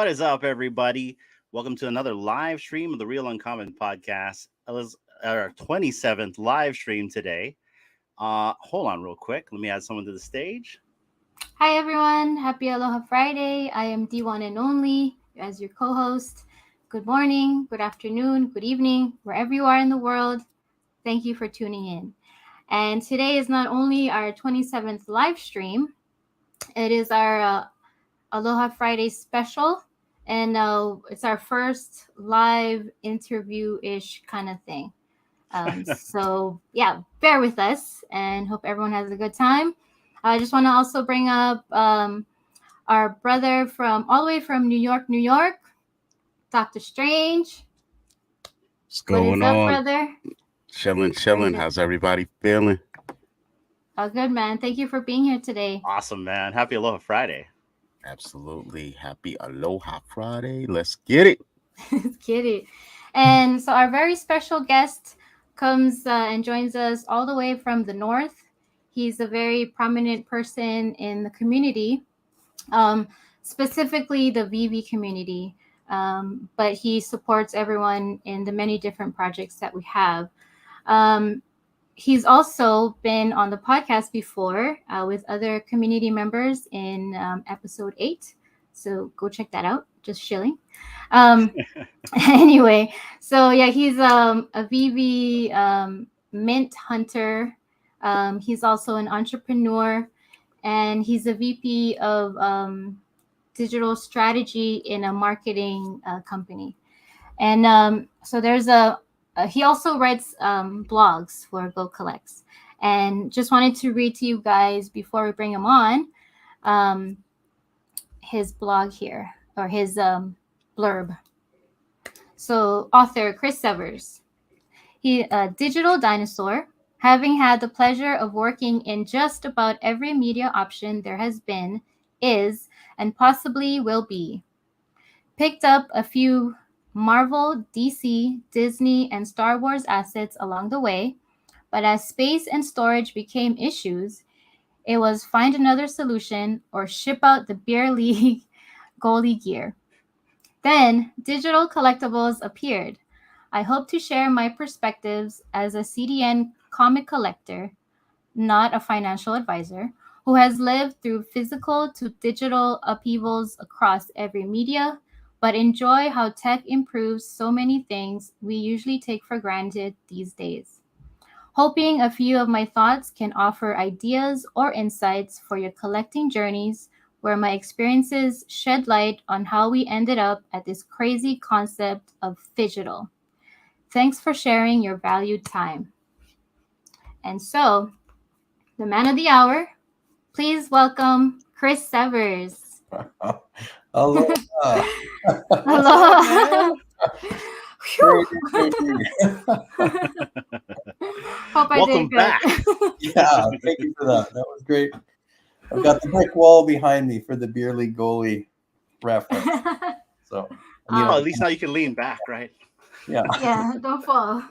What is up, everybody? Welcome to another live stream of the Real Uncommon podcast. It was our 27th live stream today. Hold on real quick. Let me add someone to the stage. Hi, everyone. Happy Aloha Friday. I am D1 and Only as your co-host. Good morning, good afternoon, good evening, wherever you are in the world. Thank you for tuning in. And today is not only our 27th live stream, it is our Aloha Friday special. And it's our first live interview-ish kind of thing. So, yeah, bear with us and hope everyone has a good time. I just want to also bring up our brother from all the way from New York, Dr. Strange. What's going up, on, brother? Chilling. How's everybody feeling? Oh, good, man. Thank you for being here today. Awesome, man. Happy Aloha Friday. Absolutely. Happy Aloha Friday. Let's get it. Let's get it. And so our very special guest comes and joins us all the way from the north. He's a very prominent person in the community, specifically the VV community. But he supports everyone in the many different projects that we have. He's also been on the podcast before with other community members in episode 8. So go check that out. Just chilling. Anyway, so yeah, he's a VV mint hunter. He's also an entrepreneur, and he's a VP of digital strategy in a marketing company. And so there's he also writes blogs for Go Collects. And just wanted to read to you guys before we bring him on his blog here, or his blurb. So author Chris Severs, he a digital dinosaur, having had the pleasure of working in just about every media option there has been, is, and possibly will be. Picked up a few Marvel, DC, Disney, and Star Wars assets along the way, but as space and storage became issues, it was find another solution or ship out the beer league goalie gear. Then digital collectibles appeared. I hope to share my perspectives as a CDN comic collector, not a financial advisor, who has lived through physical to digital upheavals across every media, but enjoy how tech improves so many things we usually take for granted these days. Hoping a few of my thoughts can offer ideas or insights for your collecting journeys, where my experiences shed light on how we ended up at this crazy concept of phygital. Thanks for sharing your valued time. And so, the man of the hour, please welcome Chris Severs. Aloha. Aloha. Hope I Welcome did good. back. Yeah, thank you for that. That was great. I've got the brick wall behind me for the beer league goalie reference. So, At least now you can lean back, right? Yeah, don't fall.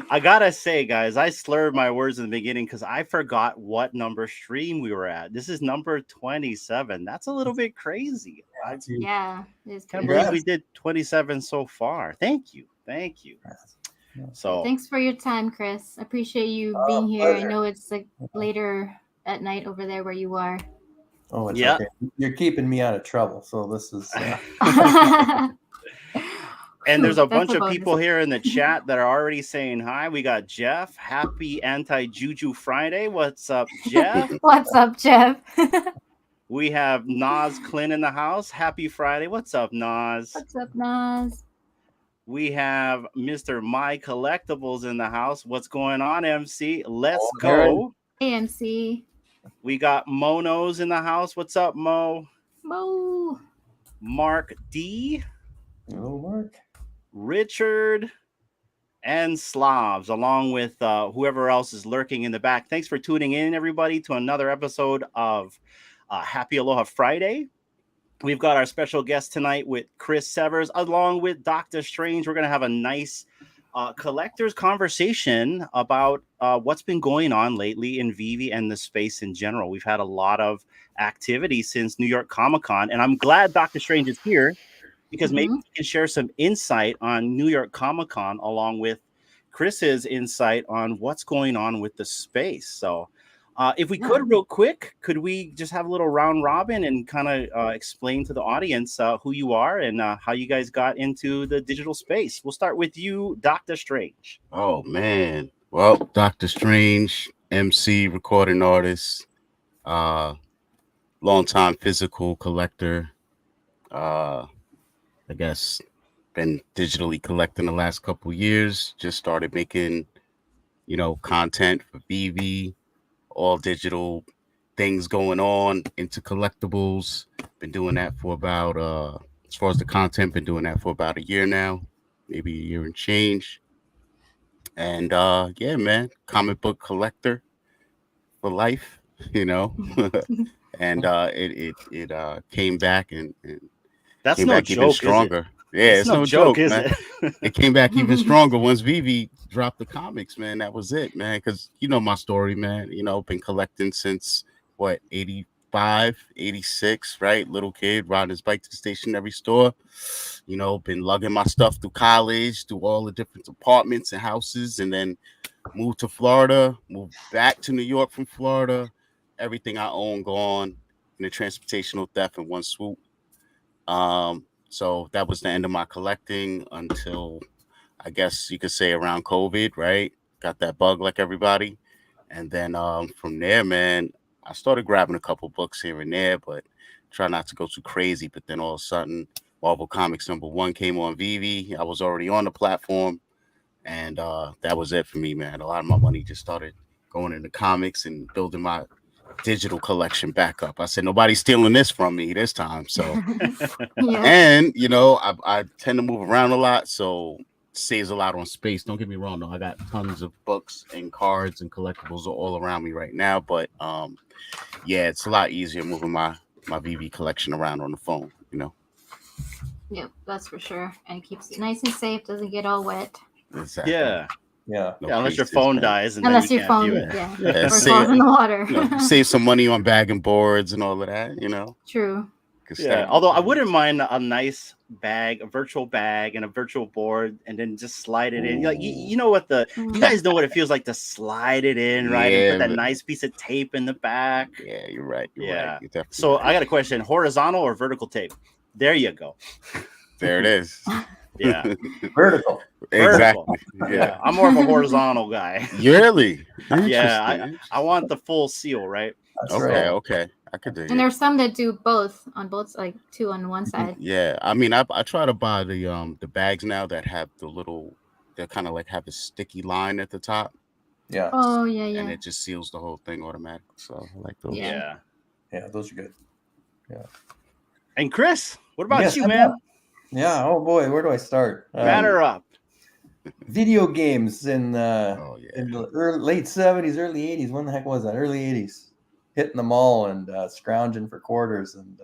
I gotta say, guys, I slurred my words in the beginning because I forgot what number stream we were at. This is number 27. That's a little bit crazy. I Yeah, it's can't crazy. believe we did 27 so far. Thank you. So Thanks for your time, Chris. I appreciate you being here. Pleasure. I know it's like later at night over there where you are. Oh, it's Yeah. okay. You're keeping me out of trouble. So this is and there's a That's bunch a of bonus. people here in the chat that are already saying hi. We got Jeff. Happy Anti-Juju Friday. What's up, Jeff? What's up, Jeff? We have Nas Clint in the house. Happy Friday. What's up, Nas? What's up, Nas? We have Mr. My Collectibles in the house. What's going on, MC? Let's Oh, Aaron. go. AMC. We got Monos in the house. What's up, Mo? Mo. Mark D, Hello, Mark. Richard, and Slavs, along with whoever else is lurking in the back. Thanks for tuning in, everybody, to another episode of Happy Aloha Friday. We've got our special guest tonight with Chris Severs, along with Dr. Strange. We're going to have a nice collector's conversation about what's been going on lately in Vivi and the space in general. We've had a lot of activity since New York Comic-Con, and I'm glad Dr. Strange is here because maybe we can share some insight on New York Comic-Con along with Chris's insight on what's going on with the space. So if we could real quick, could we just have a little round robin and kind of explain to the audience who you are and how you guys got into the digital space? We'll start with you, Dr. Strange. Oh, man. Well, Dr. Strange, MC, recording artist, longtime physical collector. I guess been digitally collecting the last couple years. Just started making, content for Vivi, all digital things going on into collectibles. Been doing that for about, as far as the content, been doing that for about a year now, maybe a year and change. And yeah, man, comic book collector for life, and it came back and That's came no back even joke, is it? stronger. Yeah, it's no joke, is man. it? It came back even stronger once Vivi dropped the comics, man. That was it, man. Because you know my story, man. Been collecting since what, 85, 86, right? Little kid riding his bike to the stationery store. Been lugging my stuff through college, through all the different apartments and houses, and then moved to Florida, moved back to New York from Florida. Everything I own gone in a transportational theft in one swoop. So that was the end of my collecting until I guess you could say around COVID, right? Got that bug like everybody. And then from there, man, I started grabbing a couple books here and there, but try not to go too crazy. But then all of a sudden, Marvel Comics #1 came on Vivi. I was already on the platform. And that was it for me, man. A lot of my money just started going into comics and building my digital collection back up. I said, nobody's stealing this from me this time. So, and, I tend to move around a lot. So saves a lot on space. Don't get me wrong, though. I got tons of books and cards and collectibles all around me right now. But yeah, it's a lot easier moving my VV collection around on the phone, Yep, that's for sure. And it keeps it nice and safe, doesn't get all wet. Exactly. Yeah. Yeah. No Unless your creases, phone man. dies and Unless then you your can't phone, view it. or say- falls in the water. Save some money on bagging boards and all of that, True. Yeah, although I wouldn't mind a nice bag, a virtual bag, and a virtual board, and then just slide it in. Like you know what you guys know what it feels like to slide it in, right? And Yeah, put that but- nice piece of tape in the back. Yeah, you're right. You're Yeah. right. You're definitely So right. I got a question: horizontal or vertical tape? There you go. There it is. Yeah, Vertical. Exactly. yeah. I'm more of a horizontal guy. Really? Yeah, I want the full seal, right? That's Okay, right. okay. I could do it. And there's some that do both on both, like two on one side. Yeah, I mean, I try to buy the bags now that have the little, they kind of like have a sticky line at the top, Yeah. Oh yeah, and yeah. it just seals the whole thing automatically. So I like those. Yeah. Yeah. Yeah, those are good. And Chris, what about Yes, you, I'm man? up. Yeah. Oh boy, where do I start? Batter up. Video games in Oh yeah. in the late 70s, early 80s. When the heck was that? Early 80s. Hitting the mall and scrounging for quarters, and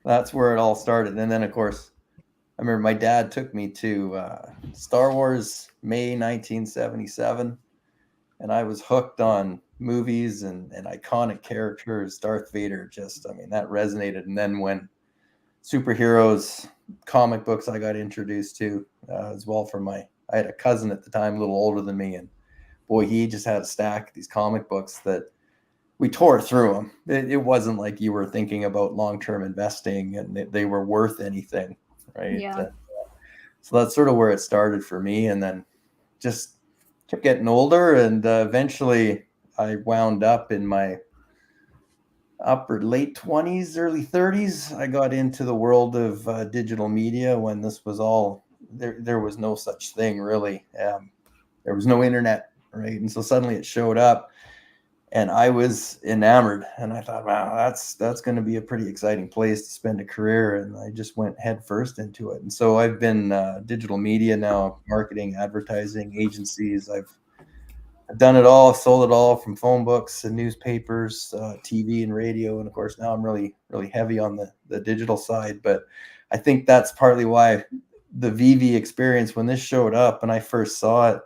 that's where it all started. And then, of course, I remember my dad took me to Star Wars May 1977, and I was hooked on movies and iconic characters. Darth Vader, that resonated. And then when superheroes, comic books, I got introduced to as well from I had a cousin at the time, a little older than me, and boy, he just had a stack of these comic books that we tore through them. It wasn't like you were thinking about long-term investing and they were worth anything, right? Yeah. So that's sort of where it started for me, and then just kept getting older, and eventually I wound up in my upper late 20s, early 30s, I got into the world of digital media when this was all there was no such thing really. There was no internet, right? And so suddenly it showed up and I was enamored and I thought, wow, that's going to be a pretty exciting place to spend a career. And I just went head first into it. And so I've been digital media now, marketing, advertising, agencies. I've done it all, sold it all from phone books and newspapers, TV and radio. And of course, now I'm really, really heavy on the digital side. But I think that's partly why the VV experience, when this showed up and I first saw it,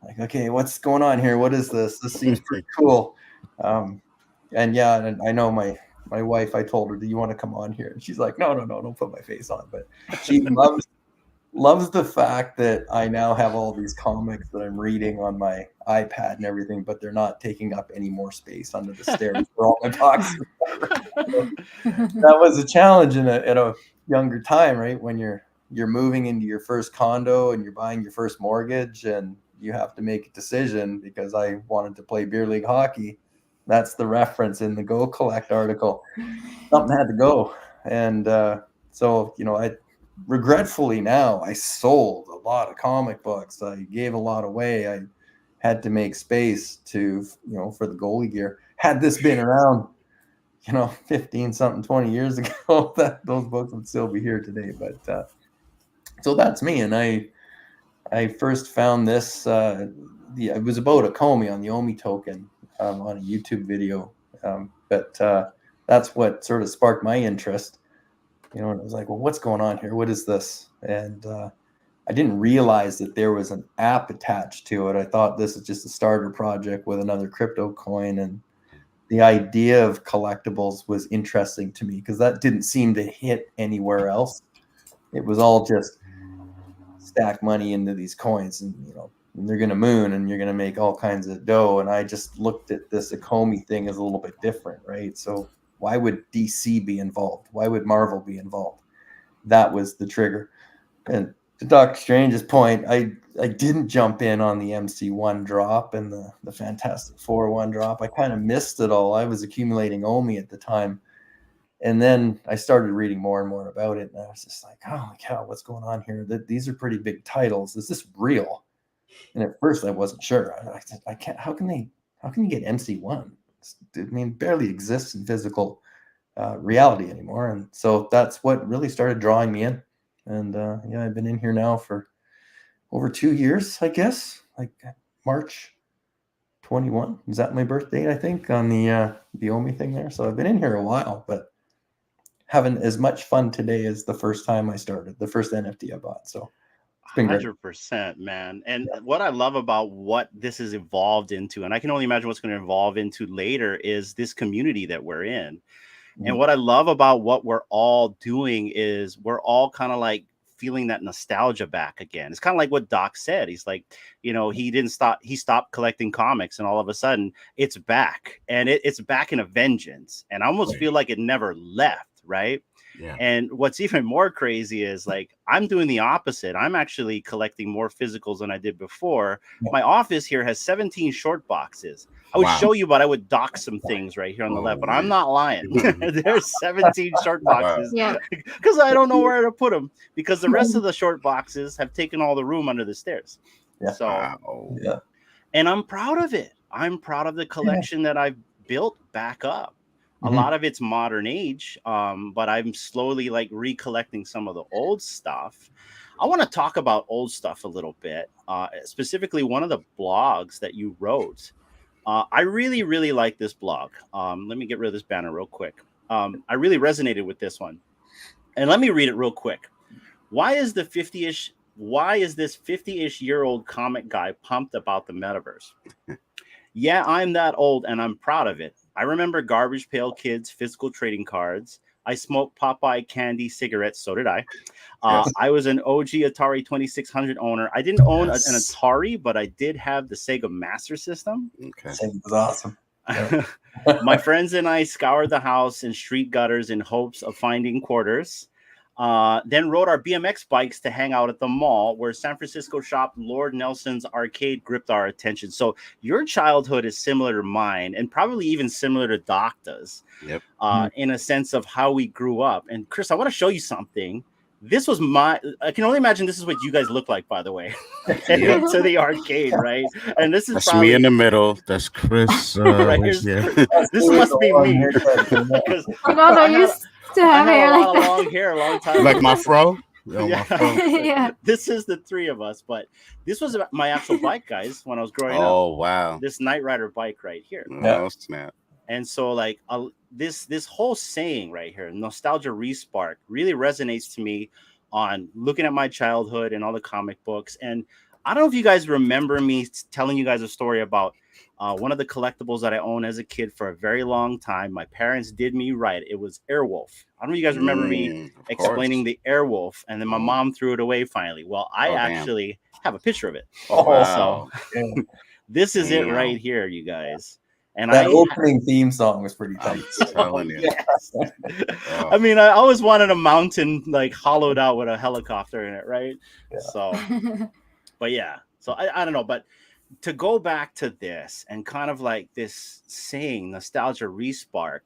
like, okay, what's going on here? What is this? This seems pretty cool. And yeah, and I know my wife, I told her, do you want to come on here? And she's like, no, don't put my face on. But she loves the fact that I now have all these comics that I'm reading on my iPad and everything, but they're not taking up any more space under the stairs for all my boxes. So that was a challenge in a younger time, right? When you're moving into your first condo and you're buying your first mortgage and you have to make a decision because I wanted to play beer league hockey. That's the reference in the Go Collect article. Something had to go. And so, I regretfully now I sold a lot of comic books. I gave a lot away. I had to make space to, for the goalie gear. Had this been around, 15 something, 20 years ago, that those books would still be here today. But so that's me. And I first found this, it was about a Comey on the Omi token on a YouTube video. But that's what sort of sparked my interest. And it was like, well, what's going on here? What is this? And I didn't realize that there was an app attached to it. I thought this is just a starter project with another crypto coin. And the idea of collectibles was interesting to me because that didn't seem to hit anywhere else. It was all just stack money into these coins and, and they're going to moon and you're going to make all kinds of dough. And I just looked at this Akomi thing as a little bit different, right? So why would DC be involved? Why would Marvel be involved? That was the trigger. And to Dr. Strange's point, I didn't jump in on the MC1 drop and the Fantastic Four 1 drop. I kind of missed it all. I was accumulating Omi at the time. And then I started reading more and more about it. And I was just like, oh my cow, what's going on here? These are pretty big titles. Is this real? And at first I wasn't sure. I said, I can't, how can you get MC1? I mean, barely exists in physical reality anymore. And so that's what really started drawing me in. And I've been in here now for over 2 years, I guess, like March 21. Is that my birth date? I think on the Omi thing there. So I've been in here a while, but having as much fun today as the first time I started, the first NFT I bought. So it's been great. 100%, man. And what I love about what this has evolved into, and I can only imagine what's going to evolve into later, is this community that we're in. Mm-hmm. And what I love about what we're all doing is we're all kind of like feeling that nostalgia back again. It's kind of like what Doc said. He's like, he stopped collecting comics and all of a sudden it's back, and it's back in a vengeance. And I almost feel like it never left. Right. Yeah. And what's even more crazy is like I'm doing the opposite. I'm actually collecting more physicals than I did before. Yeah. My office here has 17 short boxes. I would show you, but I would dock some things right here on the left, but I'm not lying. There's 17 short boxes because I don't know where to put them because the rest of the short boxes have taken all the room under the stairs. Yeah. So, and I'm proud of it. I'm proud of the collection that I've built back up. A lot of it's modern age, but I'm slowly like recollecting some of the old stuff. I want to talk about old stuff a little bit, specifically one of the blogs that you wrote. I really, really like this blog. Let me get rid of this banner real quick. I really resonated with this one. And let me read it real quick. Why is this 50-ish year old comic guy pumped about the metaverse? Yeah, I'm that old and I'm proud of it. I remember Garbage Pail Kids physical trading cards. I smoked Popeye candy cigarettes. So did I. Yes. I was an OG Atari 2600 owner. I didn't own an Atari, but I did have the Sega Master System. Okay. Sega was awesome. My friends and I scoured the house and street gutters in hopes of finding quarters. Then rode our BMX bikes to hang out at the mall, where San Francisco shop Lord Nelson's arcade gripped our attention. So your childhood is similar to mine, and probably even similar to Docta's, Yep. in a sense of how we grew up. And Chris, I want to show you something. This was I can only imagine this is what you guys look like, by the way, Yep. to the arcade, right? And this is That's probably me in the middle. That's Chris. Right, Right here's- here. this must be me. Oh, I no, had- you used to I have had hair a like lot of that. long hair a long time Like ago. my fro? Yo, Yeah. my fro. Yeah. This is the three of us, but this was my actual bike, guys, when I was growing up. Oh, wow. This Knight Rider bike right here. Oh, snap. And so like this whole saying right here, nostalgia respark, really resonates to me on looking at my childhood and all the comic books. And I don't know if you guys remember me telling you guys a story about one of the collectibles that I owned as a kid for a very long time. My parents did me right. It was Airwolf. I don't know if you guys remember me Of explaining course. the Airwolf, and then my mom threw it away finally. Well, I Oh, damn. actually have a picture of it. Oh, wow. This is it Damn. right here, you guys. And That opening theme song was pretty tight. I'm telling you. Oh. I mean, I always wanted a mountain like hollowed out with a helicopter in it, right? Yeah. So, but yeah, so I don't know, but to go back to this and kind of like this saying, nostalgia respark.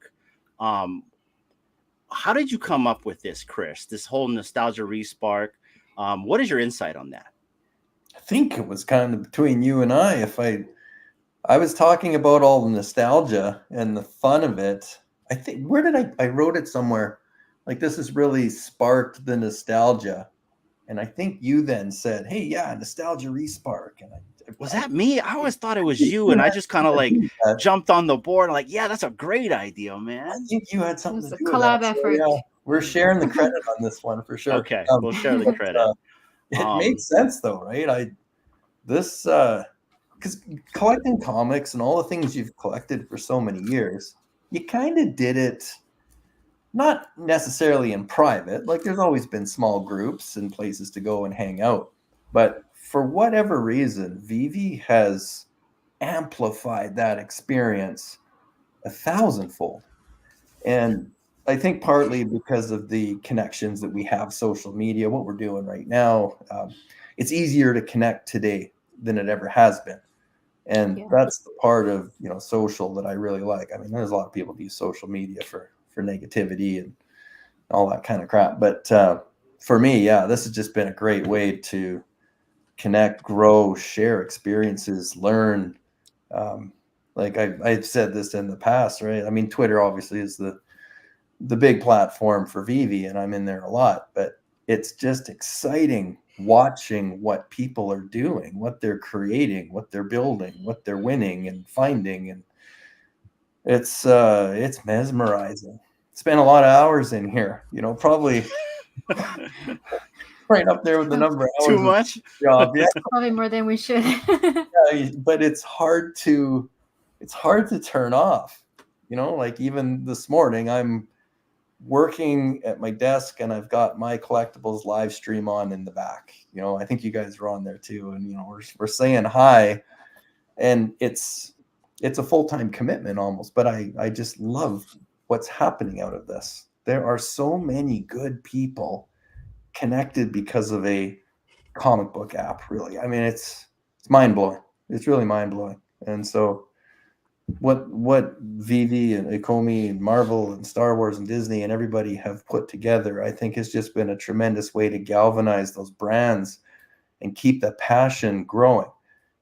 How did you come up with this, Chris? This whole nostalgia respark. What is your insight on that? I think it was kind of between you and I. If I was talking about all the nostalgia and the fun of it. I think where did I wrote it somewhere. Like this has really sparked the nostalgia. And I think you then said, "Hey, yeah, nostalgia respark." And Was that me? I always thought it was you, and I just kind of like jumped on the board, like, yeah, that's a great idea, I man. think you had something It to was do a with collab that. So, effort. yeah, we're sharing the credit on this one for sure. Okay, we'll share the but, credit. It makes sense though, right? Because collecting comics and all the things you've collected for so many years, you kind of did it not necessarily in private. Like there's always been small groups and places to go and hang out. But for whatever reason, Vivi has amplified that experience 1,000-fold. And I think partly because of the connections that we have, social media, what we're doing right now, it's easier to connect today than it ever has been. And Yeah. that's the part of, social that I really like. I mean, there's a lot of people that use social media for negativity and all that kind of crap. But for me, yeah, this has just been a great way to connect, grow, share experiences, learn. Like I've said this in the past, right? I mean, Twitter obviously is the big platform for Vivi, and I'm in there a lot, but it's just exciting watching what people are doing, what they're creating, what they're building, what they're winning and finding. And it's mesmerizing. Spent a lot of hours in here, probably right up there with the number of hours. Too much? Job. Yeah. Probably more than we should. But it's hard to turn off. Like even this morning, I'm working at my desk and I've got my collectibles live stream on in the back. I think you guys are on there too, and we're saying hi, and it's a full-time commitment almost. But I just love what's happening out of this. There are so many good people connected because of a comic book app. Really, I mean, it's mind-blowing. It's really mind-blowing. And so what Vivi and Ikomi and Marvel and Star Wars and Disney and everybody have put together, I think has just been a tremendous way to galvanize those brands and keep the passion growing.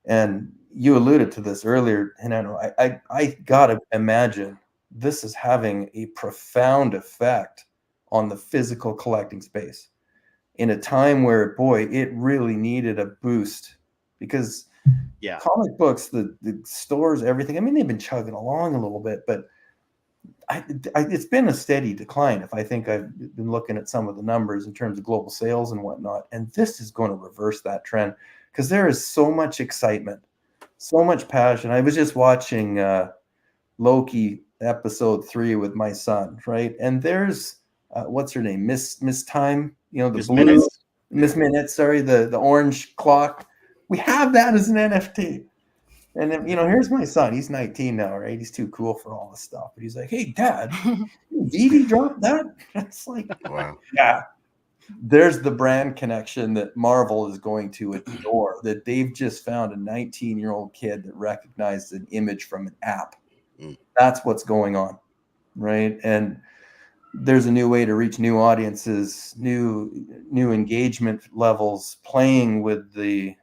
And you alluded to this earlier, and I gotta imagine this is having a profound effect on the physical collecting space in a time where, boy, it really needed a boost, because comic books, the stores, everything, I mean, they've been chugging along a little bit, but it's been a steady decline. If I think I've been looking at some of the numbers in terms of global sales and whatnot, and this is going to reverse that trend, because there is so much excitement, so much passion. I was just watching Loki episode 3 with my son, right? And there's what's her name, Miss Time, the Miss blue Minutes. Miss Minutes, sorry, the orange clock. We have that as an NFT. And then, here's my son. He's 19 now, right? He's too cool for all this stuff. But he's like, "Hey, Dad, Vivi dropped that?" It's like, Wow. yeah, there's the brand connection that Marvel is going to adore, that they've just found a 19-year-old kid that recognized an image from an app. That's what's going on, right? And there's a new way to reach new audiences, new engagement levels, playing with the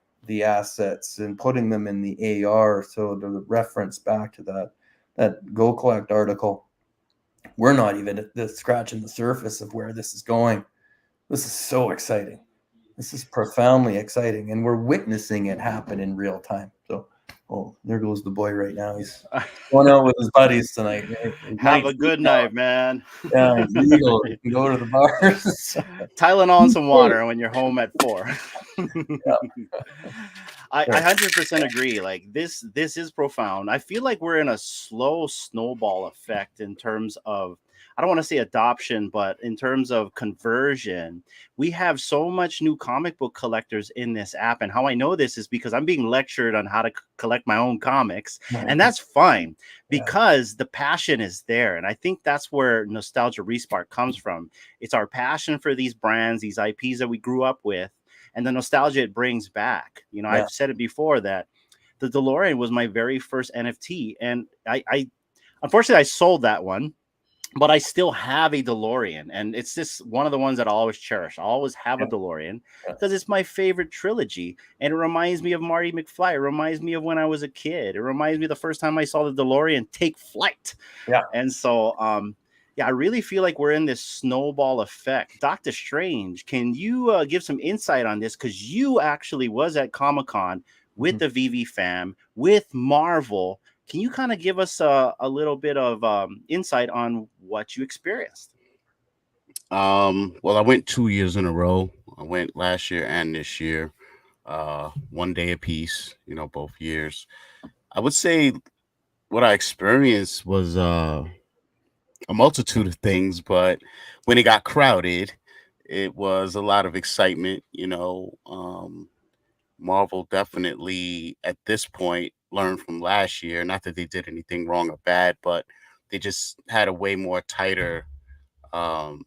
assets and putting them in the AR. So to reference back to that Go Collect article, we're not even at the scratching the surface of where this is going. This is so exciting. This is profoundly exciting, and we're witnessing it happen in real time. So, there goes the boy right now. He's going out with his buddies tonight. Have a good night, man. Yeah, he's legal. You can go to the bars. Tylenol and some water when you're home at 4. I 100% agree. Like this is profound. I feel like we're in a slow snowball effect in terms of, I don't want to say adoption, but in terms of conversion. We have so much new comic book collectors in this app. And how I know this is because I'm being lectured on how to collect my own comics. And that's fine because the passion is there. And I think that's where Nostalgia Respark comes from. It's our passion for these brands, these IPs that we grew up with, and the nostalgia it brings back. You know, I've said it before that the DeLorean was my very first NFT. And I unfortunately, I sold that one. But I still have a DeLorean, and it's just one of the ones that I always cherish. I always have a DeLorean because it's my favorite trilogy, and it reminds me of Marty McFly. It reminds me of when I was a kid. It reminds me of the first time I saw the DeLorean take flight. And so, I really feel like we're in this snowball effect. Dr. Strange, can you give some insight on this? Because you actually was at Comic-Con with the VV fam, with Marvel. Can you kind of give us a little bit of insight on what you experienced? Well, I went 2 years in a row. I went last year and this year, 1 day a piece, both years. I would say what I experienced was a multitude of things, but when it got crowded, it was a lot of excitement. Marvel definitely at this point learned from last year. Not that they did anything wrong or bad, but they just had a way more tighter, um,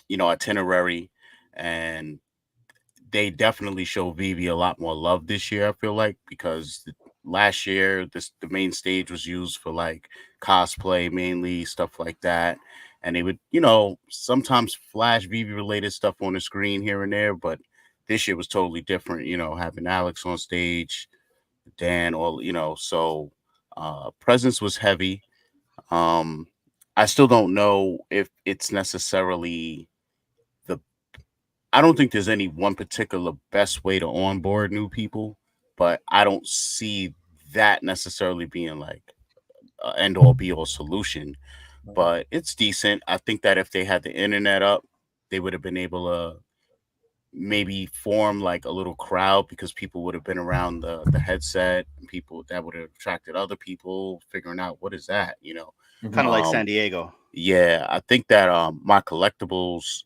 itinerary, and they definitely show Vivi a lot more love this year. I feel like because last year the main stage was used for like cosplay mainly, stuff like that, and they would sometimes flash Vivi related stuff on the screen here and there, but this year was totally different. Having Alex on stage, Dan, all so presence was heavy. Um, I still don't know if it's necessarily the I don't think there's any one particular best way to onboard new people, but I don't see that necessarily being like end all be all solution. But it's decent. I think that if they had the internet up, they would have been able to maybe form like a little crowd because people would have been around the headset. People that would have attracted other people figuring out what is that. Kind of like San Diego. Yeah, I think that my collectibles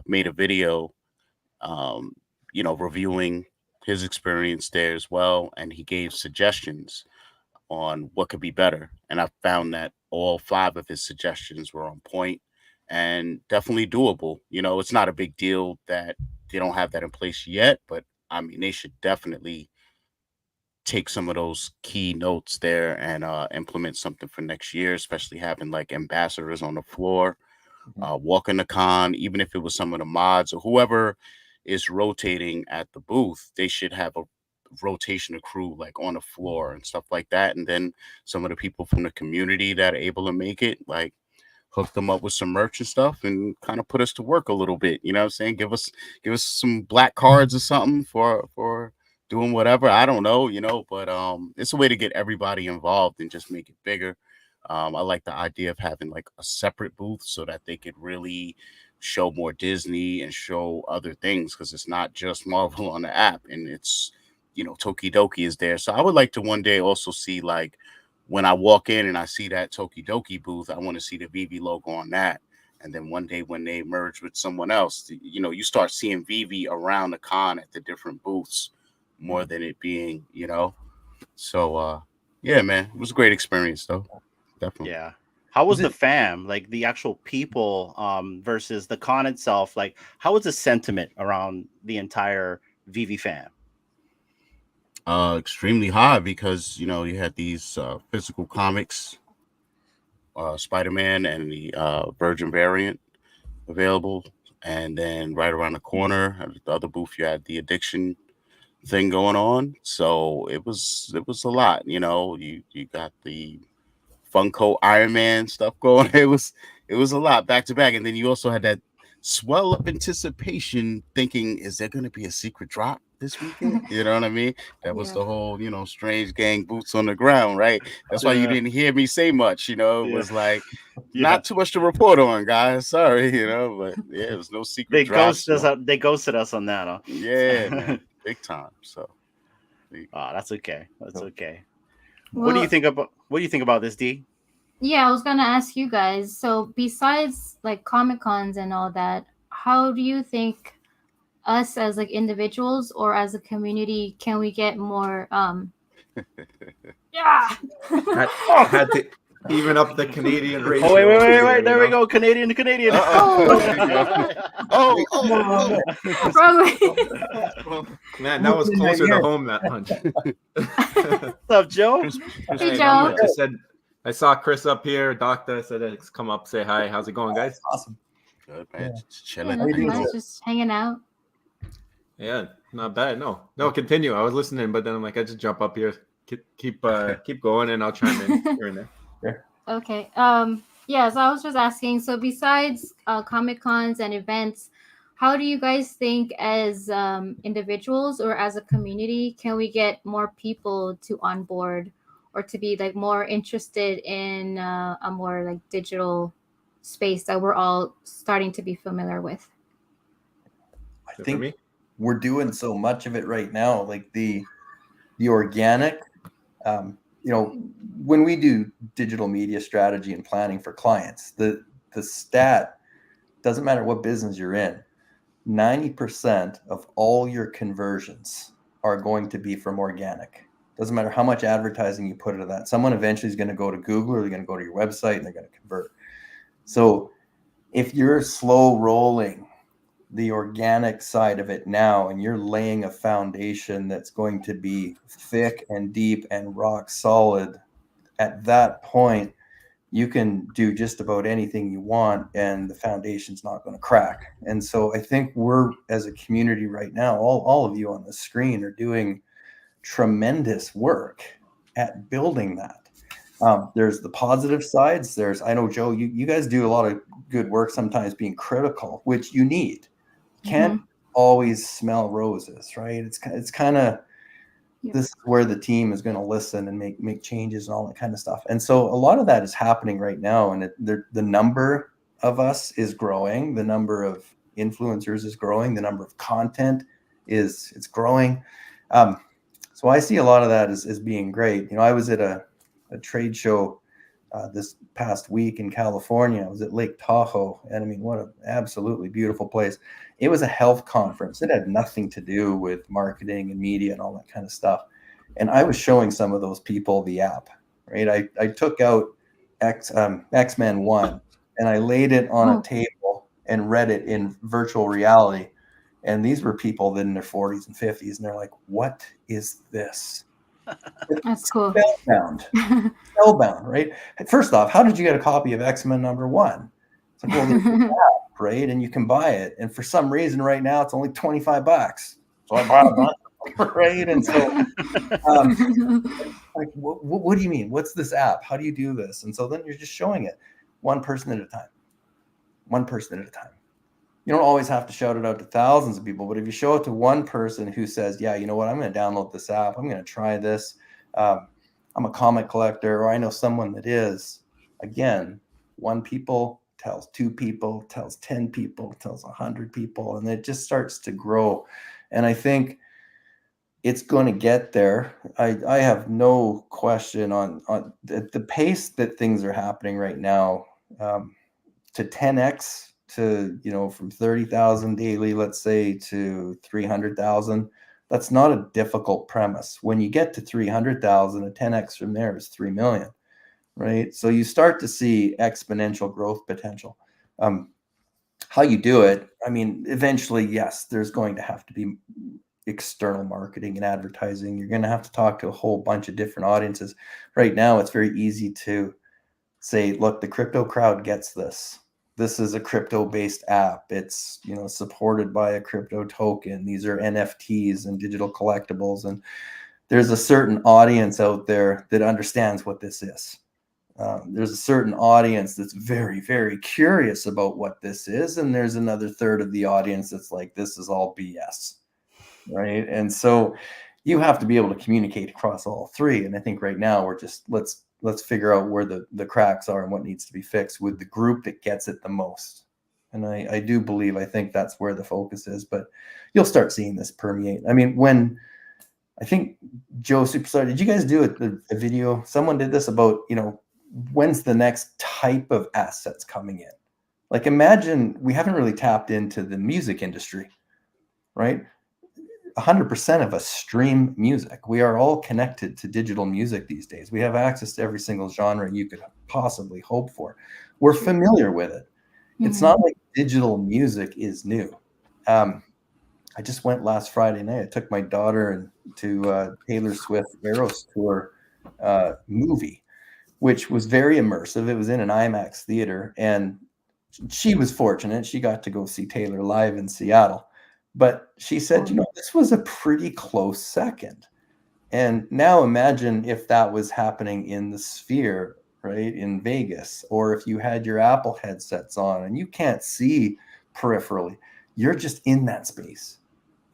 made a video reviewing his experience there as well. And he gave suggestions on what could be better. And I found that all 5 of his suggestions were on point and definitely doable. It's not a big deal that they don't have that in place yet, but I mean, they should definitely take some of those key notes there and implement something for next year, especially having like ambassadors on the floor, walking the con, even if it was some of the mods or whoever is rotating at the booth, they should have a rotation of crew like on the floor and stuff like that. And then some of the people from the community that are able to make it, like hook them up with some merch and stuff and kind of put us to work a little bit. You know what I'm saying? Give us some black cards or something for doing whatever. I don't know, but it's a way to get everybody involved and just make it bigger. I like the idea of having like a separate booth so that they could really show more Disney and show other things, because it's not just Marvel on the app, and it's Tokidoki is there. So I would like to one day also see, like, when I walk in and I see that Tokidoki booth, I want to see the Vivi logo on that. And then one day when they merge with someone else, you start seeing Vivi around the con at the different booths more than it being, So yeah, man, it was a great experience though. Definitely. Yeah. How was the fam, like the actual people, versus the con itself? Like, how was the sentiment around the entire VV fam? Extremely high because you had these physical comics, Spider-Man and the Virgin variant available, and then right around the corner at the other booth you had the addiction thing going on. So it was a lot. You got the Funko Iron Man stuff going. It was a lot back to back, and then you also had that swell of anticipation, thinking, is there going to be a secret drop this weekend? You know what I mean? That was Yeah. the whole strange gang boots on the ground, right? That's why you Yeah. didn't hear me say much. It Yeah. was like Yeah. not too much to report on, guys. Sorry, but yeah, it was no secret They drops. ghosted us. They ghosted us on that, huh? Yeah, man, big time. So. Oh, that's okay. That's okay. Well, What do you think about this, D? Yeah, I was gonna ask you guys. So besides like Comic Cons and all that, how do you think us as like individuals or as a community can we get more yeah I had to even up the Canadian ratio. Oh, wait. here, There we go. Canadian to Canadian. Oh, wrong way. Man, that was closer to home, that punch. What's up, Joe? Hey, Joe. I said I saw Chris up here. Doctor said, "Let's come up, say hi. How's it going, guys?" Awesome. good, man. Yeah. Just Yeah, chilling. nothing much, just hanging out. Yeah, not bad. No, continue. I was listening, but then I'm like, I just jump up here, keep going, and I'll chime in here and there. Okay. Yeah, so I was just asking, so besides Comic Cons and events, how do you guys think as individuals or as a community can we get more people to onboard or to be like more interested in a more like digital space that we're all starting to be familiar with? I For think me? we're doing so much of it right now, like the organic. When we do digital media strategy and planning for clients, the stat doesn't matter what business you're in. 90% of all your conversions are going to be from organic. Doesn't matter how much advertising you put into that. Someone eventually is going to go to Google or they're going to go to your website and they're going to convert. So if you're slow rolling the organic side of it now and you're laying a foundation that's going to be thick and deep and rock solid, at that point you can do just about anything you want and the foundation's not going to crack. And so I think we're, as a community right now, all of you on the screen are doing tremendous work at building that. There's the positive sides. I know, Joe, you guys do a lot of good work sometimes being critical, which you need. Can't always smell roses, right? It's kind of this is where the team is going to listen and make changes and all that kind of stuff. And so a lot of that is happening right now, and the number of us is growing, the number of influencers is growing, the number of content it's growing. So I see a lot of that as being great. I was at a trade show this past week in California. I was at Lake Tahoe, and I mean, what an absolutely beautiful place. It was a health conference. It had nothing to do with marketing and media and all that kind of stuff. And I was showing some of those people the app, right? I took out X-Men 1 and I laid it on a table and read it in virtual reality. And these were people in their 40s and 50s, and they're like, what is this? That's cool. Spellbound, right? First off, how did you get a copy of X-Men #1? It's like, well, there's an app, right? And you can buy it. And for some reason right now, it's only $25. So I bought a bunch, right? And so like, what do you mean? What's this app? How do you do this? And so then you're just showing it one person at a time. You don't always have to shout it out to thousands of people, but if you show it to one person who says, yeah, you know what, I'm going to download this app, I'm going to try this. I'm a comic collector, or I know someone that is. Again, one people tells 2 people, tells 10 people, tells 100 people, and it just starts to grow. And I think it's going to get there. I have no question on the pace that things are happening right now, to 10x to, from 30,000 daily, let's say, to 300,000. That's not a difficult premise. When you get to 300,000, a 10x from there is 3 million. right? So you start to see exponential growth potential. How you do it, I mean, eventually, yes, there's going to have to be external marketing and advertising. You're going to have to talk to a whole bunch of different audiences. Right now, it's very easy to say, look, the crypto crowd gets this. This is a crypto-based app. It's, you know, supported by a crypto token. These are NFTs and digital collectibles. And there's a certain audience out there that understands what this is. There's a certain audience that's very, very curious about what this is. And there's another third of the audience that's like, this is all BS, right? And so you have to be able to communicate across all three. And I think right now we're just, let's figure out where the cracks are and what needs to be fixed with the group that gets it the most. And I do believe, I think that's where the focus is, but you'll start seeing this permeate. I mean, when I think Joe Superstar, did you guys do a video? Someone did this about, you know, when's the next type of assets coming in? Like, imagine we haven't really tapped into the music industry, right? 100% of us stream music. We are all connected to digital music these days. We have access to every single genre you could possibly hope for. We're familiar with it. It's not like digital music is new. I just went last Friday night. I took my daughter to Taylor Swift Eras Tour movie, which was very immersive. It was in an IMAX theater, and she was fortunate. She got to go see Taylor live in Seattle. But she said, you know, this was a pretty close second. And now imagine if that was happening in the Sphere, right, in Vegas, or if you had your Apple headsets on and you can't see peripherally, you're just in that space.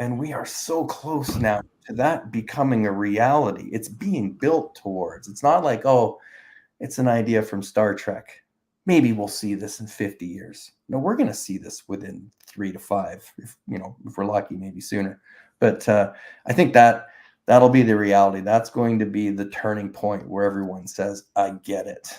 And we are so close now to that becoming a reality. It's being built towards. It's not like, oh, it's an idea from Star Trek. Maybe we'll see this in 50 years. No, we're going to see this within 3 to 5, if we're lucky, maybe sooner. But I think that'll be the reality. That's going to be the turning point where everyone says, I get it.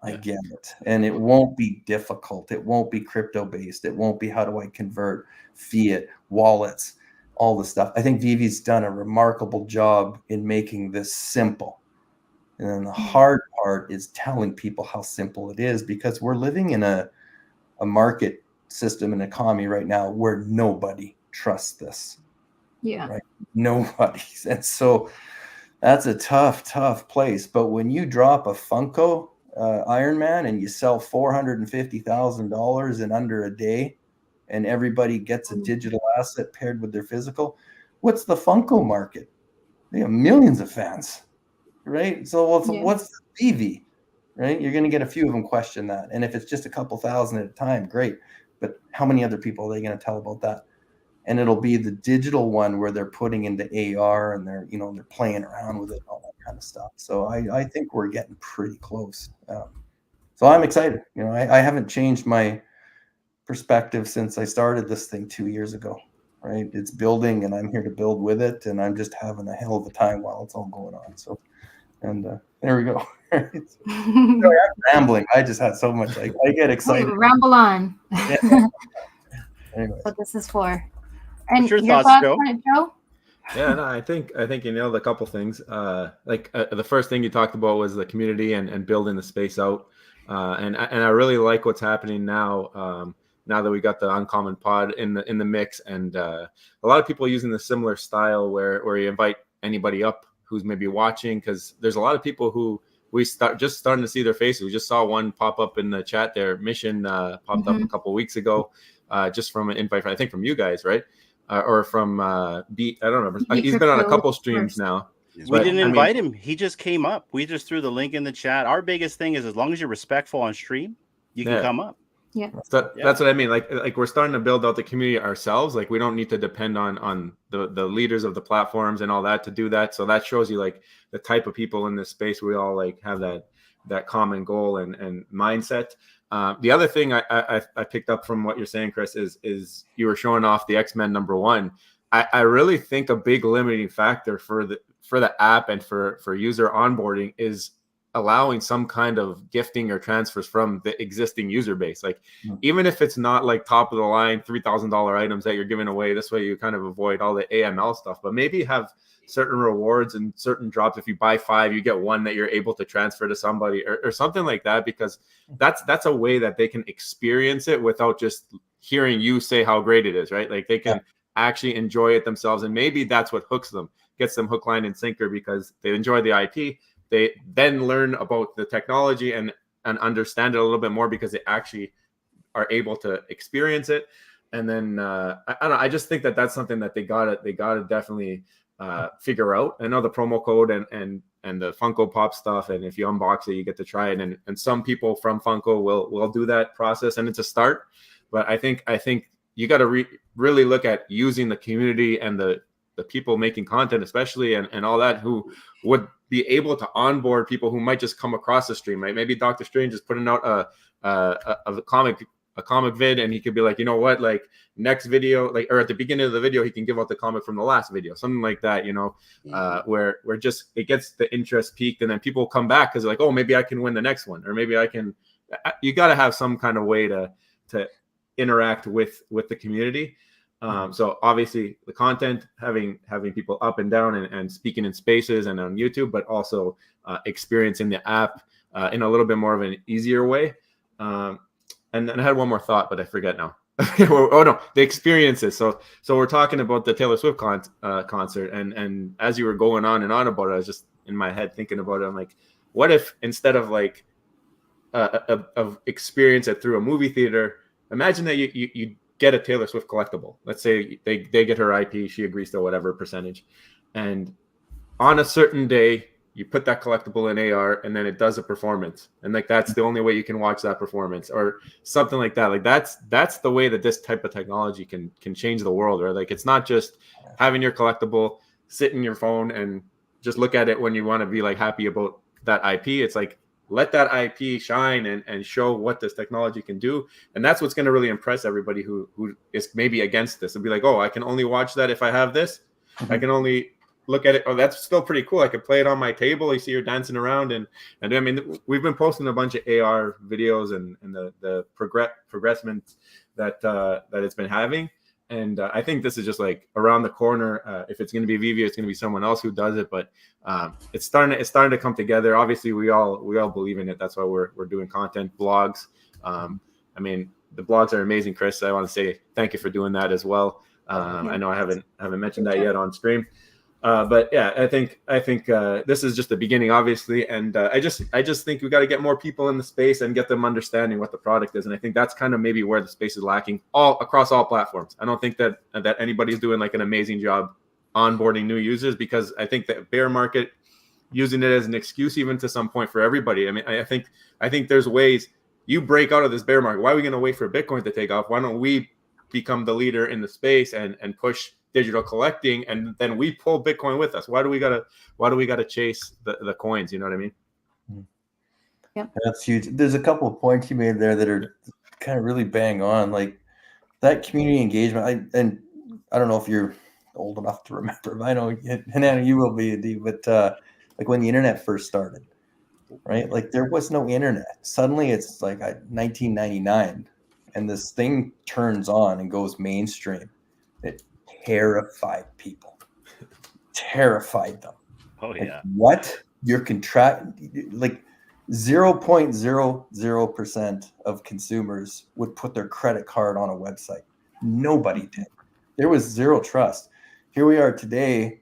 I get it. And it won't be difficult. It won't be crypto-based. It won't be how do I convert fiat, wallets, all the stuff. I think Vivi's done a remarkable job in making this simple. And then the hard part is telling people how simple it is, because we're living in a market system and economy right now where nobody trusts this. Yeah. Right? Nobody. And so that's a tough place. But when you drop a Funko Iron Man and you sell $450,000 in under a day, and everybody gets a digital asset paired with their physical, what's the Funko market? They have millions of fans. Right. So what's the Vivi, right? You're going to get a few of them question that. And if it's just a couple thousand at a time, great. But how many other people are they going to tell about that? And it'll be the digital one where they're putting into AR and they're playing around with it, all that kind of stuff. So I think we're getting pretty close. So I'm excited. You know, I haven't changed my perspective since I started this thing 2 years ago. Right. It's building and I'm here to build with it. And I'm just having a hell of a time while it's all going on. So. And there we go. Sorry, I'm rambling. I just had so much. I get excited. Ramble on. Yeah. Anyway. What this is for. And What's your your thoughts, Joe? on it, Joe? Yeah, no, I think you nailed a couple things. The first thing you talked about was the community and building the space out. And I really like what's happening now. Now that we got the Uncommon Pod in the mix, and a lot of people using the similar style where you invite anybody up who's maybe watching, because there's a lot of people who just starting to see their faces. We just saw one pop up in the chat there. Mission popped up a couple weeks ago, just from an invite, I think from you guys, right? Or from B. I don't know. He's been on a couple streams now. We didn't invite him. He just came up. We just threw the link in the chat. Our biggest thing is, as long as you're respectful on stream, you can come up. Yeah. That's what I mean. Like we're starting to build out the community ourselves. Like we don't need to depend on the leaders of the platforms and all that to do that. So that shows you like the type of people in this space. We all like have that common goal and mindset. The other thing I picked up from what you're saying, Chris, is you were showing off the X-Men #1. I really think a big limiting factor for the app and for user onboarding is allowing some kind of gifting or transfers from the existing user base. Like, even if it's not like top of the line $3,000 items that you're giving away, this way you kind of avoid all the AML stuff, but maybe have certain rewards and certain drops. If you buy 5, you get 1 that you're able to transfer to somebody, or something like that, because that's a way that they can experience it without just hearing you say how great it is, right? Like, they can actually enjoy it themselves, and maybe that's what hooks them, gets them hook, line, and sinker, because they enjoy the IP. They then learn about the technology and understand it a little bit more because they actually are able to experience it. And then I don't know. I just think that that's something that they gotta definitely figure out. I know the promo code and the Funko Pop stuff, and if you unbox it, you get to try it. And some people from Funko will do that process, and it's a start. But I think you got to really look at using the community and the people making content, especially, and all that, who would be able to onboard people who might just come across the stream, right? Maybe Dr. Strange is putting out a comic vid, and he could be like, you know what, like, next video, like, or at the beginning of the video, he can give out the comic from the last video, something like that, you know, where just it gets the interest peaked, and then people come back because like, oh, maybe I can win the next one, or maybe I can. You got to have some kind of way to interact with the community. So obviously the content, having people up and down and speaking in spaces and on YouTube, but also experiencing the app in a little bit more of an easier way. And then I had one more thought, but I forget now. Oh no, the experiences. So we're talking about the Taylor Swift concert, and as you were going on and on about it, I was just in my head thinking about it. I'm like, what if instead of like of experience it through a movie theater, imagine that you get a Taylor Swift collectible. Let's say they get her IP, she agrees to whatever percentage, and on a certain day you put that collectible in AR, and then it does a performance, and like that's the only way you can watch that performance, or something like that. Like that's the way that this type of technology can change the world. Or like, it's not just having your collectible sit in your phone and just look at it when you want to be like happy about that IP. It's like, let that IP shine and show what this technology can do. And that's what's going to really impress everybody who is maybe against this, and be like, oh, I can only watch that if I have this. I can only look at it. Oh, that's still pretty cool. I could play it on my table. You see her dancing around. And I mean, we've been posting a bunch of AR videos and the progressment that it's been having. And I think this is just like around the corner. If it's going to be Vivi, it's going to be someone else who does it. But it's starting to come together. Obviously, we all believe in it. That's why we're doing content, blogs. I mean, the blogs are amazing, Chris. I want to say thank you for doing that as well. I know I haven't mentioned that yet on stream. But yeah, I think this is just the beginning, obviously, and I just think we got to get more people in the space and get them understanding what the product is, and I think that's kind of maybe where the space is lacking all across all platforms. I don't think that anybody's doing like an amazing job onboarding new users, because I think that bear market, using it as an excuse even to some point for everybody. I mean, I think there's ways you break out of this bear market. Why are we going to wait for Bitcoin to take off? Why don't we become the leader in the space and push digital collecting, and then we pull Bitcoin with us? Why do we gotta chase the coins? You know what I mean? Yep. That's huge. There's a couple of points you made there that are kind of really bang on, like that community engagement. I don't know if you're old enough to remember, but I know Hanana, you will be, Adi, but like when the internet first started, right? Like there was no internet. Suddenly it's like 1999, and this thing turns on and goes mainstream. It terrified people, terrified them. Oh like, yeah. What? You're like 0.00% of consumers would put their credit card on a website. Nobody did. There was zero trust. Here we are today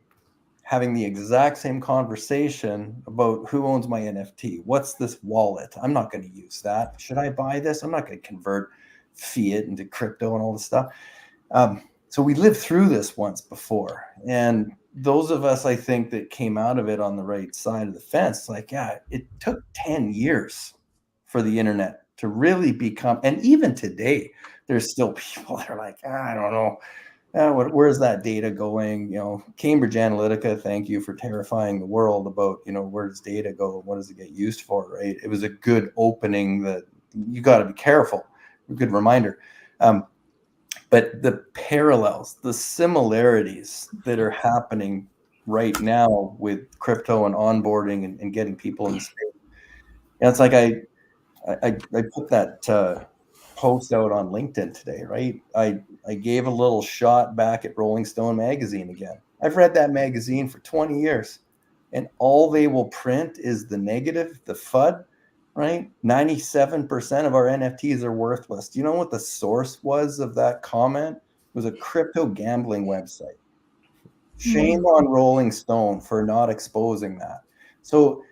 having the exact same conversation about who owns my NFT. What's this wallet? I'm not going to use that. Should I buy this? I'm not going to convert fiat into crypto and all this stuff. So we lived through this once before. And those of us, I think, that came out of it on the right side of the fence, like, yeah, it took 10 years for the internet to really become, and even today, there's still people that are like, I don't know, where's that data going? You know, Cambridge Analytica, thank you for terrifying the world about, you know, where does data go? What does it get used for, right? It was a good opening that you got to be careful, a good reminder. But the parallels, the similarities that are happening right now with crypto and onboarding and getting people in the space Yeah, it's like I put that post out on LinkedIn today, right? I gave a little shot back at Rolling Stone magazine again. I've read that magazine for 20 years, and all they will print is the negative, the FUD, right? 97% of our NFTs are worthless. Do you know what the source was of that comment? It was a crypto gambling website. Shame on Rolling Stone for not exposing that. So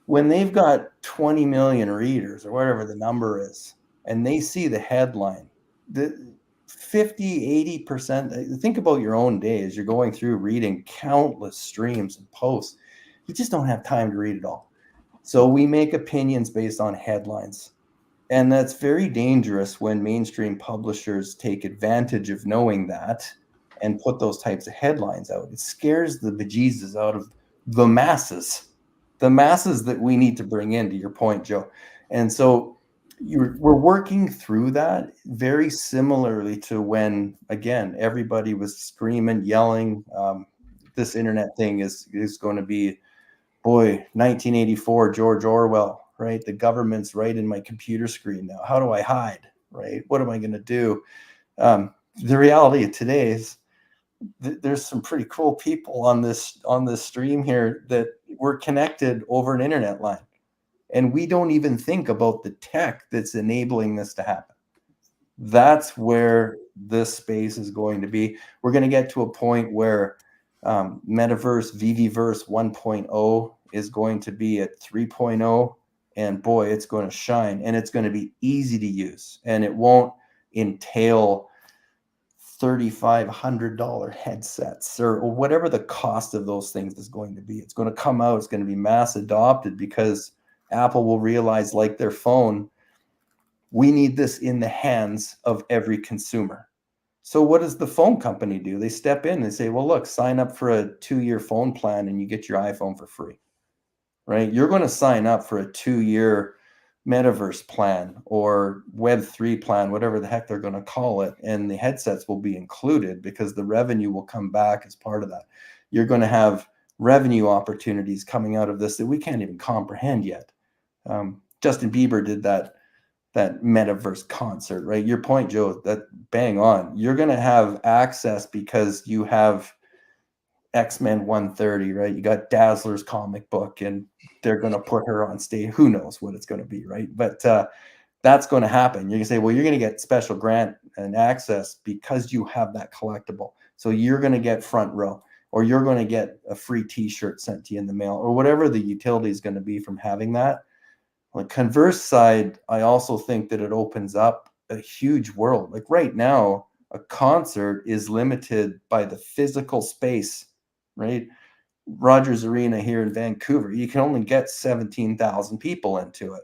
when they've got 20 million readers or whatever the number is, and they see the headline, the 50, 80%, think about your own day as you're going through reading countless streams and posts. You just don't have time to read it all. So we make opinions based on headlines. And that's very dangerous when mainstream publishers take advantage of knowing that and put those types of headlines out. It scares the bejesus out of the masses that we need to bring in, to your point, Joe. And so we're working through that very similarly to when, again, everybody was screaming, yelling. This internet thing is going to be, boy, 1984, George Orwell, right? The government's right in my computer screen now. How do I hide, right? What am I going to do? The reality of today is there's some pretty cool people on this stream here that we're connected over an internet line, and we don't even think about the tech that's enabling this to happen. That's where this space is going to be. We're going to get to a point where metaverse, VVverse 1.0 is going to be at 3.0, and boy, it's going to shine, and it's going to be easy to use, and it won't entail $3,500 headsets or whatever the cost of those things is going to be. It's going to come out, it's going to be mass adopted because Apple will realize, like their phone, we need this in the hands of every consumer. So what does the phone company do? They step in and say, well, look, sign up for a 2-year phone plan and you get your iPhone for free, right? You're going to sign up for a 2-year metaverse plan or Web3 plan, whatever the heck they're going to call it. And the headsets will be included because the revenue will come back as part of that. You're going to have revenue opportunities coming out of this that we can't even comprehend yet. Justin Bieber did that metaverse concert, right? Your point, Joe, that bang on. You're going to have access because you have X-Men 130, right? You got Dazzler's comic book and they're going to put her on stage. Who knows what it's going to be, right? But that's going to happen. You're going to say, well, you're going to get special grant and access because you have that collectible. So you're going to get front row, or you're going to get a free t-shirt sent to you in the mail, or whatever the utility is going to be from having that. On the converse side, I also think that it opens up a huge world. Like right now, a concert is limited by the physical space, right? Rogers Arena here in Vancouver, you can only get 17,000 people into it.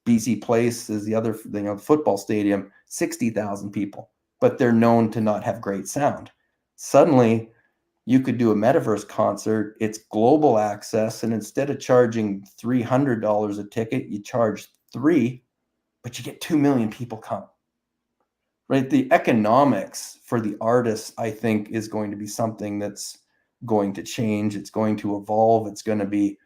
BC Place is the other, the football stadium, 60,000 people, but they're known to not have great sound. Suddenly, you could do a metaverse concert. It's global access, and instead of charging $300 a ticket, you charge $3, but you get 2 million people come. Right? The economics for the artists, I think, is going to be something that's going to change. It's going to evolve. It's going to be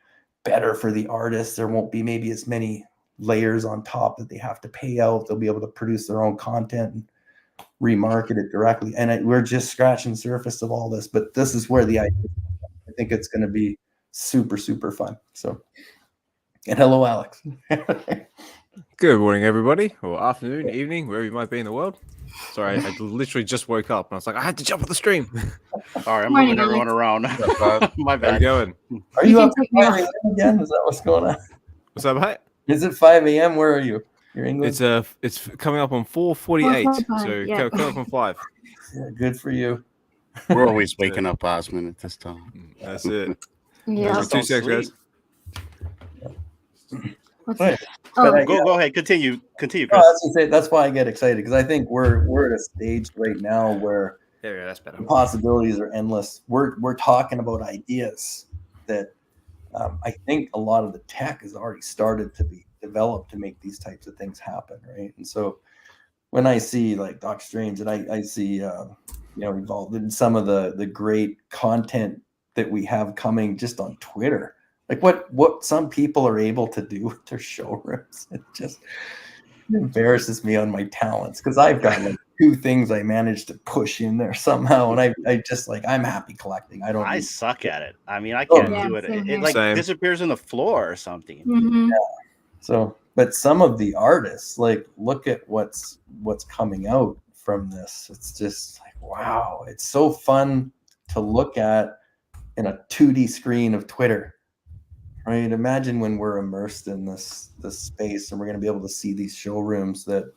better for the artists. There won't be maybe as many layers on top that they have to pay out. They'll be able to produce their own content and remarket it directly. And we're just scratching the surface of all this, but this is where the idea, I think it's going to be super, super fun. So, and hello, Alex. Good morning, everybody, or afternoon, evening, wherever you might be in the world. Sorry, I literally just woke up and I was like, I had to jump on the stream. All right, I'm Morning, moving everyone around. My How bad. you going? Are you up at 5 a.m. again? Is that what's going on? What's up, mate? Is it 5 a.m.? Where are you? You're in England? It's coming up on 4:48, 4:45, so yeah. coming up on 5. Yeah, good for you. We're always waking up, Osmond, at this time. That's it. Yeah. Just 2 don't seconds, guys. What's But- that? but Oh, I- Go ahead. Continue, No, Chris. that's why I get excited, because I think we're at a stage right now where There we go, that's better. the possibilities are endless. We're talking about ideas that I think a lot of the tech has already started to be developed to make these types of things happen, right? And so when I see like Doctor Strange, and I see involved in some of the great content that we have coming just on Twitter, Like what some people are able to do with their showrooms. It just embarrasses me on my talents, because I've got like 2 things I managed to push in there somehow, and I just like, I'm happy collecting. I don't I need suck at it. I mean, I Oh, can't Yeah, do it. same It here. like Same. disappears in the floor or something. Mhm. So, but some of the artists, like, look at what's coming out from this. It's just like, wow, it's so fun to look at in a 2D screen of Twitter. Right? Imagine when we're immersed in this space and we're going to be able to see these showrooms that,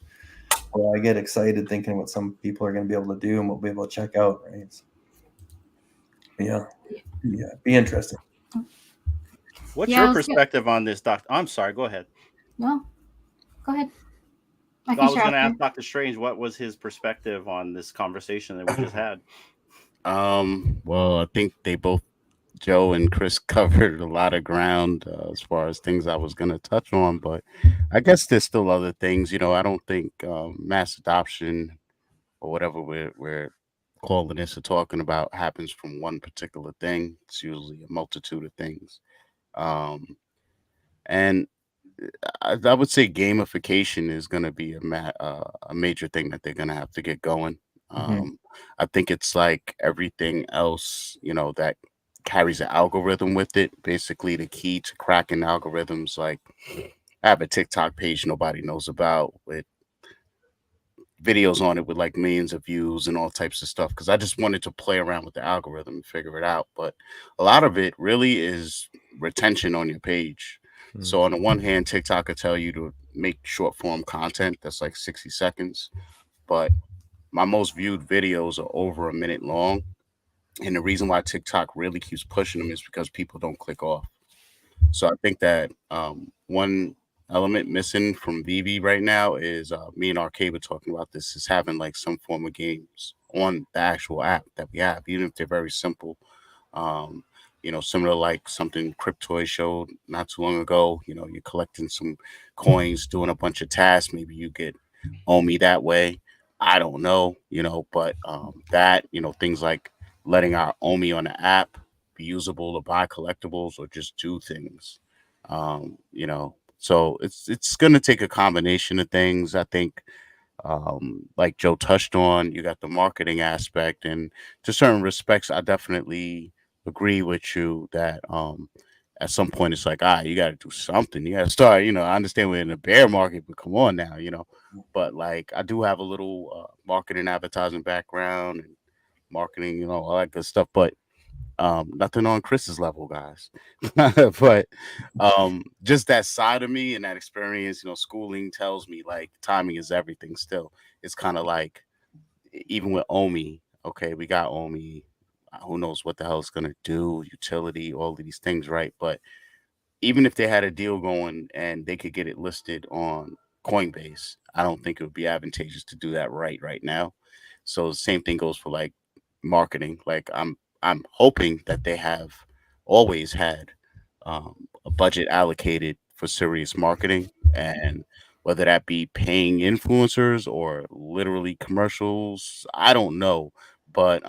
well, I get excited thinking what some people are going to be able to do and what we'll be able to check out, right? So, yeah, be interesting. What's Yeah, I your was good. perspective on this, Doctor? I'm sorry. Go ahead. No, go ahead. I I can was share going to ask after. Doctor Strange what was his perspective on this conversation that we just had. Well, I think they both, Joe and Chris, covered a lot of ground as far as things I was going to touch on, but I guess there's still other things. I don't think mass adoption or whatever we're calling this or talking about happens from one particular thing. It's usually a multitude of things. Um, and I would say gamification is going to be a major thing that they're going to have to get going. Mhm. I think it's like everything else, that carries an algorithm with it. Basically, the key to cracking algorithms, like I have a TikTok page nobody knows about with videos on it with like millions of views and all types of stuff because I just wanted to play around with the algorithm and figure it out. But a lot of it really is retention on your page. Mm. So on the one hand, TikTok will tell you to make short form content that's like 60 seconds, but my most viewed videos are over a minute long. And the reason why TikTok really keeps pushing them is because people don't click off. So I think that one element missing from VV right now is me and Arcade were talking about this is having like some form of games on the actual app that we have, even if they're very simple. Um, similar like something Cryptoy showed not too long ago. You're collecting some coins, doing a bunch of tasks. Maybe you get Omi that way. I don't know, but that, things like letting our Omi on the app be usable to buy collectibles or just do things. So it's gonna take a combination of things. I think like Joe touched on, you got the marketing aspect, and to certain respects, I definitely agree with you that at some point it's like, you got to do something. You got to start. I understand we're in a bear market, but come on now. But like I do have a little marketing advertising background and marketing, all that good stuff, but nothing on Chris's level, guys. But just that side of me and that experience, schooling tells me like timing is everything still. It's kind of like even with Omi, okay, we got Omi. Who knows what the hell it's gonna do, utility, all of these things, right? But even if they had a deal going and they could get it listed on Coinbase, I don't think it would be advantageous to do that right now. So the same thing goes for like marketing. Like I'm hoping that they have always had a budget allocated for serious marketing, and whether that be paying influencers or literally commercials, I don't know, but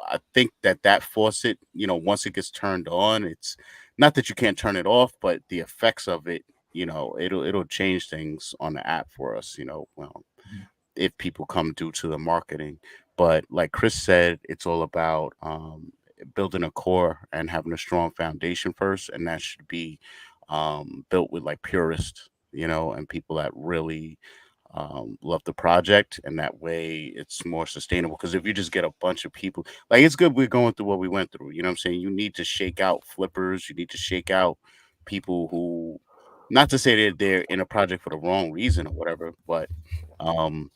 I think that faucet, once it gets turned on, it's not that you can't turn it off, but the effects of it, it'll change things on the app for us. Well, if people come due to the marketing. But like Chris said, it's all about building a core and having a strong foundation first, and that should be built with like purists, and people that really love the project, and that way it's more sustainable. Because if you just get a bunch of people, like it's good we're going through what we went through. You know what I'm saying? You need to shake out flippers. You need to shake out people who, not to say that they're in a project for the wrong reason or whatever, but um,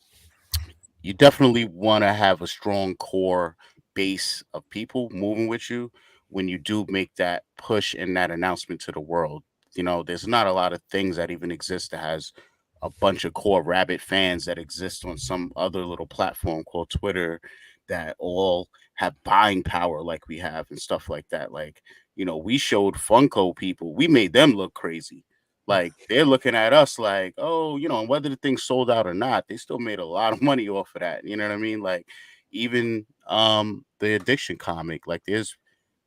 you definitely want to have a strong core base of people moving with you when you do make that push and that announcement to the world. There's not a lot of things that even exist that has a bunch of core rabbit fans that exist on some other little platform called Twitter that all have buying power like we have and stuff like that. Like, we showed Funko people, we made them look crazy, like they're looking at us like, oh, and whether the thing sold out or not, they still made a lot of money off of that. You know what I mean? Like even the addiction comic, like there's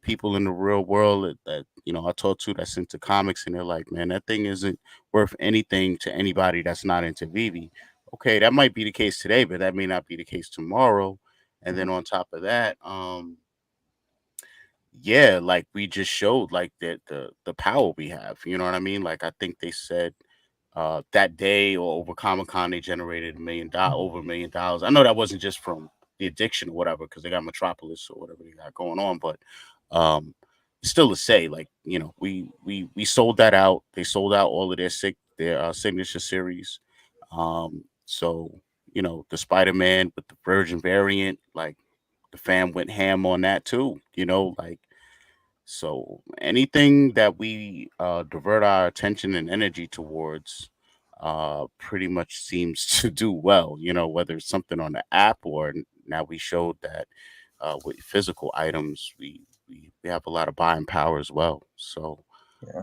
people in the real world that I talk to that's into comics, and they're like, man, that thing isn't worth anything to anybody that's not into Vivi. Okay, that might be the case today, but that may not be the case tomorrow. And then on top of that, yeah, like we just showed like the power we have. You know what I mean? Like I think they said that day or over Comic Con they generated over $1 million. I know that wasn't just from the addiction or whatever, because they got Metropolis or whatever they got going on, but um still to say, like, we sold that out. They sold out all of their signature series. So the Spider-Man with the Virgin variant, like the fam went ham on that too, like, so anything that we divert our attention and energy towards pretty much seems to do well, whether it's something on the app or now we showed that with physical items, we have a lot of buying power as well. So Yeah.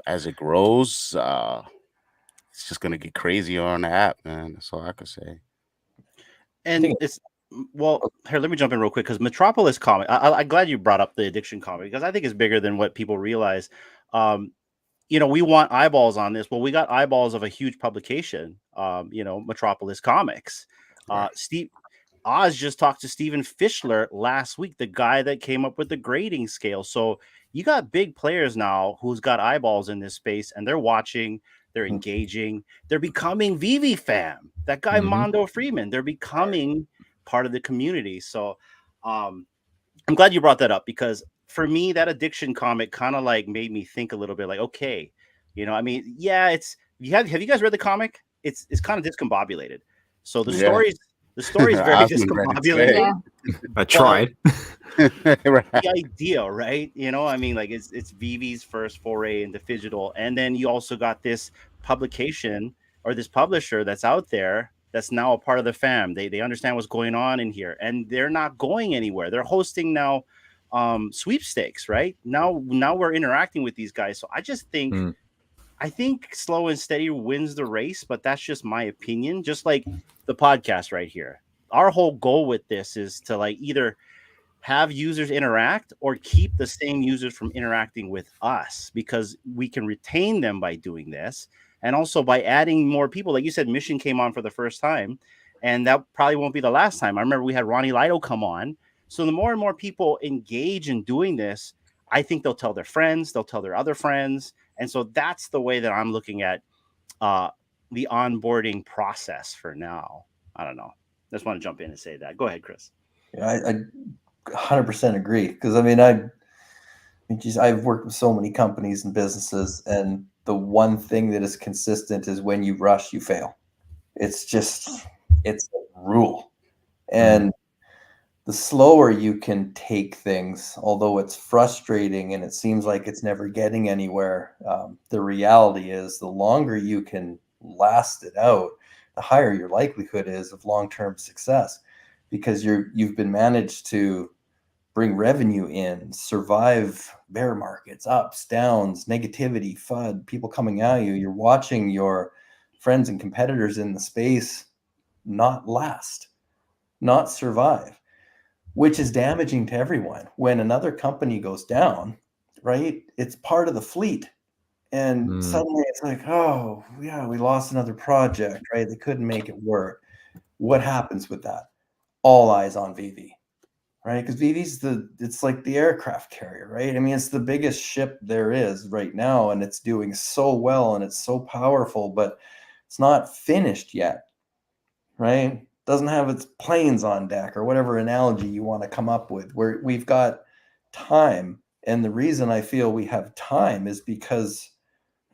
as it grows, it's just gonna get crazier on the app, man. That's all I could say. And think- it's well, here, let me jump in real quick because Metropolis comic. I'm glad you brought up the addiction comic because I think it's bigger than what people realize. We want eyeballs on this. Well, we got eyeballs of a huge publication. Metropolis Comics. Steve Oz just talked to Steven Fischler last week, the guy that came up with the grading scale. So you got big players now who's got eyeballs in this space, and they're watching. They're engaging. They're becoming Vivi fam. That guy Mondo Freeman. They're becoming part of the community. So I'm glad you brought that up because for me, that addiction comic kind of like made me think a little bit like, okay, I mean, yeah, it's have you guys read the comic? It's kind of discombobulated. So the Yeah. story's very Osmond read it discombobulated. today. Yeah. I tried. Right. The idea, right? I mean, like it's Vivi's first foray into digital, and then you also got this publication or this publisher that's out there that's now a part of the fam. They understand what's going on in here, and they're not going anywhere. They're hosting now sweepstakes, right? Now we're interacting with these guys. So I just think I think slow and steady wins the race, but that's just my opinion. Just like the podcast right here. Our whole goal with this is to like either have users interact or keep the same users from interacting with us because we can retain them by doing this. And also by adding more people. Like you said, Mission came on for the first time, and that probably won't be the last time. I remember we had Ronnie Lido come on. So the more and more people engage in doing this, I think they'll tell their friends, they'll tell their other friends. And so that's the way that I'm looking at the onboarding process for now. I don't know. I just want to jump in and say that. Go ahead, Chris. Yeah, I 100% agree because I mean, I've worked with so many companies and businesses, and the one thing that is consistent is when you rush, you fail. It's a rule, and the slower you can take things, although it's frustrating and it seems like it's never getting anywhere, the reality is the longer you can last it out, the higher your likelihood is of long-term success because you've been managed to bring revenue in, survive bear markets, ups, downs, negativity, FUD, people coming at you. You're watching your friends and competitors in the space not last, not survive, which is damaging to everyone. When another company goes down, right, it's part of the fleet. And suddenly it's like, oh, yeah, we lost another project, right? They couldn't make it work. What happens with that? All eyes on Vivi, right? Because Vivi's it's like the aircraft carrier, right? I mean, it's the biggest ship there is right now, and it's doing so well and it's so powerful, but it's not finished yet, right? Doesn't have its planes on deck or whatever analogy you want to come up with. Where we've got time, and the reason I feel we have time is because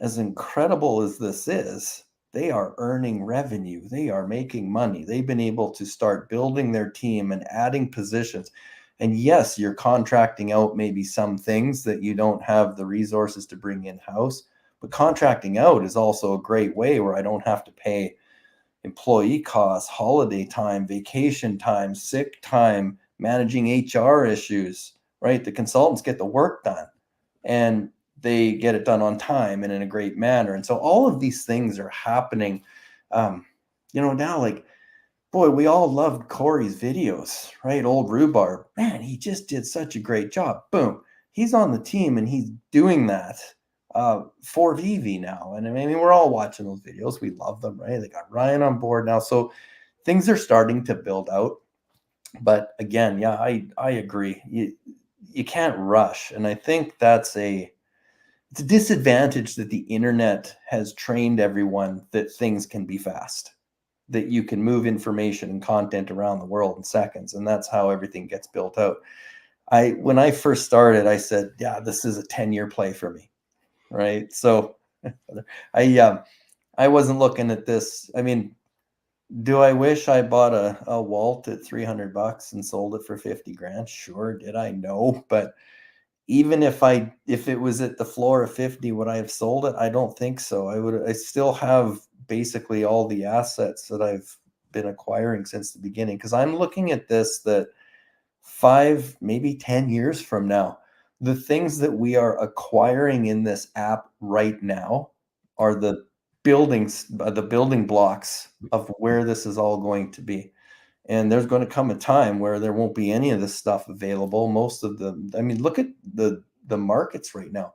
as incredible as this is, they are earning revenue. They are making money. They've been able to start building their team and adding positions. And yes, you're contracting out maybe some things that you don't have the resources to bring in-house, but contracting out is also a great way where I don't have to pay employee costs, holiday time, vacation time, sick time, managing HR issues, right? The consultants get the work done and they get it done on time and in a great manner. And so all of these things are happening. Now, like boy, we all loved Corey's videos, right? Old Rhubarb. Man, he just did such a great job. Boom. He's on the team and he's doing that for Vivi now. And I mean, we're all watching those videos. We love them, right? They got Ryan on board now. So things are starting to build out. But again, yeah, I agree. You can't rush. And I think it's a disadvantage that the internet has trained everyone that things can be fast, that you can move information and content around the world in seconds, and that's how everything gets built out. When I first started, I said, yeah, this is a 10-year play for me, right? So I wasn't looking at this. I mean, do I wish I bought a Walt at $300 and sold it for 50 grand? Sure. Did I? No. But even if it was at the floor of 50, would I have sold it? I don't think so. I still have basically all the assets that I've been acquiring since the beginning, because I'm looking at this that 5, maybe 10 years from now, the things that we are acquiring in this app right now are the building blocks of where this is all going to be. And there's going to come a time where there won't be any of this stuff available. Most of I mean, look at the markets right now.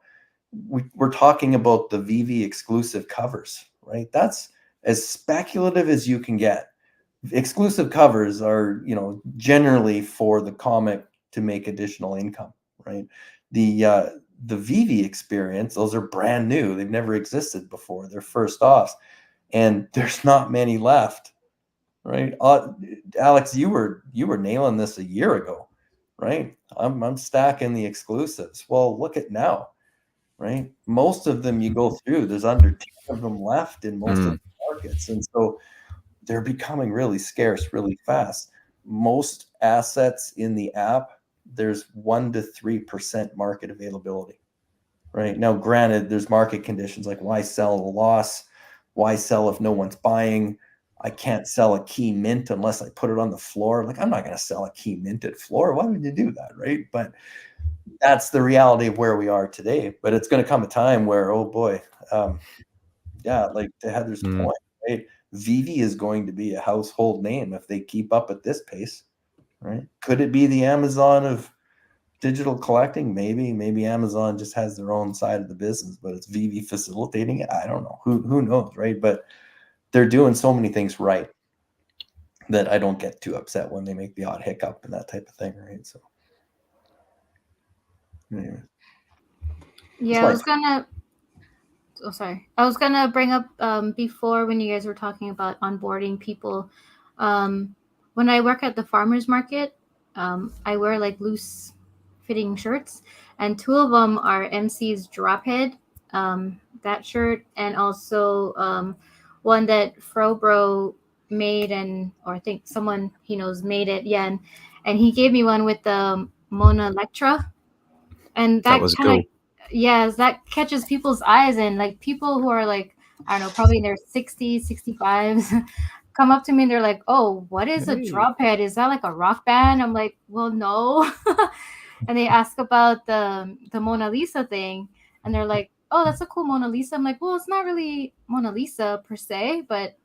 We're talking about the VV exclusive covers, right? That's as speculative as you can get. Exclusive covers are, generally for the comic to make additional income, right? The VV experience, those are brand new. They've never existed before. They're first offs, and there's not many left, right? Alex, you were nailing this a year ago, right? I'm stacking the exclusives. Well, look at now, right? Most of them you go through, there's under 10 of them left in most of the markets, and so they're becoming really scarce really fast. Most assets in the app, there's 1 to 3% market availability, right? Now, granted, there's market conditions like why sell at a loss? Why sell if no one's buying? I can't sell a key mint unless I put it on the floor. Like, I'm not going to sell a key minted floor. Why would you do that, right? But that's the reality of where we are today. But it's going to come a time where, oh boy, yeah, like to Heather's point, right? Vivi is going to be a household name if they keep up at this pace, right? Could it be the Amazon of digital collecting? Maybe Amazon just has their own side of the business, but it's Vivi facilitating it. I don't know. Who knows, right? But they're doing so many things right that I don't get too upset when they make the odd hiccup and that type of thing, right? So, anyway. Yeah, I was gonna. Oh, sorry. I was gonna bring up before when you guys were talking about onboarding people. When I work at the farmers market, I wear like loose fitting shirts, and 2 of them are MC's Drophead, that shirt, and also one that Frobro made, or I think someone he knows made it. Yeah, and he gave me one with the Mona Electra, and That was kind of cool. yes, that catches people's eyes, and like people who are like, I don't know, probably in their 60s, 65s come up to me and they're like, oh, what is a Hey. Drophead? Is that like a rock band? I'm like, well, no. And they ask about the Mona Lisa thing, and they're like, oh, that's a cool Mona Lisa. I'm like, well, it's not really Mona Lisa per se, but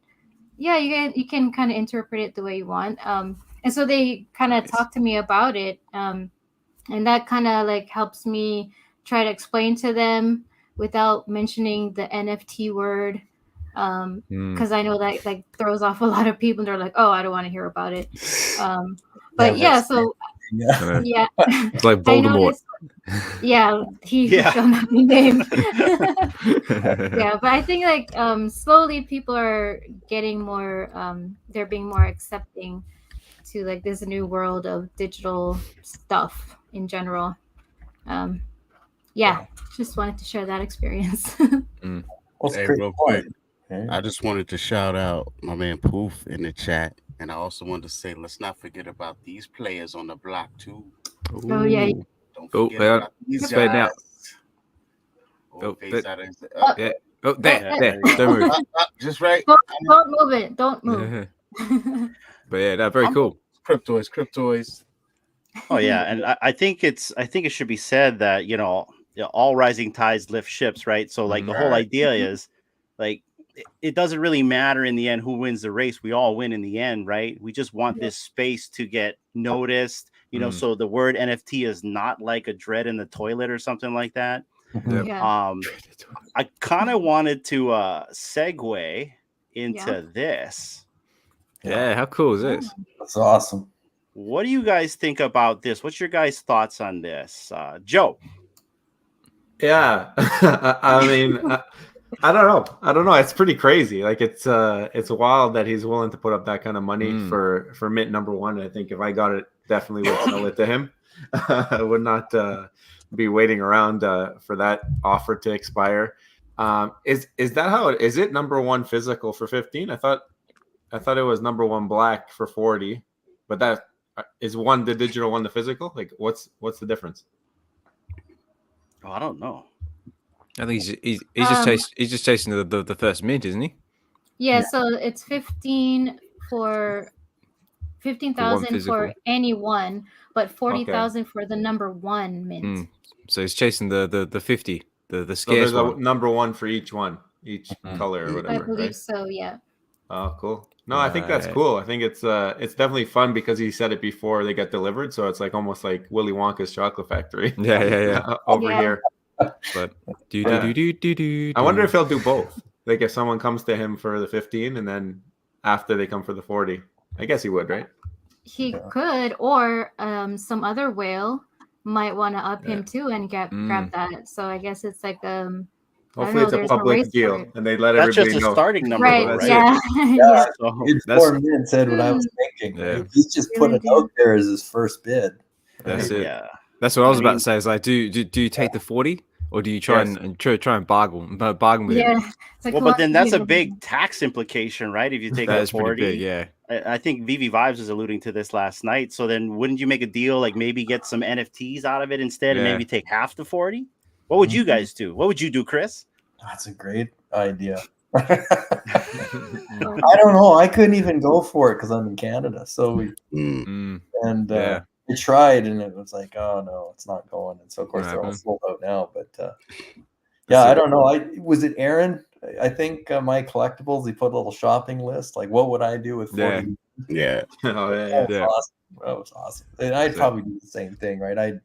yeah, you can kind of interpret it the way you want. And so they kind of talk to me about it, and that kind of like helps me try to explain to them without mentioning the NFT word, because I know that like throws off a lot of people. And they're like, oh, I don't want to hear about it. But yeah, so yeah, It's like I Voldemort. noticed. Yeah, he Yeah. shall not be named. Yeah, but I think like slowly people are getting more. They're being more accepting to like this new world of digital stuff in general. Yeah, just wanted to share that experience. Well, Hey, great real point. quick, I just wanted to shout out my man Poof in the chat. And I also wanted to say, let's not forget about these players on the block too. Oh yeah. Ooh. Don't Oh, forget yeah. about these It's fading out. guys. Oh, Face that- out of- Yeah. Oh, there. there you Don't move. just right. Don't move it. Don't move. But yeah, that's very cool. Cryptoids. Oh yeah, and I think it should be said that all rising tides lift ships, right? So like the whole idea is like it doesn't really matter in the end who wins the race. We all win in the end, right? We just want Yeah. this space to get noticed, so the word NFT is not like a dread in the toilet or something like that. Yep. Yeah. I kind of wanted to segue into this. Yeah, how cool is this? That's awesome. What do you guys think about this? What's your guys' thoughts on this? Joe? Yeah, I mean, I don't know. It's pretty crazy. Like it's wild that he's willing to put up that kind of money for mint number one. I think if I got it, definitely would sell it to him. I would not be waiting around for that offer to expire. Is that how it is? It number one physical for 15? I thought it was number one black for 40, but that is one the digital, one the physical. Like what's the difference? Oh, I don't know. I think he's just chasing the first mint, isn't he? Yeah, so it's 15,000 for any one, but 40,000 for the number one mint. So he's chasing the 50, the scarce so there's one. a number one for each one, each color or whatever. I believe right? so. Yeah. Oh, cool. No, I think that's cool. I think it's definitely fun because he said it before they get delivered, so it's like almost like Willy Wonka's chocolate factory. Yeah. Over here. But I wonder if he'll do both. Like if someone comes to him for the 15 and then after they come for the 40. I guess he would, right? He could, or some other whale might want to up him too and grab that. So I guess it's like hopefully it's a public deal and they let that's everybody just a know. starting number, right? though, right? Yeah. Yeah. So, It's 4 minutes said what I was thinking. Yeah. Right? He's just put it out there as his first bid. That's it. Yeah. That's what I was about to say. Is like, do you take the 40 or do you try and bargain with him? Yeah. It's like, Well, but then that's a big tax implication, right? If you take That the is pretty 40, big, yeah. I think VV Vibes was alluding to this last night. So then wouldn't you make a deal, like maybe get some NFTs out of it instead and maybe take half the 40? What would you guys do? What would you do, Chris? That's a great idea. I don't know. I couldn't even go for it because I'm in Canada. So I tried and it was like, oh no, it's not going. And so of course they're all sold out now. But I don't know. Was it Aaron? I think my collectibles. He put a little shopping list. Like, what would I do with 40? Yeah. Oh, That was awesome. And I'd probably do the same thing, right?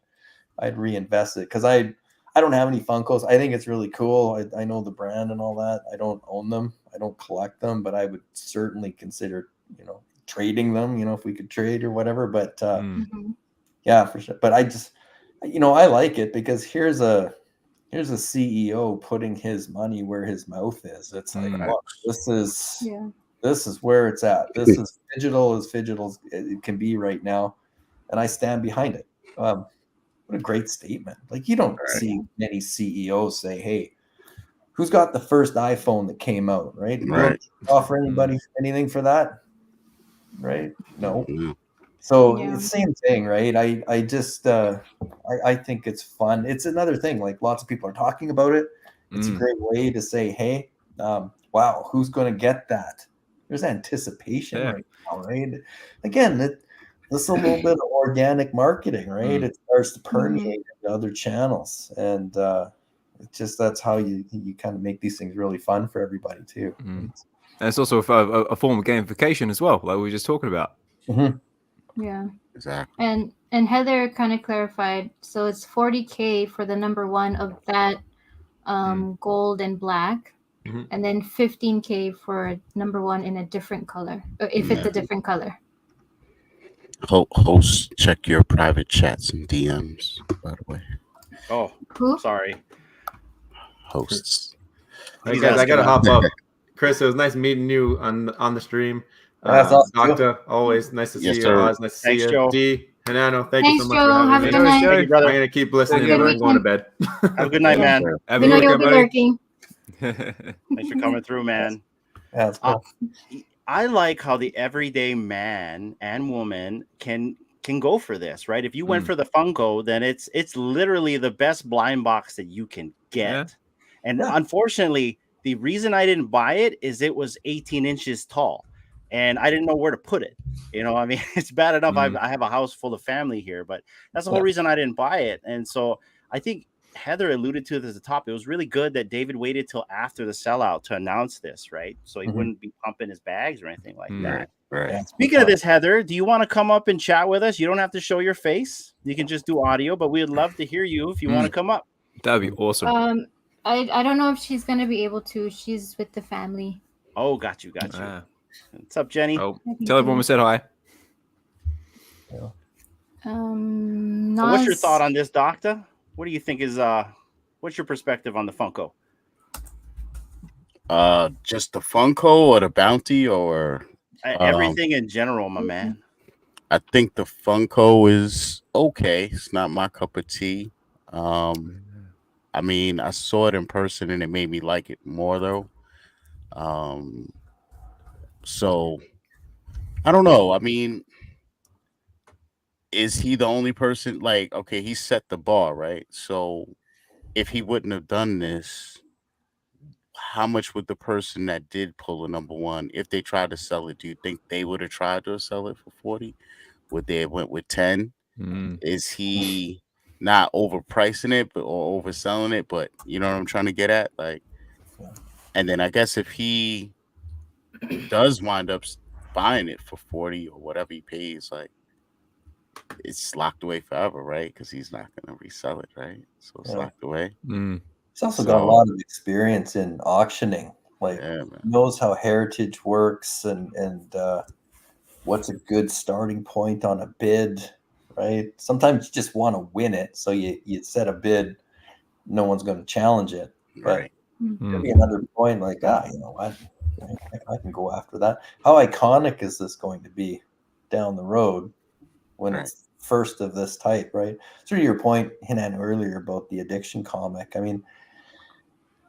I'd reinvest it because I don't have any Funkos. I think it's really cool. I know the brand and all that. I don't own them. I don't collect them, but I would certainly consider, trading them, if we could trade or whatever. But yeah, for sure. But I just, I like it because here's a CEO putting his money where his mouth is. It's like, look, this is where it's at. This is digital as it can be right now. And I stand behind it. What a great statement. Like you don't see many CEOs say, hey, who's got the first iPhone that came out, right? Right. Offer anybody anything for that? Right? No. So it's the same thing, right? I just I think it's fun. It's another thing. Like lots of people are talking about it. It's a great way to say, hey, wow, who's going to get that? There's anticipation right now, right? Again, this is a little bit of organic marketing, right? It starts to permeate into other channels, and it's just that's how you kind of make these things really fun for everybody too. And it's also a form of gamification as well, like we were just talking about. Yeah. Exactly. And Heather kind of clarified. So it's 40K for the number one of that gold and black, and then 15K for number one in a different color, or if it's a different color. Hosts, check your private chats and DMs, by the way. Oh, sorry. Hosts. Hey guys, I gotta hop up. Chris, it was nice meeting you on the stream. That's awesome. Doctor, always nice to see you. Always nice to see you. Joe. D, Hanano, thank you so much Joe. for having Have me. a good night. Thank you, brother. I'm gonna keep listening and I'm going to bed. Have a good night, man. We know you'll be lurking. Thanks for coming through, man. Yeah, that's cool. I like how the everyday man and woman can go for this, right? If you went for the Funko, then it's literally the best blind box that you can get. And unfortunately, the reason I didn't buy it is it was 18 inches tall and I didn't know where to put it. I mean, it's bad enough I have a house full of family here, but that's the whole reason I didn't buy it. And so I think Heather alluded to it at the top. It was really good that David waited till after the sellout to announce this, right? So he wouldn't be pumping his bags or anything like that. Right. Yeah. Speaking of this, Heather, do you want to come up and chat with us? You don't have to show your face. You can just do audio, but we'd love to hear you if you want to come up. That'd be awesome. I don't know if she's gonna be able to. She's with the family. Oh, got you. Ah. What's up, Jenny? Oh, tell everyone we said hi. So what's your thought on this, Doctor? What do you think is what's your perspective on the Funko? Just the Funko or the Bounty or Everything in general, my man. I think the Funko is okay. It's not my cup of tea. I mean, I saw it in person and it made me like it more though. So I don't know. I mean, is he the only person? Like, okay, he set the bar, right? So if he wouldn't have done this, how much would the person that did pull a number one, if they tried to sell it, do you think they would have tried to sell it for 40? Would they have went with 10? Is he not overpricing it or overselling it? But you know what I'm trying to get at? Like, and then I guess if he does wind up buying it for 40 or whatever he pays, like, it's locked away forever, right? Because he's not going to resell it, right? So it's locked away. He's also got a lot of experience in auctioning. Like, knows how heritage works and what's a good starting point on a bid, right? Sometimes you just want to win it, so you set a bid. No one's going to challenge it, right? Could be another point, like, you know what, I can go after that. How iconic is this going to be down the road when it's first of this type, right? So to your point, Hinan, earlier about the addiction comic, I mean,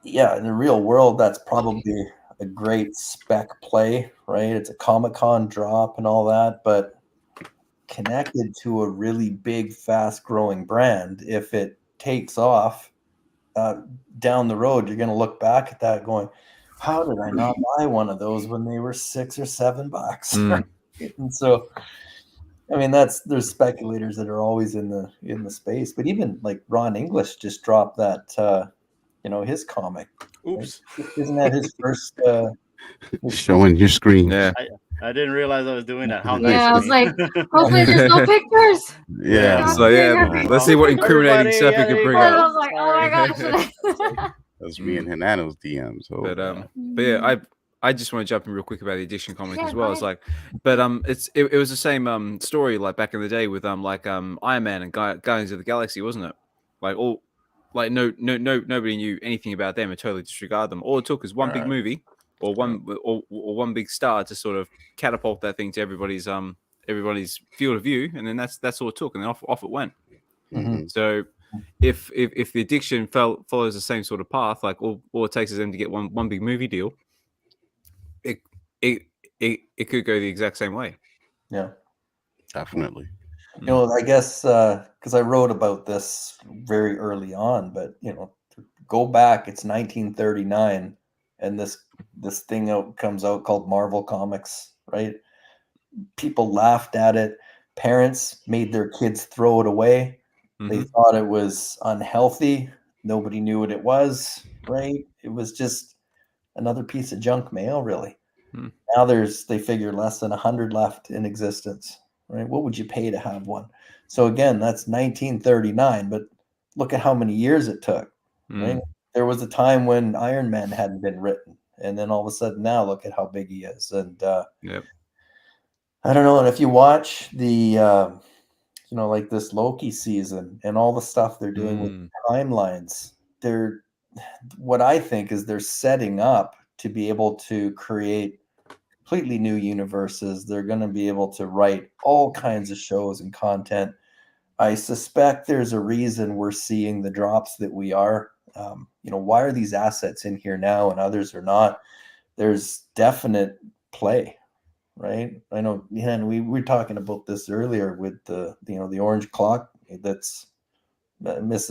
yeah, in the real world, that's probably a great spec play, right? It's a Comic-Con drop and all that, but connected to a really big, fast-growing brand, if it takes off down the road, you're going to look back at that going, how did I not buy one of those when they were $6 or $7? Right? And so, I mean, there's speculators that are always in the space, but even like Ron English just dropped that, his comic. Oops. Right? Isn't that his first? Showing your screen. Yeah. I didn't realize I was doing that. How nice. Yeah, I was like, hopefully there's no pictures. Yeah. So let's see what incriminating stuff you can bring I up. was like, oh my gosh. That's me and Hinano's DM. So, but yeah, I just want to jump in real quick about the addiction comic as well. It's like, but it was the same story like back in the day with Iron Man and Guardians of the Galaxy, wasn't it? Like nobody knew anything about them and totally disregard them. All it took is one big movie or one big star to sort of catapult that thing to everybody's field of view, and then that's all it took, and then off it went. So if the addiction follows the same sort of path, like all it takes is them to get one big movie deal, it could go the exact same way. Yeah, definitely. You know, I guess because I wrote about this very early on, but to go back, it's 1939, and this thing comes out called Marvel Comics, right? People laughed at it. Parents made their kids throw it away. They thought it was unhealthy. Nobody knew what it was, right? It was just another piece of junk mail, really. Now they figure less than 100 left in existence, right? What would you pay to have one? So again, that's 1939, but look at how many years it took, right? There was a time when Iron Man hadn't been written, and then all of a sudden now look at how big he is. And I don't know. And if you watch the, like this Loki season and all the stuff they're doing with timelines, what I think is they're setting up to be able to create completely new universes. They're going to be able to write all kinds of shows and content. I suspect there's a reason we're seeing the drops that we are. Why are these assets in here now and others are not? There's definite play, right? I know, and we were talking about this earlier with the orange clock that's Miss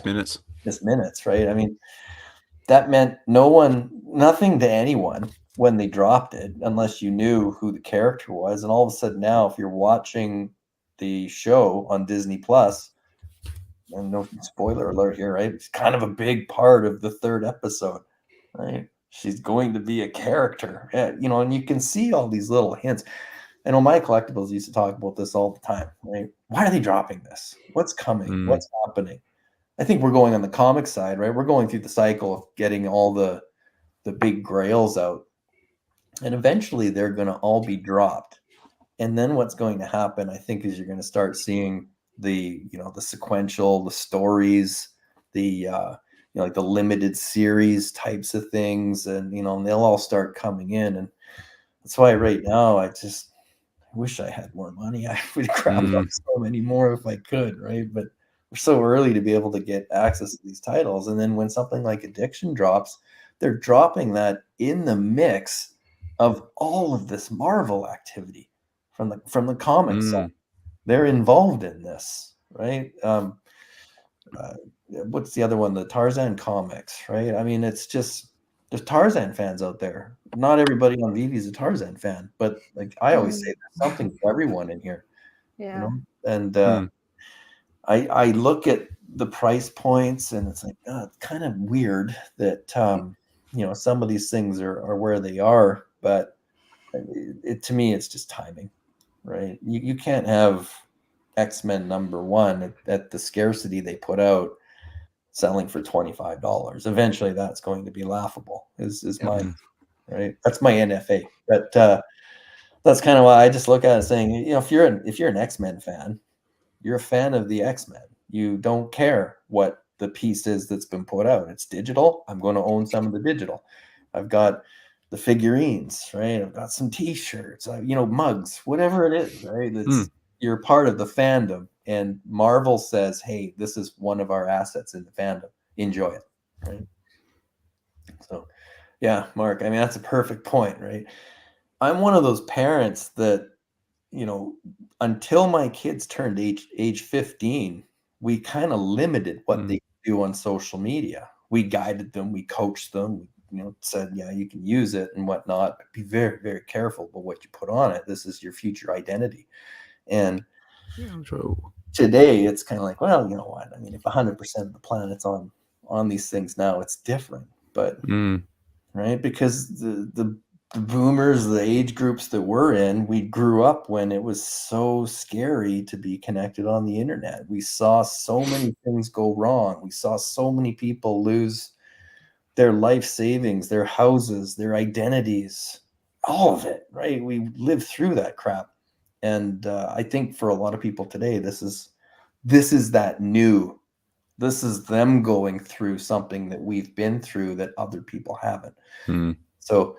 Minutes, right? I mean, that meant nothing to anyone when they dropped it, unless you knew who the character was. And all of a sudden now, if you're watching the show on Disney Plus, and no spoiler alert here, right? It's kind of a big part of the third episode, right? She's going to be a character, you know, and you can see all these little hints. I know my collectibles used to talk about this all the time, right? Why are they dropping this? What's coming? What's happening? I think we're going on the comic side, right? We're going through the cycle of getting all the big grails out, and eventually they're going to all be dropped. And then what's going to happen, I think, is you're going to start seeing the, you know, the sequential, the stories, the you know, like the limited series types of things, and you know, and they'll all start coming in. And that's why right now I wish I had more money. I would grab up so many more if I could, right? But we're so early to be able to get access to these titles. And then when something like Addiction drops, they're dropping that in the mix of all of this Marvel activity from the comics side. They're involved in this, right? What's the other one? The Tarzan comics, right? I mean, it's just, there's Tarzan fans out there. Not everybody on VV is a Tarzan fan, but like I always say, there's something for everyone in here. Yeah. You know, and I look at the price points, and it's like, it's kind of weird that you know, some of these things are where they are, but to me, it's just timing, right? You can't have X-Men #1 at the scarcity they put out selling for $25. Eventually that's going to be laughable, is my right. That's my NFA. But that's kind of why I just look at it saying, you know, if you're an X-Men fan, you're a fan of the X-Men. You don't care what the piece is that's been put out. It's digital. I'm going to own some of the digital. I've got the figurines, right? I've got some t-shirts, you know, mugs, whatever it is, right? It's you're part of the fandom, and Marvel says, hey, this is one of our assets in the fandom. Enjoy it, right? So yeah, Mark, I mean, that's a perfect point, right? I'm one of those parents that, you know, until my kids turned age 15, we kind of limited what they could do on social media. We guided them, we coached them, you know, said, yeah, you can use it and whatnot, but be very, very careful about what you put on it. This is your future identity. And today it's kind of like, well, you know what? I mean, if 100% of the planet's on these things now, it's different. But right, because the boomers, the age groups that we're in, we grew up when it was so scary to be connected on the internet. We saw so many things go wrong. We saw so many people lose their life savings, their houses, their identities, all of it, right? We lived through that crap. And I think for a lot of people today, this is that new. This is them going through something that we've been through that other people haven't. So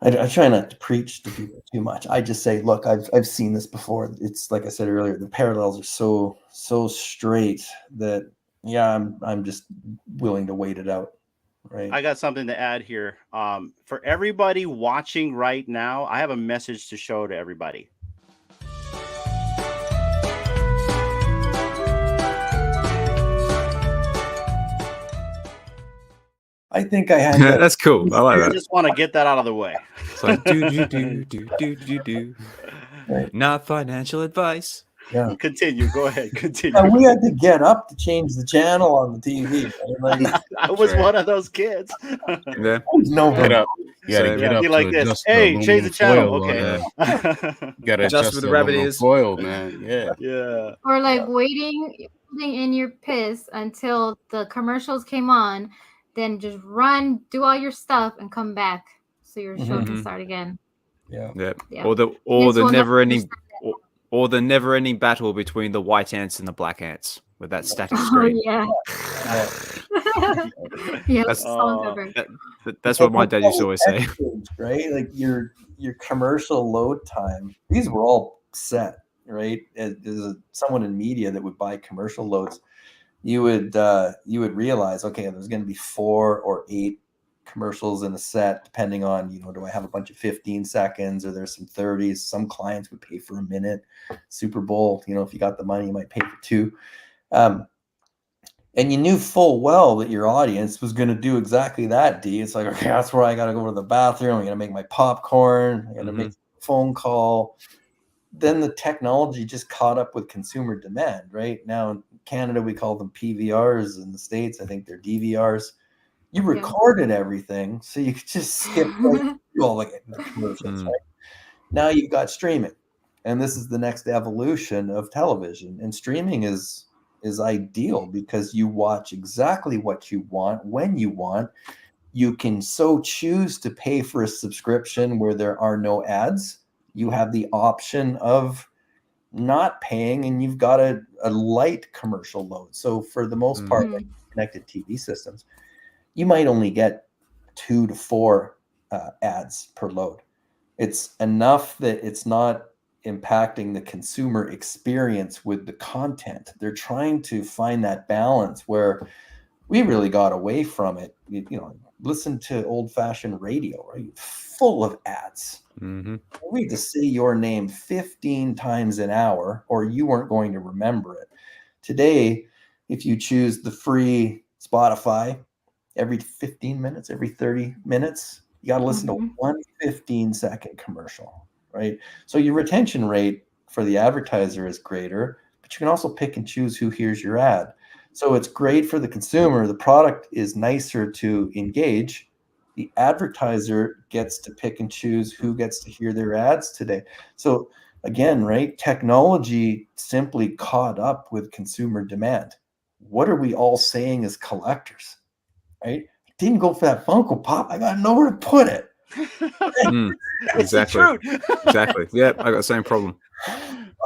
I try not to preach to people too much. I just say, look, I've seen this before. It's like I said earlier, the parallels are so straight that yeah, I'm just willing to wait it out. Right. I got something to add here. For everybody watching right now, I have a message to show to everybody. I think I had that's cool. I like that. I just want to get that out of the way. It's like do. Right. Not financial advice. Yeah. Continue. Go ahead. Continue. We had to get up to change the channel on the TV. Right? Like, I was one of those kids. Yeah. No, get up. You gotta get up be like to this. Hey, change the channel. Foil, Okay. You gotta Just with the rabbit ears. Foil, man. Yeah. Yeah. Or like waiting in your piss until the commercials came on, then just run, do all your stuff, and come back so your show can start again. Yeah. Or the never ending battle between the white ants and the black ants with that static screen. That's what my dad used to always say. Right? Like your commercial load time, these were all set, right? As someone in media that would buy commercial loads, you would realize, okay, there's going to be 4 or 8 commercials in a set, depending on, you know, do I have a bunch of 15 seconds or there's some 30s? Some clients would pay for a minute. Super Bowl, you know, if you got the money, you might pay for 2. And you knew full well that your audience was going to do exactly that, D. It's like, okay, that's where I got to go to the bathroom. I'm going to make my popcorn. I'm going to make a phone call. Then the technology just caught up with consumer demand, right? Now Canada we call them PVRs. In the States, I think they're DVRs. You recorded everything, so you could just skip right through all the commercials, right? Now you've got streaming, and this is the next evolution of television. And streaming is ideal because you watch exactly what you want when you want. You can so choose to pay for a subscription where there are no ads. You have the option of not paying, and you've got a light commercial load. So for the most part, like connected TV systems, you might only get 2 to 4 ads per load. It's enough that it's not impacting the consumer experience with the content. They're trying to find that balance where we really got away from it. You know, listen to old-fashioned radio, right? Full of ads. We had to say your name 15 times an hour or you weren't going to remember it. Today, if you choose the free Spotify, every 15 minutes, every 30 minutes, you got to listen to one 15-second commercial, right? So your retention rate for the advertiser is greater, but you can also pick and choose who hears your ad. So it's great for the consumer. The product is nicer to engage. The advertiser gets to pick and choose who gets to hear their ads today. So again, right, technology simply caught up with consumer demand. What are we all saying as collectors, right? I didn't go for that Funko Pop. I got nowhere to put it. Exactly. Exactly. Yeah, I got the same problem.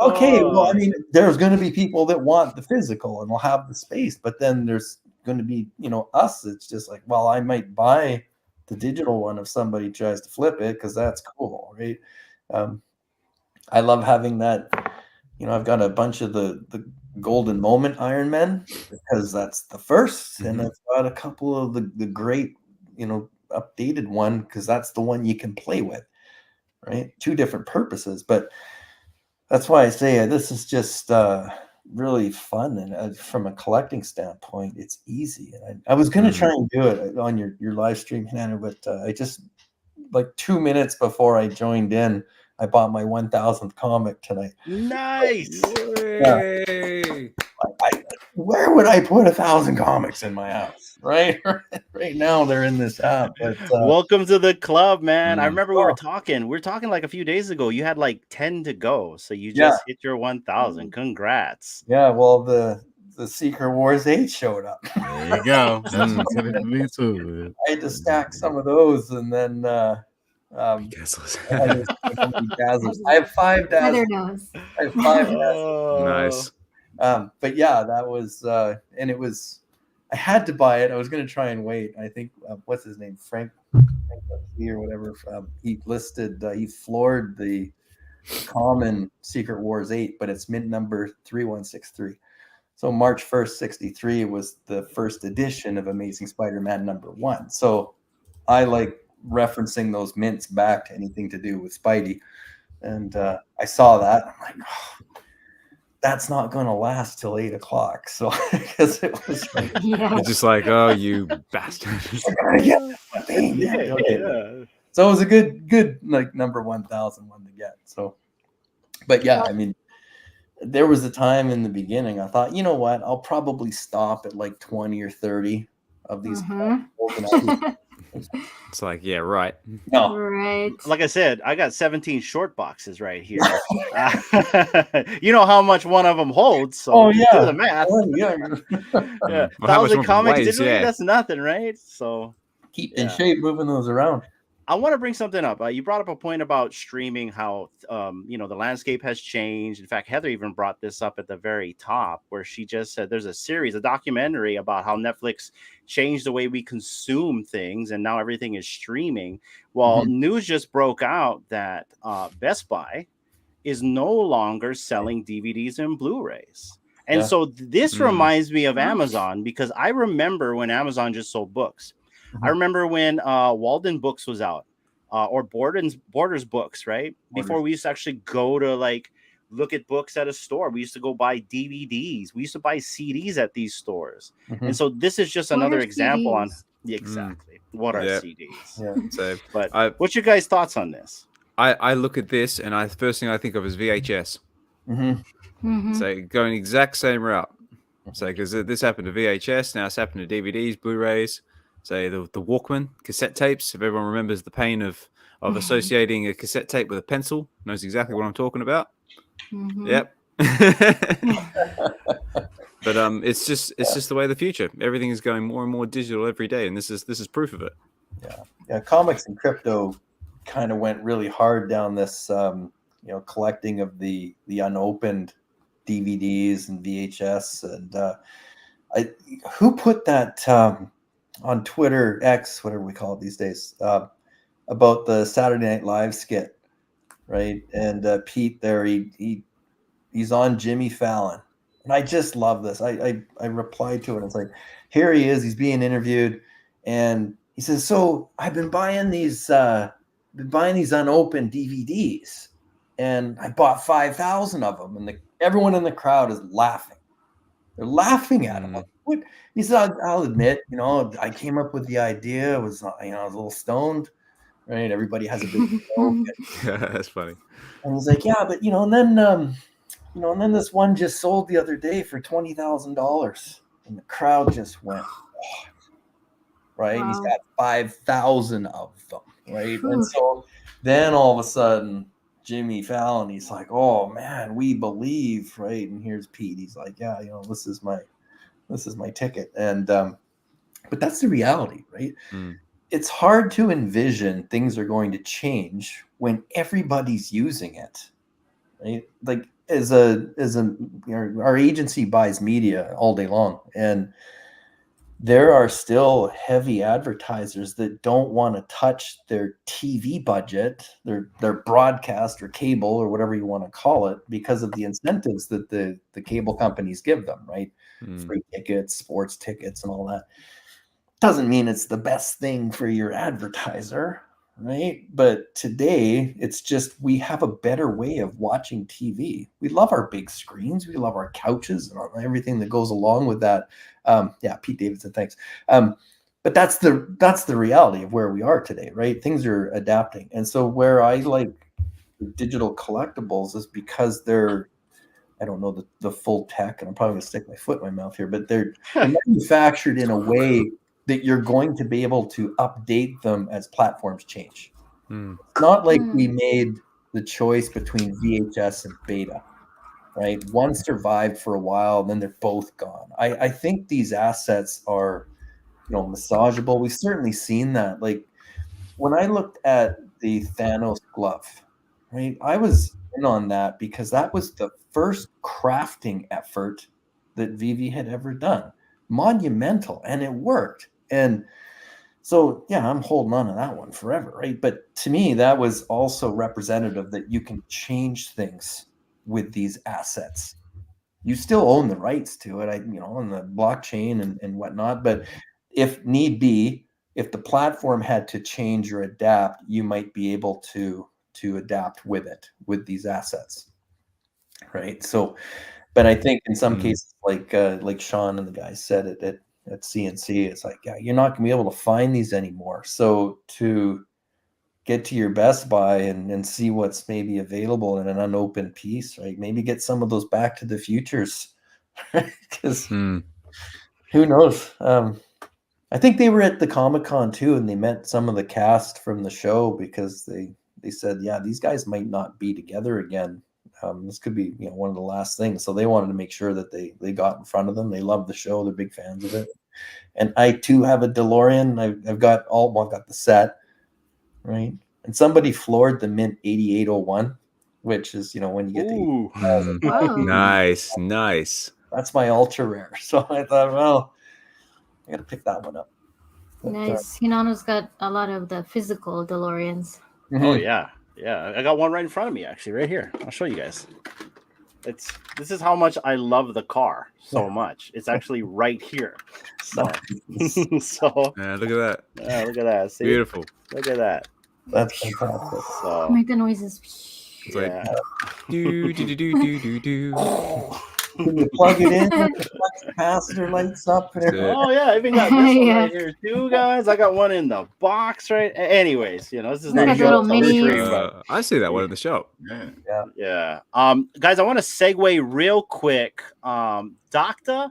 Okay, well, I mean, there's going to be people that want the physical and will have the space, but then there's going to be, you know, us. It's just like, well, I might buy the digital one if somebody tries to flip it because that's cool, right? I love having that. You know, I've got a bunch of the Golden Moment Iron Men because that's the first, and I've got a couple of the great, you know, updated one because that's the one you can play with, right? 2 different purposes, but that's why I say this is just really fun, and from a collecting standpoint, it's easy. And I was going to try and do it on your live stream, Hannah, but I just, like 2 minutes before I joined in, I bought my 1,000th comic tonight. Nice. Yeah. Where would I put 1,000 comics in my house? Right, right now they're in this app. But welcome to the club, man. I remember we were talking like a few days ago. You had like 10 to go, so you just hit your 1,000. Congrats. Yeah, well, the Secret Wars 8 showed up. There you go. That's what's in it to me too. I had to stack some of those, and then I have 5 dazzlers. I have 5 dazzlers. Nice. But yeah, that was and it was, I had to buy it. I was going to try and wait. I think what's his name, Frank or whatever. He listed, he floored the common Secret Wars 8, but it's mint number 3163. So March 1st, 63 was the first edition of Amazing Spider-Man #1. So I like referencing those mints back to anything to do with Spidey. And I saw that. I'm like, oh, that's not going to last till 8 o'clock. So because it was It's just like, oh, you bastard. So it was a good like number 1,000 one to get. So, but yeah, I mean, there was a time in the beginning I thought, you know what, I'll probably stop at like 20 or 30 of these. It's like, yeah, right. No. Right. Like I said, I got 17 short boxes right here. You know how much one of them holds. So do the math. Yeah. 1,000 comics digitally, that's nothing, right? So keep in shape moving those around. I want to bring something up. You brought up a point about streaming, how you know, the landscape has changed. In fact, Heather even brought this up at the very top, where she just said there's a documentary about how Netflix changed the way we consume things, and now everything is streaming. Well, news just broke out that Best Buy is no longer selling DVDs and Blu-rays. And so this reminds me of Amazon, because I remember when Amazon just sold books. I remember when Walden Books was out, or Borders Books, right? Before we used to actually go to like look at books at a store. We used to go buy DVDs. We used to buy CDs at these stores. And so this is just another example CDs? on exactly what are CDs. Yeah. So, but what's your guys' thoughts on this? I look at this, and the first thing I think of is VHS. So going exact same route. So because this happened to VHS, now it's happened to DVDs, Blu-rays. Say the Walkman, cassette tapes. If everyone remembers the pain of associating a cassette tape with a pencil, knows exactly what I'm talking about. Mhm. Yep. But it's just the way of the future. Everything is going more and more digital every day, and this is proof of it. Yeah. Comics and crypto kind of went really hard down this, collecting of the unopened DVDs and VHS. And who put that on Twitter, X, whatever we call it these days, about the Saturday Night Live skit, right? And Pete there, he's on Jimmy Fallon. And I just love this. I replied to it. It's like, here he is. He's being interviewed, and he says, "So I've been buying these unopened DVDs, and I bought 5,000 of them." And everyone in the crowd is laughing. They're laughing at him. Like, what? He said, "I'll admit, I came up with the idea. I was a little stoned, right? Everybody has a big stroke." That's funny. And he's like, "Yeah, but and then this one just sold the other day for $20,000." And the crowd just went, "Oh," right? Wow. He's got 5,000 of them, right? And so then all of a sudden, Jimmy Fallon, he's like, "Oh man, we believe," right? And here's Pete. He's like, "Yeah, this is my ticket." And but that's the reality, right? It's hard to envision things are going to change when everybody's using it, right? Like our agency buys media all day long, and there are still heavy advertisers that don't want to touch their TV budget, their broadcast or cable or whatever you want to call it, because of the incentives that the cable companies give them, right? Free tickets, sports tickets, and all that. Doesn't mean it's the best thing for your advertiser, right? But today, it's just we have a better way of watching TV. We love our big screens. We love our couches and everything that goes along with that. Pete Davidson, thanks. But that's the reality of where we are today, right? Things are adapting. And so where I like digital collectibles is because they're, I don't know the full tech, and I'm probably going to stick my foot in my mouth here, but they're manufactured in a way that you're going to be able to update them as platforms change. It's not like we made the choice between VHS and beta, right? One survived for a while, and then they're both gone. I think these assets are, massageable. We've certainly seen that. Like when I looked at the Thanos glove, right? I was in on that because that was the first crafting effort that Vivi had ever done. Monumental, and it worked. And so, yeah, I'm holding on to that one forever, right? But to me, that was also representative that you can change things with these assets. You still own the rights to it, on the blockchain and whatnot. But if need be, if the platform had to change or adapt, you might be able to adapt with it, with these assets, right? So, but I think in some cases, like Sean and the guys said it at CNC, it's like, yeah, you're not going to be able to find these anymore. So to get to your Best Buy and see what's maybe available in an unopened piece, right? Maybe get some of those Back to the Futures, because who knows? I think they were at the Comic-Con too, and they met some of the cast from the show because they said, yeah, these guys might not be together again. This could be one of the last things. So they wanted to make sure that they got in front of them. They love the show. They're big fans of it. And I too have a DeLorean. I've got I've got the set, right? And somebody floored the Mint 8801, which is when you get to nice. That's my ultra rare. So I thought, well, I got to pick that one up. But, nice. Hinano's got a lot of the physical DeLoreans. Oh yeah. I got one right in front of me, actually, right here. I'll show you guys. This is how much I love the car so much. It's actually right here. So, yeah, look at that. Yeah, look at that. See? Beautiful. Look at that. That's fantastic. So, make the noises. It's like do. Can you plug it in? The capacitor lights up. Oh yeah, I even got this one right here too, guys. I got one in the box, right? Anyways, this is not a little mini. I see that one in the show. Yeah. Guys, I want to segue real quick. Docta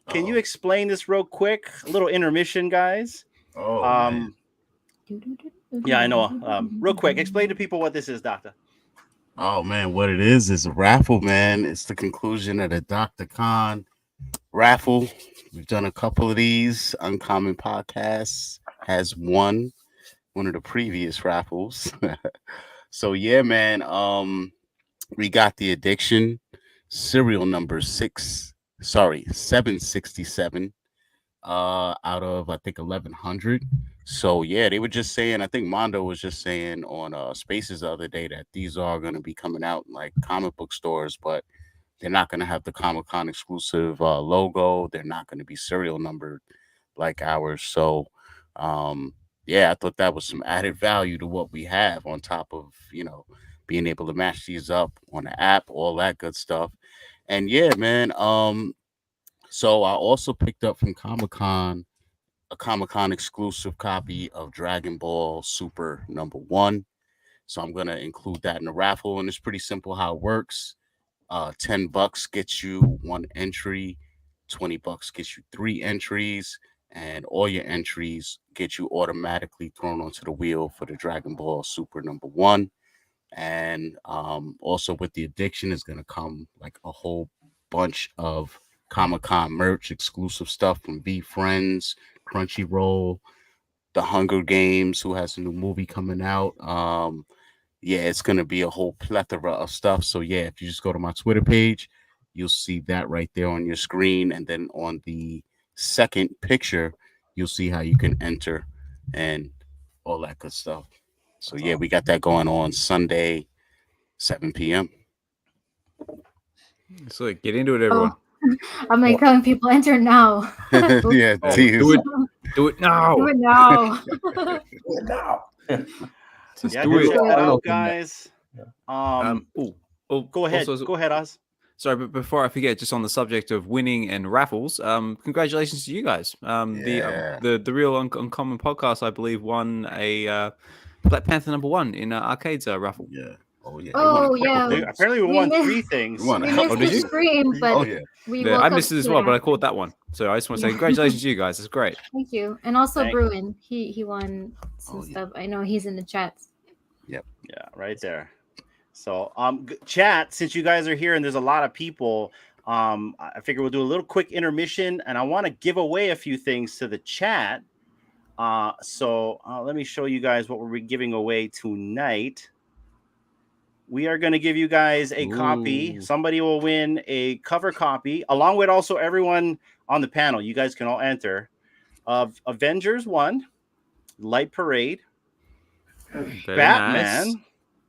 can you explain this real quick? A little intermission, guys. Man. Yeah, I know. Real quick, explain to people what this is, Doctor. Oh man, what it is a raffle, man. It's the conclusion of the Dr. Khan raffle. We've done a couple of these. Uncommon Podcasts has won one of the previous raffles. So yeah, man. We got the addiction serial number 767 out of I think 1100. So yeah, they were just saying, I think Mondo was just saying on Spaces the other day that these are going to be coming out in like comic book stores, but they're not going to have the Comic Con exclusive logo. They're not going to be serial numbered like ours. So yeah, I thought that was some added value to what we have on top of, being able to match these up on the app, all that good stuff. And yeah, man, so I also picked up from Comic-Con a Comic-Con exclusive copy of Dragon Ball Super #1. So I'm going to include that in the raffle, and it's pretty simple how it works. $10 gets you one entry, $20 gets you 3 entries, and all your entries get you automatically thrown onto the wheel for the Dragon Ball Super #1. And also with the addiction is going to come like a whole bunch of Comic-Con merch, exclusive stuff from Be Friends, Crunchyroll, The Hunger Games, who has a new movie coming out. Yeah, it's going to be a whole plethora of stuff. So yeah, if you just go to my Twitter page, you'll see that right there on your screen. And then on the second picture, you'll see how you can enter and all that good stuff. So yeah, we got that going on Sunday, 7 p.m. So get into it, everyone. I'm like telling people enter now. Yeah, Do it. Do it now. Do it now. Now. Just Yeah, do go it. check that out, Open that. guys. Go Go ahead, Oz. Sorry, but before I forget, just on the subject of winning and raffles, congratulations to you guys. The Real Uncommon Podcast, I believe, won a Black Panther #1 in Arcade's raffle. Yeah. Oh yeah. Oh yeah. Apparently, we won missed- 3 things. We won We a missed couple. the did you? stream, but Oh yeah. we Yeah, woke I up missed it as to well, but I that. caught that one. So I just want to say Yeah. congratulations to you guys. That's great. Thank you. And also Thank- Bruin. He won some Oh, yeah. stuff. I know he's in the chats. Yeah, right there. So, chat, since you guys are here and there's a lot of people, I figure we'll do a little quick intermission, and I want to give away a few things to the chat. So let me show you guys what we're giving away tonight. We are going to give you guys a copy. Ooh. Somebody will win a cover copy, along with also everyone on the panel. You guys can all enter of Avengers 1, Light Parade, Very Batman, nice.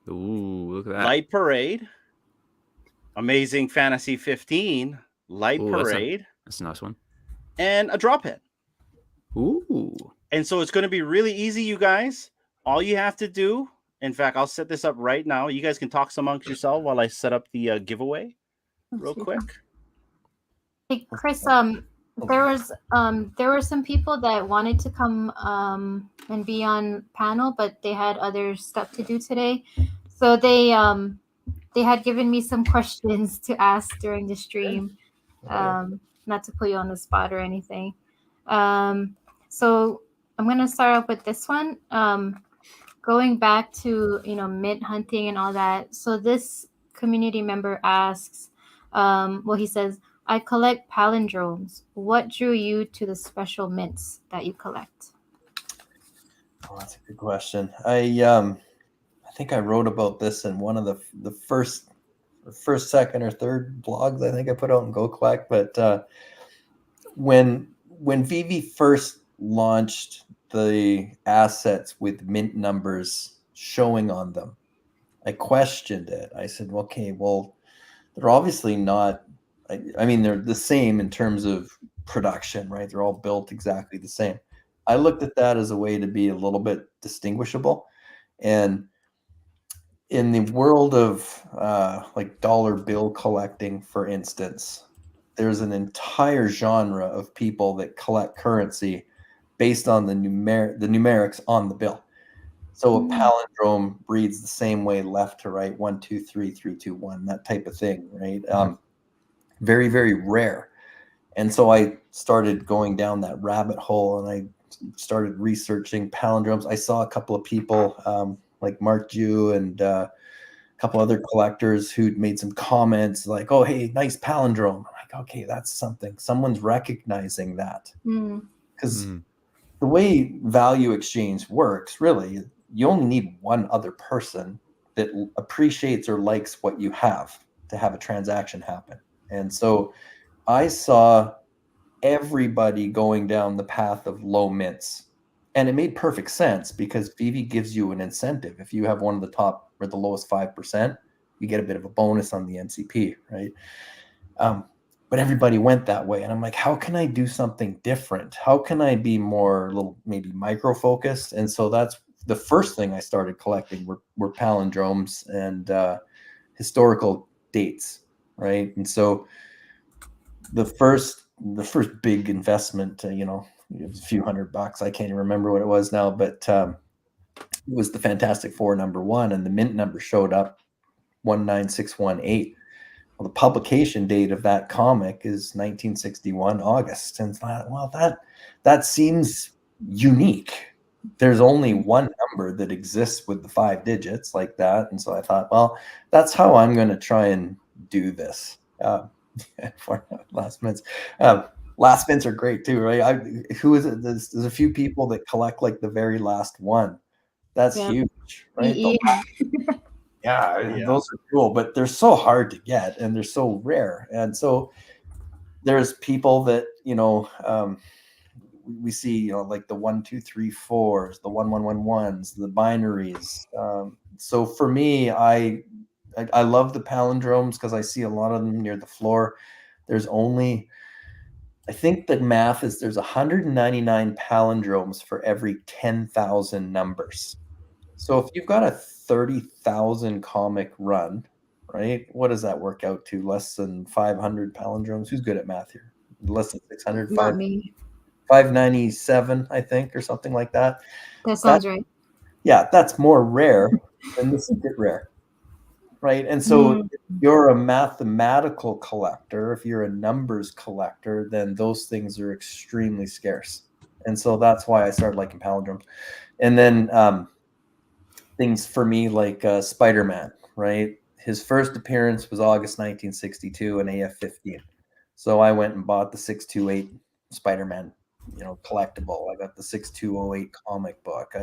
Ooh, look at that. Light Parade, Amazing Fantasy 15, Light Ooh, Parade, That's a nice one. and a drop hit. Ooh. And so it's going to be really easy, you guys. All you have to do, in fact, I'll set this up right now. You guys can talk amongst yourself while I set up the giveaway real quick. Hey Chris, there were some people that wanted to come and be on panel, but they had other stuff to do today. So they had given me some questions to ask during the stream. Not to put you on the spot or anything. So I'm gonna start off with this one. Going back to mint hunting and all that. So this community member asks, he says, I collect palindromes. What drew you to the special mints that you collect? Oh, that's a good question. I think I wrote about this in one of the first, second, or third blogs I think I put out in Go Collect. But when VV first launched the assets with mint numbers showing on them, I questioned it. I said, okay, well, they're obviously not. I mean, they're the same in terms of production, right? They're all built exactly the same. I looked at that as a way to be a little bit distinguishable. And in the world of like dollar bill collecting, for instance, there's an entire genre of people that collect currency based on the numerics on the bill. So a palindrome reads the same way left to right, 1, 2, 3, 3, 2, 1, that type of thing, right? Very, very rare. And so I started going down that rabbit hole, and I started researching palindromes. I saw a couple of people like Mark Jew and a couple other collectors who'd made some comments like, "Oh, hey, nice palindrome." I'm like, okay, that's something. Someone's recognizing that. Because the way value exchange works, really, you only need one other person that appreciates or likes what you have to have a transaction happen. And so I saw everybody going down the path of low mints. And it made perfect sense because Vivi gives you an incentive. If you have one of the top or the lowest 5%, you get a bit of a bonus on the MCP, right? But everybody went that way. And I'm like, how can I do something different? How can I be more little, maybe micro focused? And so that's the first thing I started collecting were palindromes and historical dates, right? And so the first big investment, it was a few $100. I can't even remember what it was now, but it was the Fantastic Four #1, and the mint number showed up 19618. Well, the publication date of that comic is 1961 August, and that seems unique. There's only one number that exists with the 5 digits like that, and so I thought, well, that's how I'm going to try and do this. For last minutes, last mints are great too, right? Who is it? There's a few people that collect like the very last one. That's huge, right? Yeah, those are cool, but they're so hard to get and they're so rare. And so there's people that, we see, like the 1, 2, 3, 4s, the 1, 1, 1, 1s, the binaries. So for me, I love the palindromes because I see a lot of them near the floor. There's only, I think the math is there's 199 palindromes for every 10,000 numbers. So if you've got a 30,000 comic run, right? What does that work out to? Less than 500 palindromes? Who's good at math here? Less than 600? Not me. 597, I think, or something like that. That sounds right. Yeah, that's more rare than this is rare, right? And so if you're a mathematical collector, if you're a numbers collector, then those things are extremely scarce. And so that's why I started liking palindromes. And then things for me like Spider-Man, right? His first appearance was August 1962 in AF-15. So I went and bought the 628 Spider-Man, collectible. I got the 6208 comic book.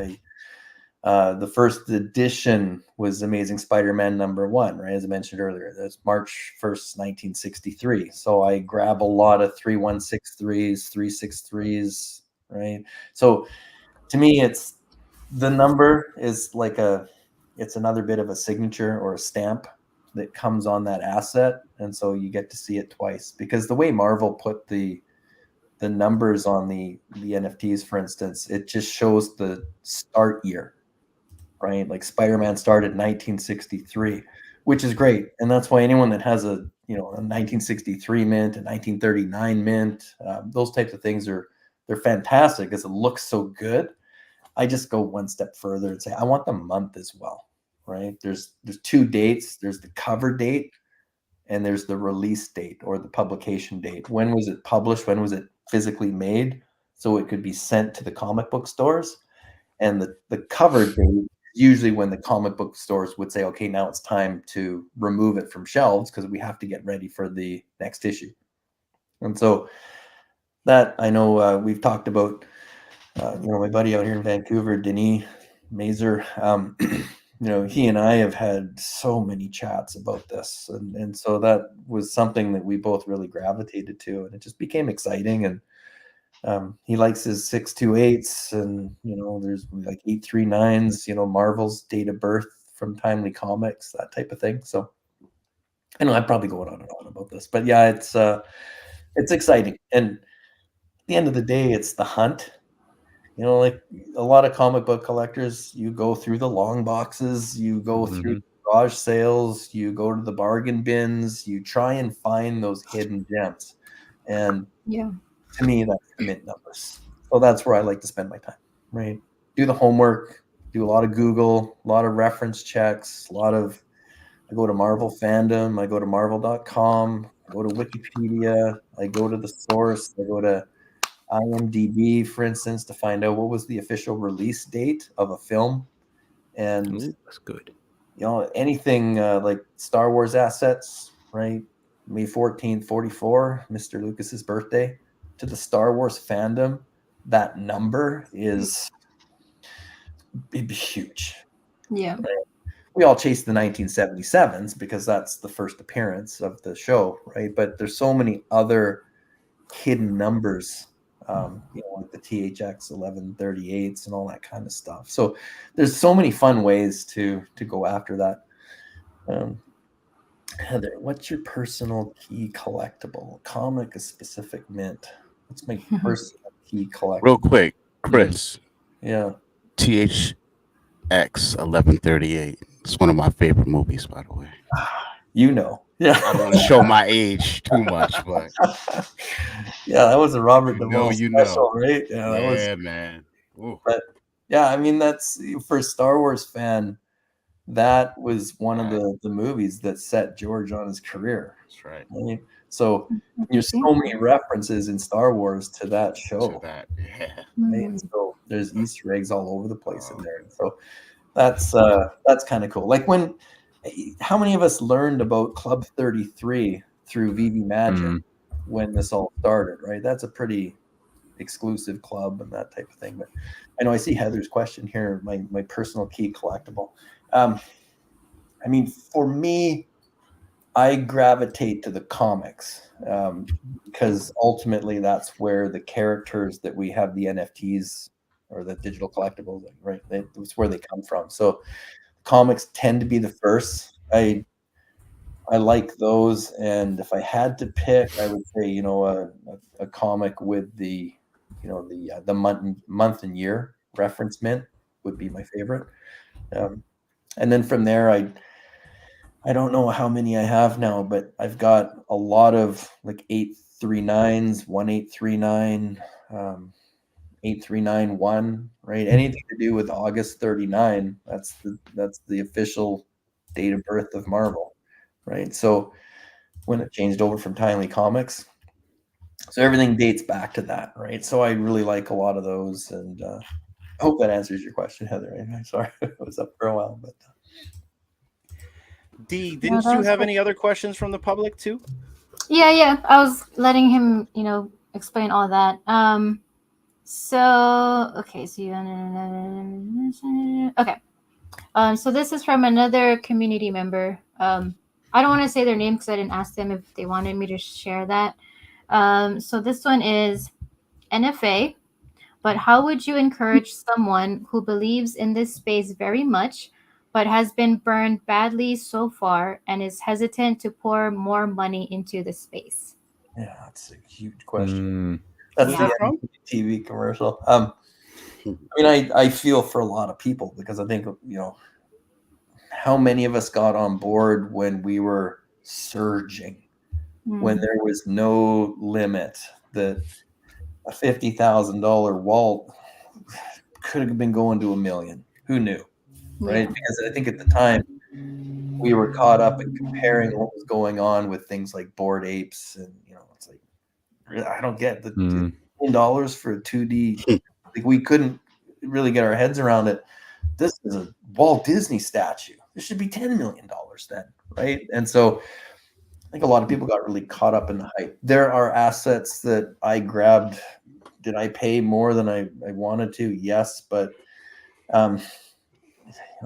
The first edition was Amazing Spider-Man #1, right? As I mentioned earlier, that's March 1st, 1963. So I grab a lot of 3163s, 363s, right? So to me, it's the number is like it's another bit of a signature or a stamp that comes on that asset. And so you get to see it twice because the way Marvel put the numbers on the NFTs, for instance, it just shows the start year, right? Like Spider-Man started in 1963, which is great. And that's why anyone that has a 1963 mint, a 1939 mint, those types of things they're fantastic because it looks so good. I just go one step further and say, I want the month as well, right? There's 2 dates. There's the cover date and there's the release date or the publication date. When was it published? When was it physically made? So it could be sent to the comic book stores. And the cover date, usually when the comic book stores would say, okay, now it's time to remove it from shelves because we have to get ready for the next issue. And so that I know we've talked about, my buddy out here in Vancouver, Denis Mazer, he and I have had so many chats about this. And so that was something that we both really gravitated to. And it just became exciting. And he likes his 628s and, there's like 839s, Marvel's date of birth from Timely Comics, that type of thing. So I know I'm probably going on and on about this, but yeah, it's exciting. And at the end of the day, it's the hunt. Like a lot of comic book collectors, you go through the long boxes, you go through garage sales, you go to the bargain bins, you try and find those hidden gems. And to me, that's the mint numbers. So that's where I like to spend my time, right? Do the homework, do a lot of Google, a lot of reference checks, I go to Marvel Fandom, I go to marvel.com, I go to Wikipedia, I go to the source, I go to IMDb, for instance, to find out what was the official release date of a film. And Ooh, that's good. anything like Star Wars assets, right? May 14th, 44, Mr. Lucas's birthday. To the Star Wars fandom, that number is huge. Yeah. Right? We all chase the 1977s because that's the first appearance of the show, right? But there's so many other hidden numbers, like the THX 1138s and all that kind of stuff. So there's so many fun ways to go after that. Heather, what's your personal key collectible? Comic, a specific mint. What's my personal key collectible? Real quick, Chris. Yeah. THX 1138. It's one of my favorite movies, by the way. Yeah. I don't want to show my age too much, but yeah, that was a Robert Duvall you special, know. right? Yeah, that was, man. Ooh. But yeah, I mean, that's for a Star Wars fan. That was one of the movies that set George on his career. That's right. Right? So there's so many references in Star Wars to that show. To that, yeah. Right? So there's Easter eggs all over the place in there. So that's kind of cool. Like how many of us learned about Club 33 through VV Magic when this all started, right? That's a pretty exclusive club and that type of thing. But I know I see Heather's question here, my personal key collectible. I mean, for me, I gravitate to the comics because ultimately that's where the characters that we have the NFTs or the digital collectibles, right? That's where they come from. So comics tend to be the first. I like those, and if I had to pick, I would say a comic with the month and year reference mint would be my favorite. And then from there, I don't know how many I have now, but I've got a lot of like 839s, 1839, 8391, right? Anything to do with August 39, that's the official date of birth of Marvel, right? So when it changed over from Timely Comics, so everything dates back to that, right? So I really like a lot of those, and I hope that answers your question, Heather. I'm sorry I was up for a while, but Dee, didn't you have any other questions from the public too? Yeah. I was letting him, explain all that. So okay, so okay. So this is from another community member. I don't want to say their name because I didn't ask them if they wanted me to share that. So this one is NFA. But how would you encourage someone who believes in this space very much, but has been burned badly so far and is hesitant to pour more money into the space? Yeah, that's a huge question. That's the TV commercial. I mean, I feel for a lot of people because I think, how many of us got on board when we were surging, when there was no limit, that a $50,000 Walt could have been going to $1 million. Who knew, right? Because I think at the time we were caught up in comparing what was going on with things like Bored Apes, and it's like I don't get the $1 million for a 2D. Like we couldn't really get our heads around it. This is a Walt Disney statue. This should be $10 million then, right? And so I think a lot of people got really caught up in the hype. There are assets that I grabbed. Did I pay more than I wanted to? Yes, but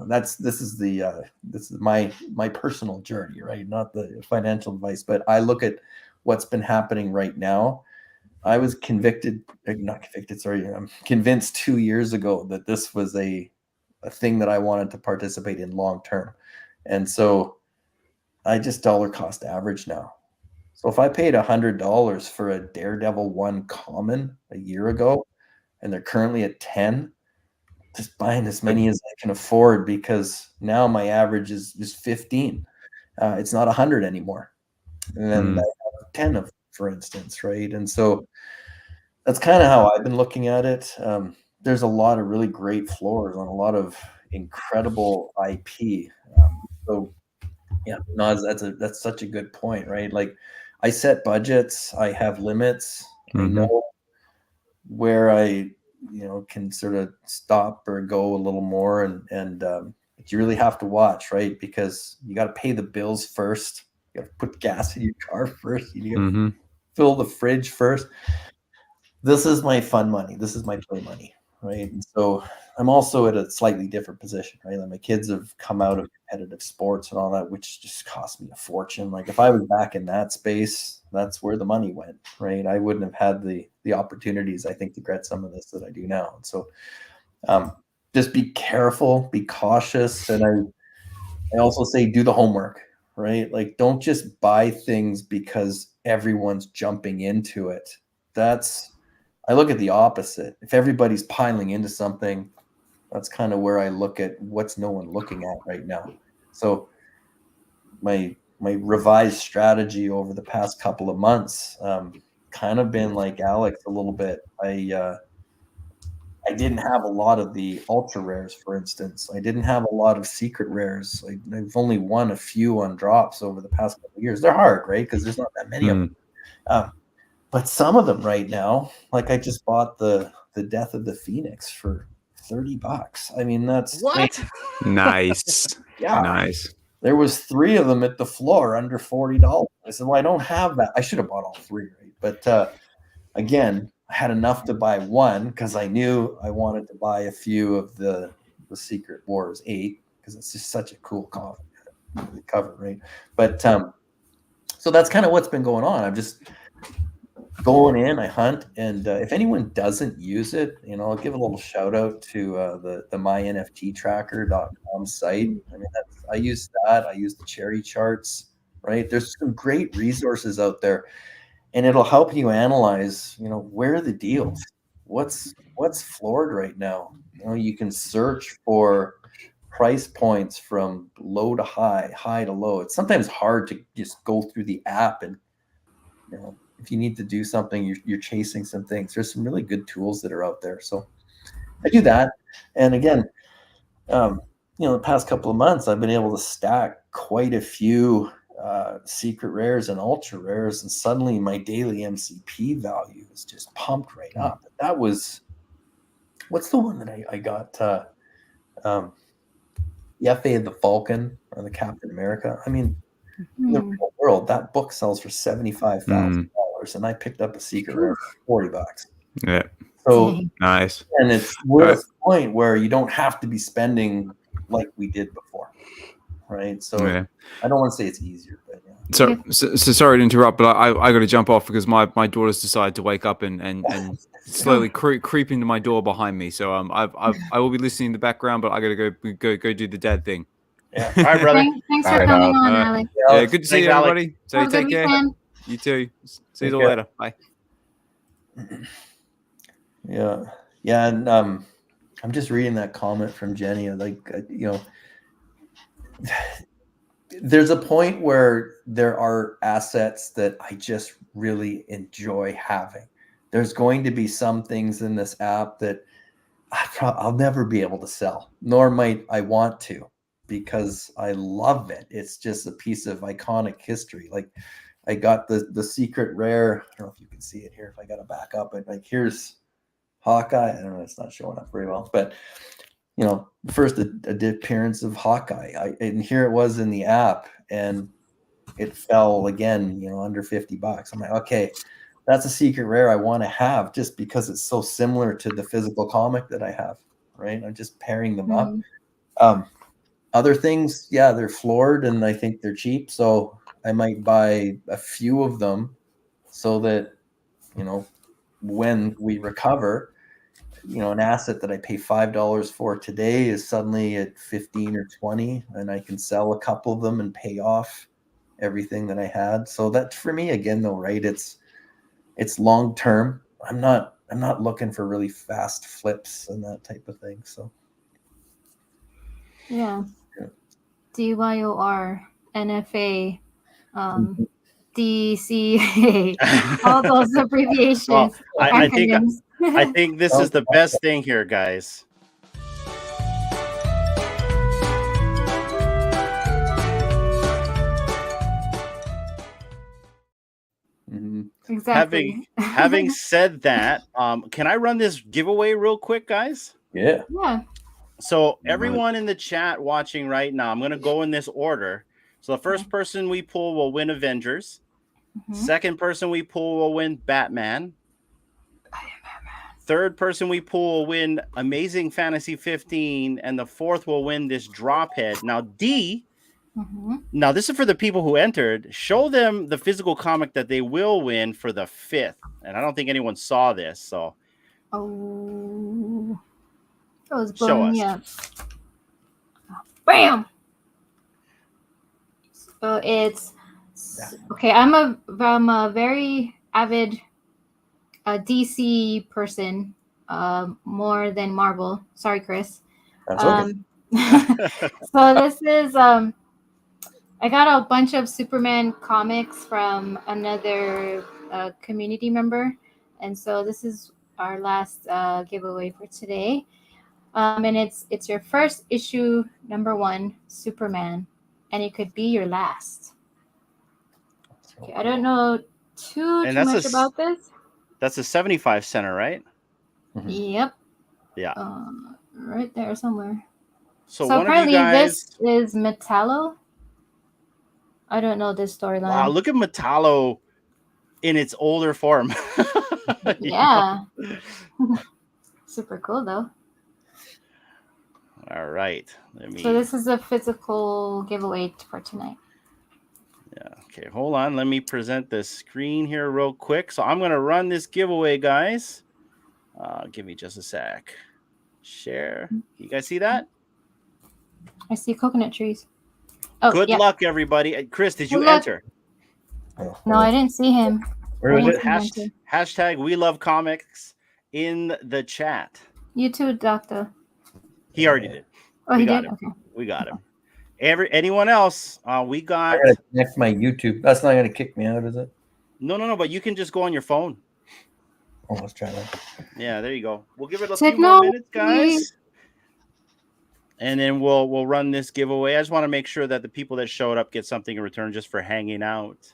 this is my personal journey, right? Not the financial advice, but I look at what's been happening right now. I was I'm convinced 2 years ago that this was a thing that I wanted to participate in long term. And so I just dollar cost average now. So if I paid $100 for a Daredevil 1 common a year ago, and they're currently at 10, just buying as many as I can afford, because now my average is 15. It's not 100 anymore. And then I have 10 of, for instance, right? And so that's kind of how I've been looking at it. There's a lot of really great floors on a lot of incredible IP. So yeah, no, that's such a good point, right? Like I set budgets. I have limits. I Mhm. know where I can sort of stop or go a little more, and you really have to watch, right? Because you got to pay the bills first. You got to put gas in your car first. You got to Mhm. fill the fridge first. This is my fun money. This is my play money, right? And so I'm also at a slightly different position, right? Like my kids have come out of competitive sports and all that, which just cost me a fortune. Like if I was back in that space, that's where the money went, right? I wouldn't have had the opportunities, I think, to get some of this that I do now. And so just be careful, be cautious, and I also say do the homework, right? Like don't just buy things because everyone's jumping into it. I look at the opposite. If everybody's piling into something, that's kind of where I look at what's no one looking at right now. So my revised strategy over the past couple of months kind of been like Alex a little bit. I didn't have a lot of the ultra rares, for instance. I didn't have a lot of secret rares. I've only won a few on drops over the past couple of years. They're hard, right? Because there's not that many of them. But some of them right now, like I just bought the Death of the Phoenix for $30. I mean, that's What? Nice. yeah. Nice. There was 3 of them at the floor under $40. I said, well, I don't have that. I should have bought all 3, right? But again, I had enough to buy one because I knew I wanted to buy a few of the Secret Wars 8 because it's just such a cool cover, right? But so that's kind of what's been going on. I'm just going in, I hunt, and if anyone doesn't use it, I'll give a little shout out to the mynfttracker.com site. I mean, I use that. I use the cherry charts, right? There's some great resources out there, and it'll help you analyze, where are the deals, what's floored right now. You can search for price points from low to high, high to low. It's sometimes hard to just go through the app and if you need to do something, you're chasing some things. There's some really good tools that are out there. So I do that. And again, the past couple of months, I've been able to stack quite a few secret rares and ultra rares. And suddenly my daily MCP value is just pumped right up. That was, what's the one that I got? The FA of the Falcon or the Captain America. I mean, in the real world, that book sells for $75,000. And I picked up a secret rare for $40. Yeah. So nice. And we're at a point where you don't have to be spending like we did before, right? So I don't want to say it's easier, but So sorry to interrupt, but I got to jump off because my daughter's decided to wake up and slowly creep into my door behind me. So I will be listening in the background, but I got to go do the dad thing. Yeah. All right, brother. Thanks for coming on, Alex. Yeah, good to see you, everybody. So Have a take good care. weekend. You too. See you all later. Bye. Yeah. And I'm just reading that comment from Jenny. Like, there's a point where there are assets that I just really enjoy having. There's going to be some things in this app that I'll never be able to sell, nor might I want to, because I love it. It's just a piece of iconic history. Like I got the secret rare. I don't know if you can see it here. If I got to back up, but like here's Hawkeye. I don't know. It's not showing up very well, but first appearance of Hawkeye. And here it was in the app, and it fell again. Under $50. I'm like, okay, that's a secret rare I want to have just because it's so similar to the physical comic that I have. Right? I'm just pairing them up. Other things, they're floored and I think they're cheap. So I might buy a few of them so that, when we recover, an asset that I pay $5 for today is suddenly at 15 or 20, and I can sell a couple of them and pay off everything that I had. So that for me, again, though, right, it's long-term. I'm not looking for really fast flips and that type of thing. So DYOR, NFA, DCA, all those abbreviations. Well, I think this is the best thing here, guys. Exactly. Having said that, can I run this giveaway real quick, guys? Yeah. Yeah. So everyone in the chat watching right now, I'm going to go in this order. So the first person we pull will win Avengers. Second person we pull will win Batman. Third person we pull will win Amazing Fantasy 15. And the fourth will win this drop head. Now, now this is for the people who entered. Show them the physical comic that they will win for the fifth. And I don't think anyone saw this. So, oh, that was show blowing us. me up. Bam. So it's okay. I'm a very avid DC person, more than Marvel. Sorry, Chris. That's okay. So this is I got a bunch of Superman comics from another community member, and so this is our last giveaway for today. And it's your first issue, #1, Superman, and it could be your last. Okay, I don't know too much about this. That's a 75 center, right? Yep. Yeah. Right there somewhere. So So one apparently of you guys, this is Metallo. I don't know this storyline. wow, look at Metallo in its older form. Yeah. Super cool though. All right. So this is a physical giveaway for tonight. Yeah. Okay. Hold on. Let me present the screen here real quick. So I'm going to run this giveaway, guys. Give me just a sec. Share. You guys see that? I see coconut trees. Oh, Good yeah. luck, everybody. Chris, did you Good luck. enter? No, I didn't see him. Where is it? Hashtag We Love Comics in the chat. You too, Doctor. He already did. Oh, We he got did? him. Okay. We got him. Anyone else? We got. I gotta connect my YouTube. That's not gonna kick me out, is it? No. But you can just go on your phone. Oh, let's try that. Yeah, there you go. We'll give it a few more minutes, guys. And then we'll run this giveaway. I just want to make sure that the people that showed up get something in return just for hanging out.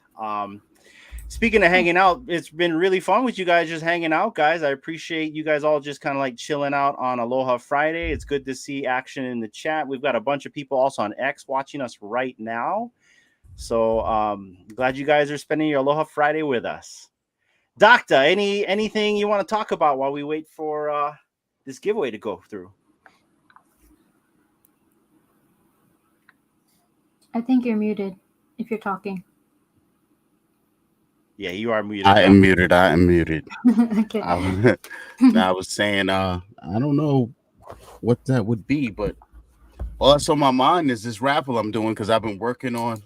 Speaking of hanging out, it's been really fun with you guys just hanging out, guys. I appreciate you guys all just kind of like chilling out on Aloha Friday. It's good to see action in the chat. We've got a bunch of people also on X watching us right now. So glad you guys are spending your Aloha Friday with us. Doctor, anything you want to talk about while we wait for this giveaway to go through? I think you're muted if you're talking. Yeah, you are muted. I am muted. Okay. I was saying, I don't know what that would be, but all that's on my mind is this raffle I'm doing because I've been working on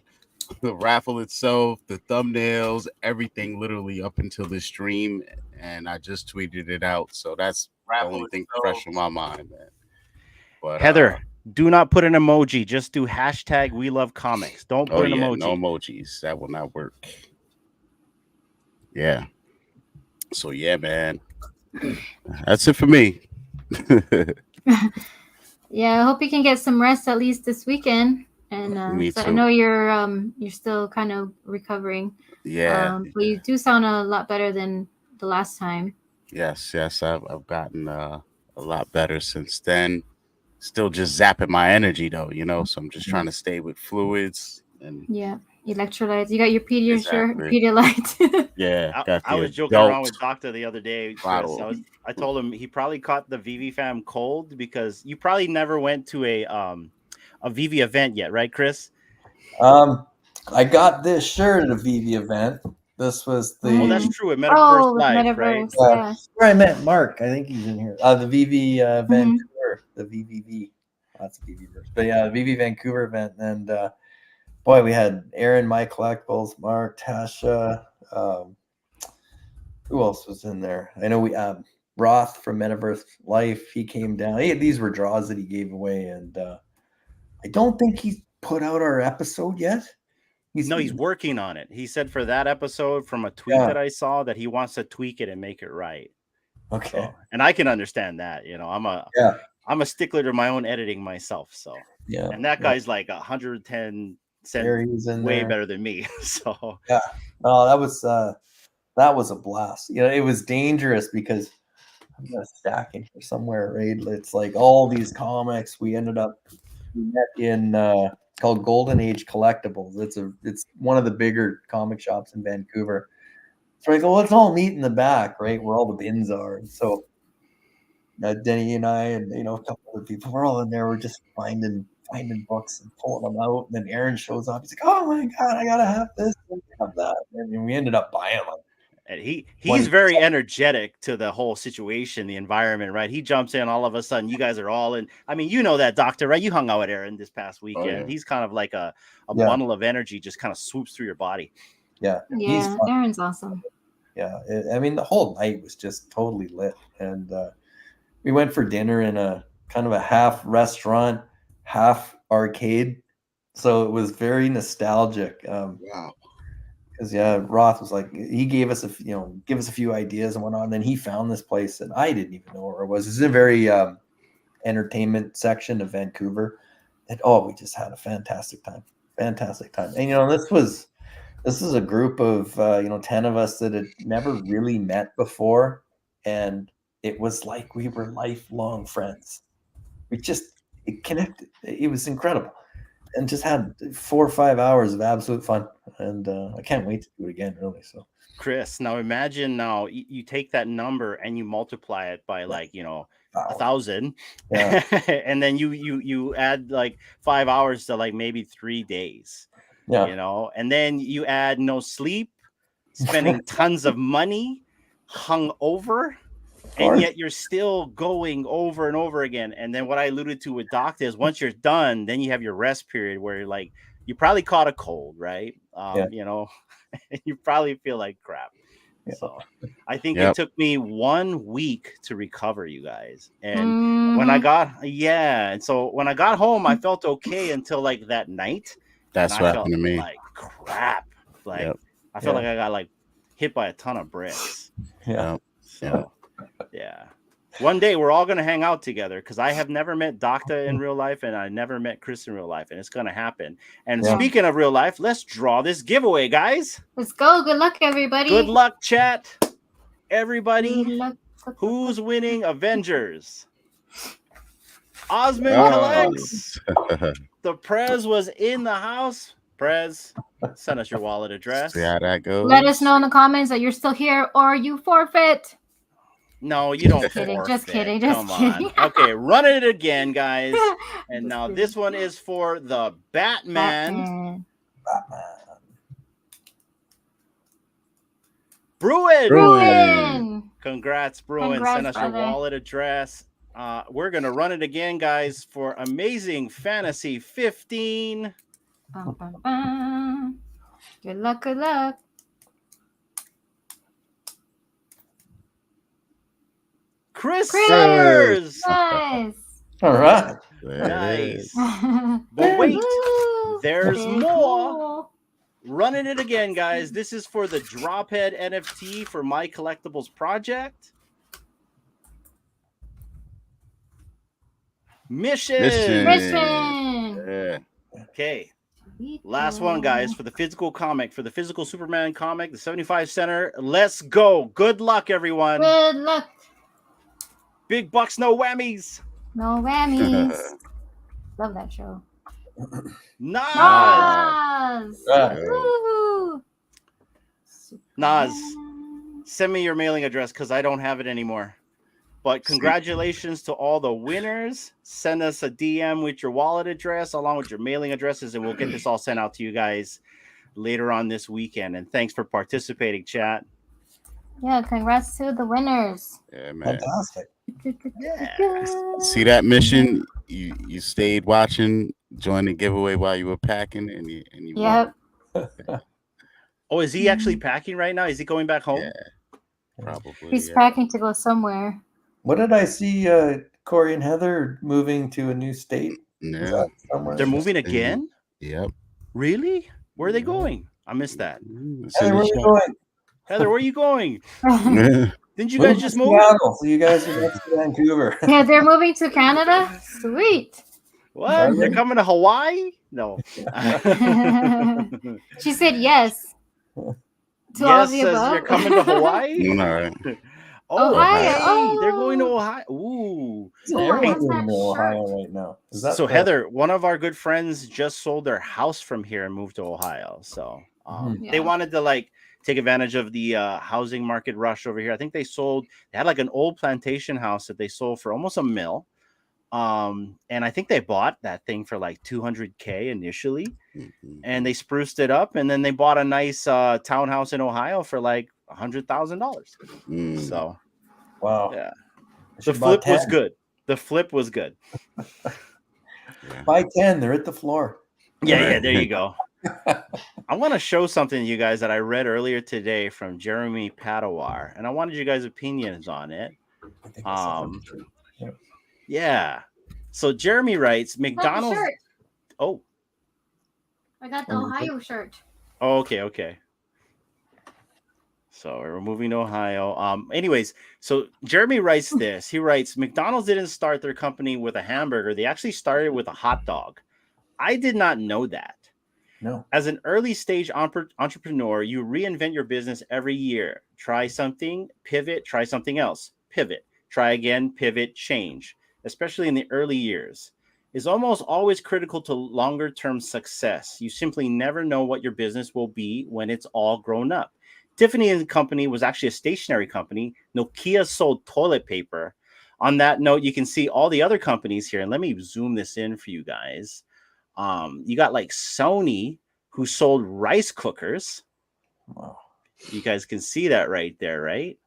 the raffle itself, the thumbnails, everything literally up until this stream, and I just tweeted it out. So that's the only thing fresh in my mind, man. But Heather, do not put an emoji. Just do hashtag We Love Comics. Don't put an emoji. No emojis. That will not work. Yeah. So yeah, man. That's it for me. Yeah, I hope you can get some rest at least this weekend. And Me so too. I know you're still kind of recovering. Yeah. But you do sound a lot better than the last time. Yes. I've gotten a lot better since then. Still just zapping my energy though, so I'm just trying to stay with fluids and electrolytes. You got your Exactly. Pedialyte. Yeah. I was joking around with Doctor the other day, Chris. I told him he probably caught the VV fam cold because you probably never went to a VV event yet, right, Chris? I got this shirt at a VV event. This was the. Oh, that's true. At Metaverse Live, right? Yeah. Where I met Mark. I think he's in here. The VV Vancouver, the VVV. That's VVverse. But yeah, the VV Vancouver event. And boy, we had Aaron, My Collectibles, Mark, Tasha. Who else was in there? I know we Roth from Metaverse Life. He came down. These were draws that he gave away, and I don't think he's put out our episode yet. He's working on it. He said for that episode, from a tweet that I saw, that he wants to tweak it and make it right. Okay. So, and I can understand that. I'm a stickler to my own editing myself. So yeah. And that guy's like 110 cents way better than me. So yeah. No, that that was a blast. You know, it was dangerous because I'm gonna stack in here somewhere, right? It's like all these comics. We met in called Golden Age Collectibles. It's one of the bigger comic shops in Vancouver. So I go, let's all meet in the back, right, where all the bins are. And so Denny and I and a couple other people, we're all in there. We're just finding books and pulling them out. And then Aaron shows up. He's like, "Oh my god, I gotta have this and have that." And we ended up buying them. And he's very energetic to the whole situation, the environment, right? He jumps in, all of a sudden, you guys are all in. I mean, you know that, Doctor, right? You hung out with Aaron this past weekend. Oh, yeah. He's kind of like a bundle of energy, just kind of swoops through your body. Yeah, Yeah, Aaron's awesome. Yeah, I mean, the whole night was just totally lit, and we went for dinner in a kind of a half restaurant, half arcade, so it was very nostalgic. Wow. Because Roth was like, he gave us give us a few ideas and whatnot, and then he found this place, and I didn't even know where it was. It's a very entertainment section of Vancouver, and we just had a fantastic time. And this is a group of 10 of us that had never really met before, and it was like we were lifelong friends. It connected. It was incredible, and just had 4 or 5 hours of absolute fun, and I can't wait to do it again, really. So, Chris, now imagine you take that number and you multiply it by 1,000, yeah. and then you add like 5 hours to like maybe 3 days. Yeah. And then you add no sleep, spending tons of money, hung over, and yet you're still going over and over again. And then what I alluded to with Doctor is once you're done, then you have your rest period where you probably caught a cold, right? And you probably feel like crap. Yeah. So I think it took me 1 week to recover, you guys. And when I got home, I felt okay until like that night. That's what happened to me. Like crap. I felt like I got hit by a ton of bricks. Yeah. So, yeah. One day we're all gonna hang out together because I have never met Doctor in real life and I never met Chris in real life, and it's gonna happen. And speaking of real life, let's draw this giveaway, guys. Let's go. Good luck, everybody. Good luck, chat. Everybody. Good luck. Who's winning Avengers? Osmond collects. The Prez was in the house. Prez, send us your wallet address. See how that goes. Let us know in the comments that you're still here or you forfeit. No, you don't. Just kidding. Come on. Okay, run it again, guys. And now this one is for the Batman. Bruin. Congrats, Bruin. Send us your wallet address. We're gonna run it again, guys, for Amazing Fantasy 15. Good luck. Good luck. Chris. Nice. All right. Nice. But wait, there's more. Running it again, guys. This is for the Drophead NFT for My Collectibles project. Mission. Yeah. Okay. Last one, guys, for the physical comic, for the physical Superman comic, the 75 center. Let's go. Good luck, everyone. Good luck. Big bucks, no whammies. No whammies. Love that show. Nas. Woo-hoo. Nas, send me your mailing address because I don't have it anymore. But congratulations to all the winners. Send us a DM with your wallet address along with your mailing addresses, and we'll get this all sent out to you guys later on this weekend. And thanks for participating, chat. Yeah, congrats to the winners. Yeah, man. Fantastic. Yeah. See that Mission? You stayed watching, joined the giveaway while you were packing, and you Yep. Oh, is he actually packing right now? Is he going back home? Yeah, probably. He's packing to go somewhere. What did I see? Corey and Heather moving to a new state. Yeah. They're moving again? Yep. Really? Where are they going? I missed that. Heather, where are you going? Heather, where are you going? Yeah. Didn't you guys just move? Seattle, so you guys are next to Vancouver. Yeah, they're moving to Canada. Sweet. What? They're coming to Hawaii? No. She said yes. To all of Yes the says above. you're coming to Hawaii. All right. Oh, Ohio. hey, they're going to Oh. Ohio. Ooh. Isn't Oh, everyone how's going that to Ohio shirt? right now? Is that So the... Heather, one of our good friends just sold their house from here and moved to Ohio. So they Yeah. wanted to like take advantage of the housing market rush over here. I think they had like an old plantation house that they sold for almost $1 million. And I think they bought that thing for like $200K initially, and they spruced it up, and then they bought a nice townhouse in Ohio for like $100,000. So Wow. yeah, I the should flip buy was 10. good. The flip was good. Buy 10. They're at the floor. Yeah, there you go. I want to show something to you guys that I read earlier today from Jeremy Padawar, and I wanted you guys' opinions on it. I think I saw it. Yeah. Yeah. So Jeremy writes, Got the McDonald's. shirt. Oh, I got the Oh, you Ohio shirt. oh, okay. So we're moving to Ohio. Anyways, so Jeremy writes this. He writes, McDonald's didn't start their company with a hamburger. They actually started with a hot dog. I did not know that. No. As an early stage entrepreneur, you reinvent your business every year. Try something, pivot, try something else, pivot, try again, pivot, change, especially in the early years. Is almost always critical to longer term success. You simply never know what your business will be when it's all grown up. Tiffany and Company was actually a stationery company. Nokia sold toilet paper. On that note, you can see all the other companies here. And let me zoom this in for you guys. You got like Sony, who sold rice cookers. Wow. You guys can see that right there, right?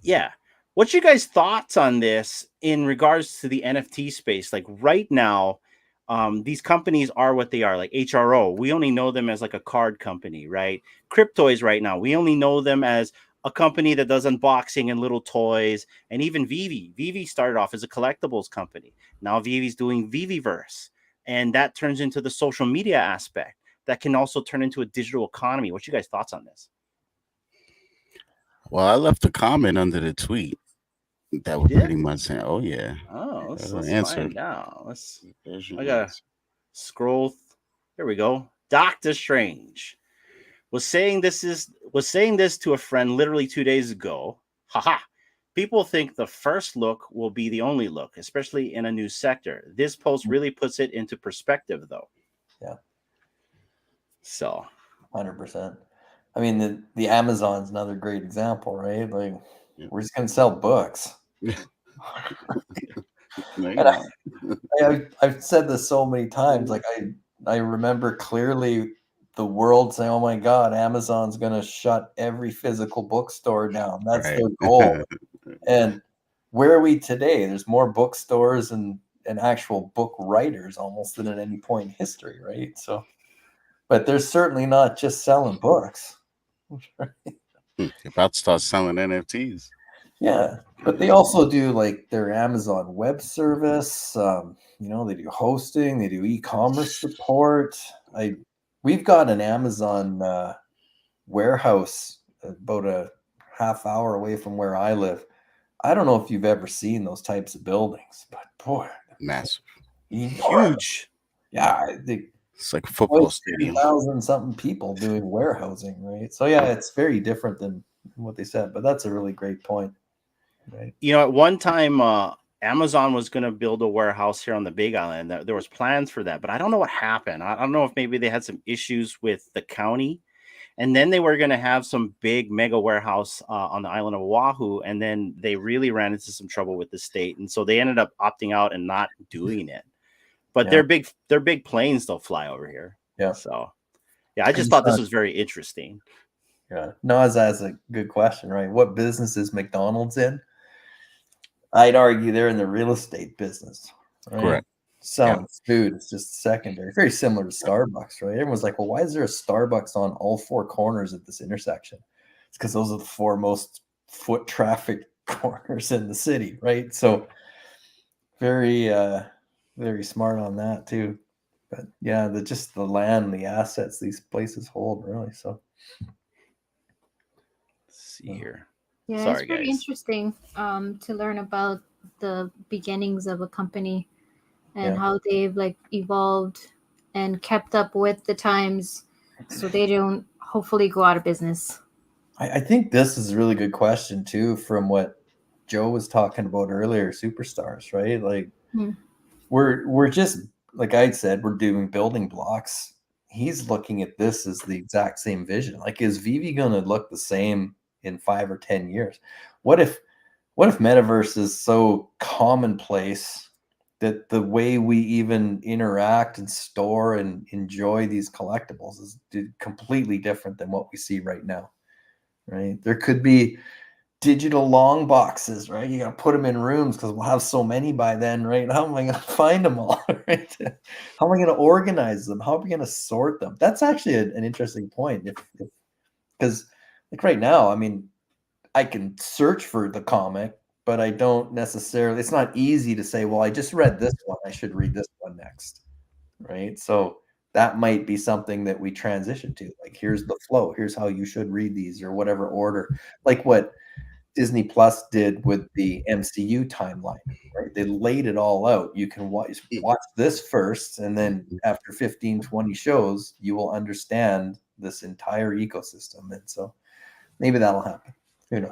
Yeah. What's your guys' thoughts on this in regards to the NFT space? Like right now, these companies are what they are, like HRO. We only know them as like a card company, right? Cryptoys right now, we only know them as a company that does unboxing and little toys. And even Vivi. Vivi started off as a collectibles company. Now Vivi's doing Viviverse. And that turns into the social media aspect. That can also turn into a digital economy. What's you guys' thoughts on this? Well, I left a comment under the tweet that would pretty much say, "Oh yeah." Oh, let's answer. find out. There's your I gotta answer. scroll. Here we go. Doctor Strange was saying this to a friend literally 2 days ago. Haha. People think the first look will be the only look, especially in a new sector. This post really puts it into perspective, though. Yeah. So 100%. I mean, the Amazon's another great example, right? Like, Yeah. we're just going to sell books. There you And go. I've said this so many times. Like, I remember clearly the world saying, "Oh my God, Amazon's going to shut every physical bookstore down." That's Right. their goal. And where are we today? There's more bookstores and actual book writers almost than at any point in history, right? So, but they're certainly not just selling books. You're about to start selling NFTs. Yeah, but they also do like their Amazon Web Service. They do hosting, they do e-commerce support. We've got an Amazon warehouse about a half hour away from where I live. I don't know if you've ever seen those types of buildings, but boy, Massive. huge. Yeah, I think It's like a football stadium. 30,000 something people doing warehousing, right? So yeah, it's very different than what they said, but that's a really great point. Right. At one time, Amazon was going to build a warehouse here on the Big Island. There was plans for that, but I don't know what happened. I don't know if maybe they had some issues with the county, and then they were going to have some big mega warehouse on the island of Oahu, and then they really ran into some trouble with the state, and so they ended up opting out and not doing it. But they're big planes they'll fly over here. Yeah. So yeah, I just thought this was very interesting. Yeah. No, that's a good question, right? What business is McDonald's in? I'd argue they're in the real estate business, right? Correct. Selling food is just secondary. Very similar to Starbucks, right? Everyone's like, well, why is there a Starbucks on all four corners of this intersection? It's because those are the four most foot traffic corners in the city, right? So very, very smart on that too. But yeah, just the land, the assets these places hold, really. So Let's see here. Yeah, Sorry, it's pretty guys. interesting to learn about the beginnings of a company and how they've like evolved and kept up with the times, so they don't hopefully go out of business? I think this is a really good question too, from what Joe was talking about earlier, superstars, right? Like we're just, like I said, we're doing building blocks. He's looking at this as the exact same vision. Like, is Vivi gonna look the same in 5 or 10 years? What if metaverse is so commonplace that the way we even interact and store and enjoy these collectibles is completely different than what we see right now, right? There could be digital long boxes, right? You got to put them in rooms because we'll have so many by then, right? How am I going to find them all, right? How am I going to organize them? How are we going to sort them? That's actually an interesting point. Because like right now, I mean, I can search for the comic, but I don't necessarily, it's not easy to say, well, I just read this one, I should read this one next, right? So that might be something that we transition to. Like, here's the flow, here's how you should read these, or whatever order, like what Disney Plus did with the MCU timeline, right? They laid it all out. You can watch this first, and then after 15, 20 shows, you will understand this entire ecosystem. And so maybe that'll happen. Who knows?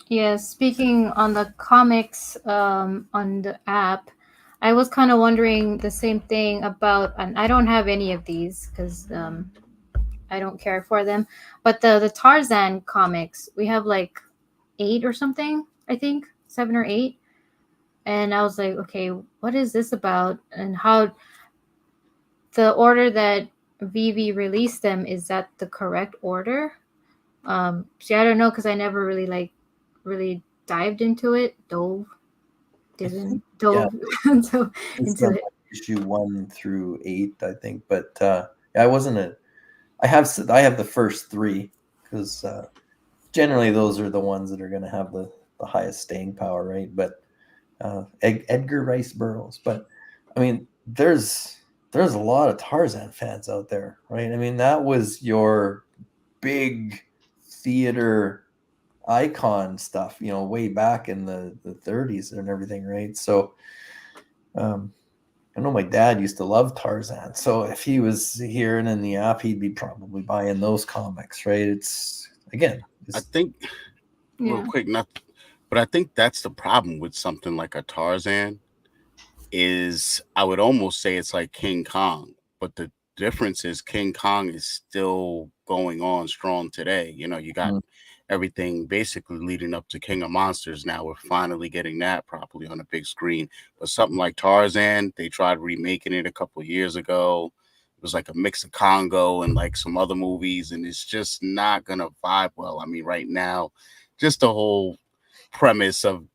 Yeah, speaking on the comics on the app, I was kind of wondering the same thing about, and I don't have any of these because I don't care for them, but the Tarzan comics, we have like 8 or something, I think 7 or 8, and I was like, okay, what is this about, and how the order that Vivi released them, is that the correct order? See, I don't know, because I never really dived into it, dove into it. Issue 1 through 8, I think, but I wasn't I have the first 3 because generally those are the ones that are going to have the highest staying power, right? But Edgar Rice Burroughs. But I mean, there's a lot of Tarzan fans out there, right? I mean, that was your big theater icon stuff, way back in the 30s and everything, right? So I know my dad used to love Tarzan, so if he was here and in the app, he'd be probably buying those comics, right? I think real quick, but I think that's the problem with something like a Tarzan, is I would almost say it's like King Kong, but the difference is King Kong is still going on strong today. You got everything basically leading up to King of Monsters. Now we're finally getting that properly on a big screen. But something like Tarzan, they tried remaking it a couple of years ago. It was like a mix of Congo and like some other movies, and it's just not gonna vibe well. I mean, right now, just the whole premise of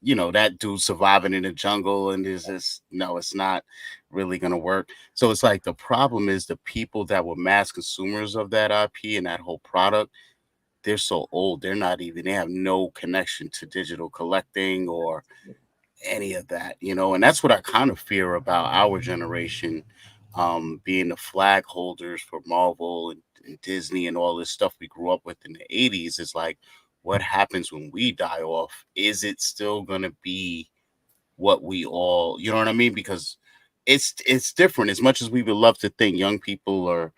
that dude surviving in the jungle, and there's this, no, it's not really gonna work. So it's like the problem is the people that were mass consumers of that IP and that whole product, they're so old, they have no connection to digital collecting or any of that, and that's what I kind of fear about our generation, being the flag holders for Marvel and Disney and all this stuff we grew up with in the 80s. Is like, what happens when we die off? Is it still going to be what we all, you know what I mean? Because it's different. As much as we would love to think young people are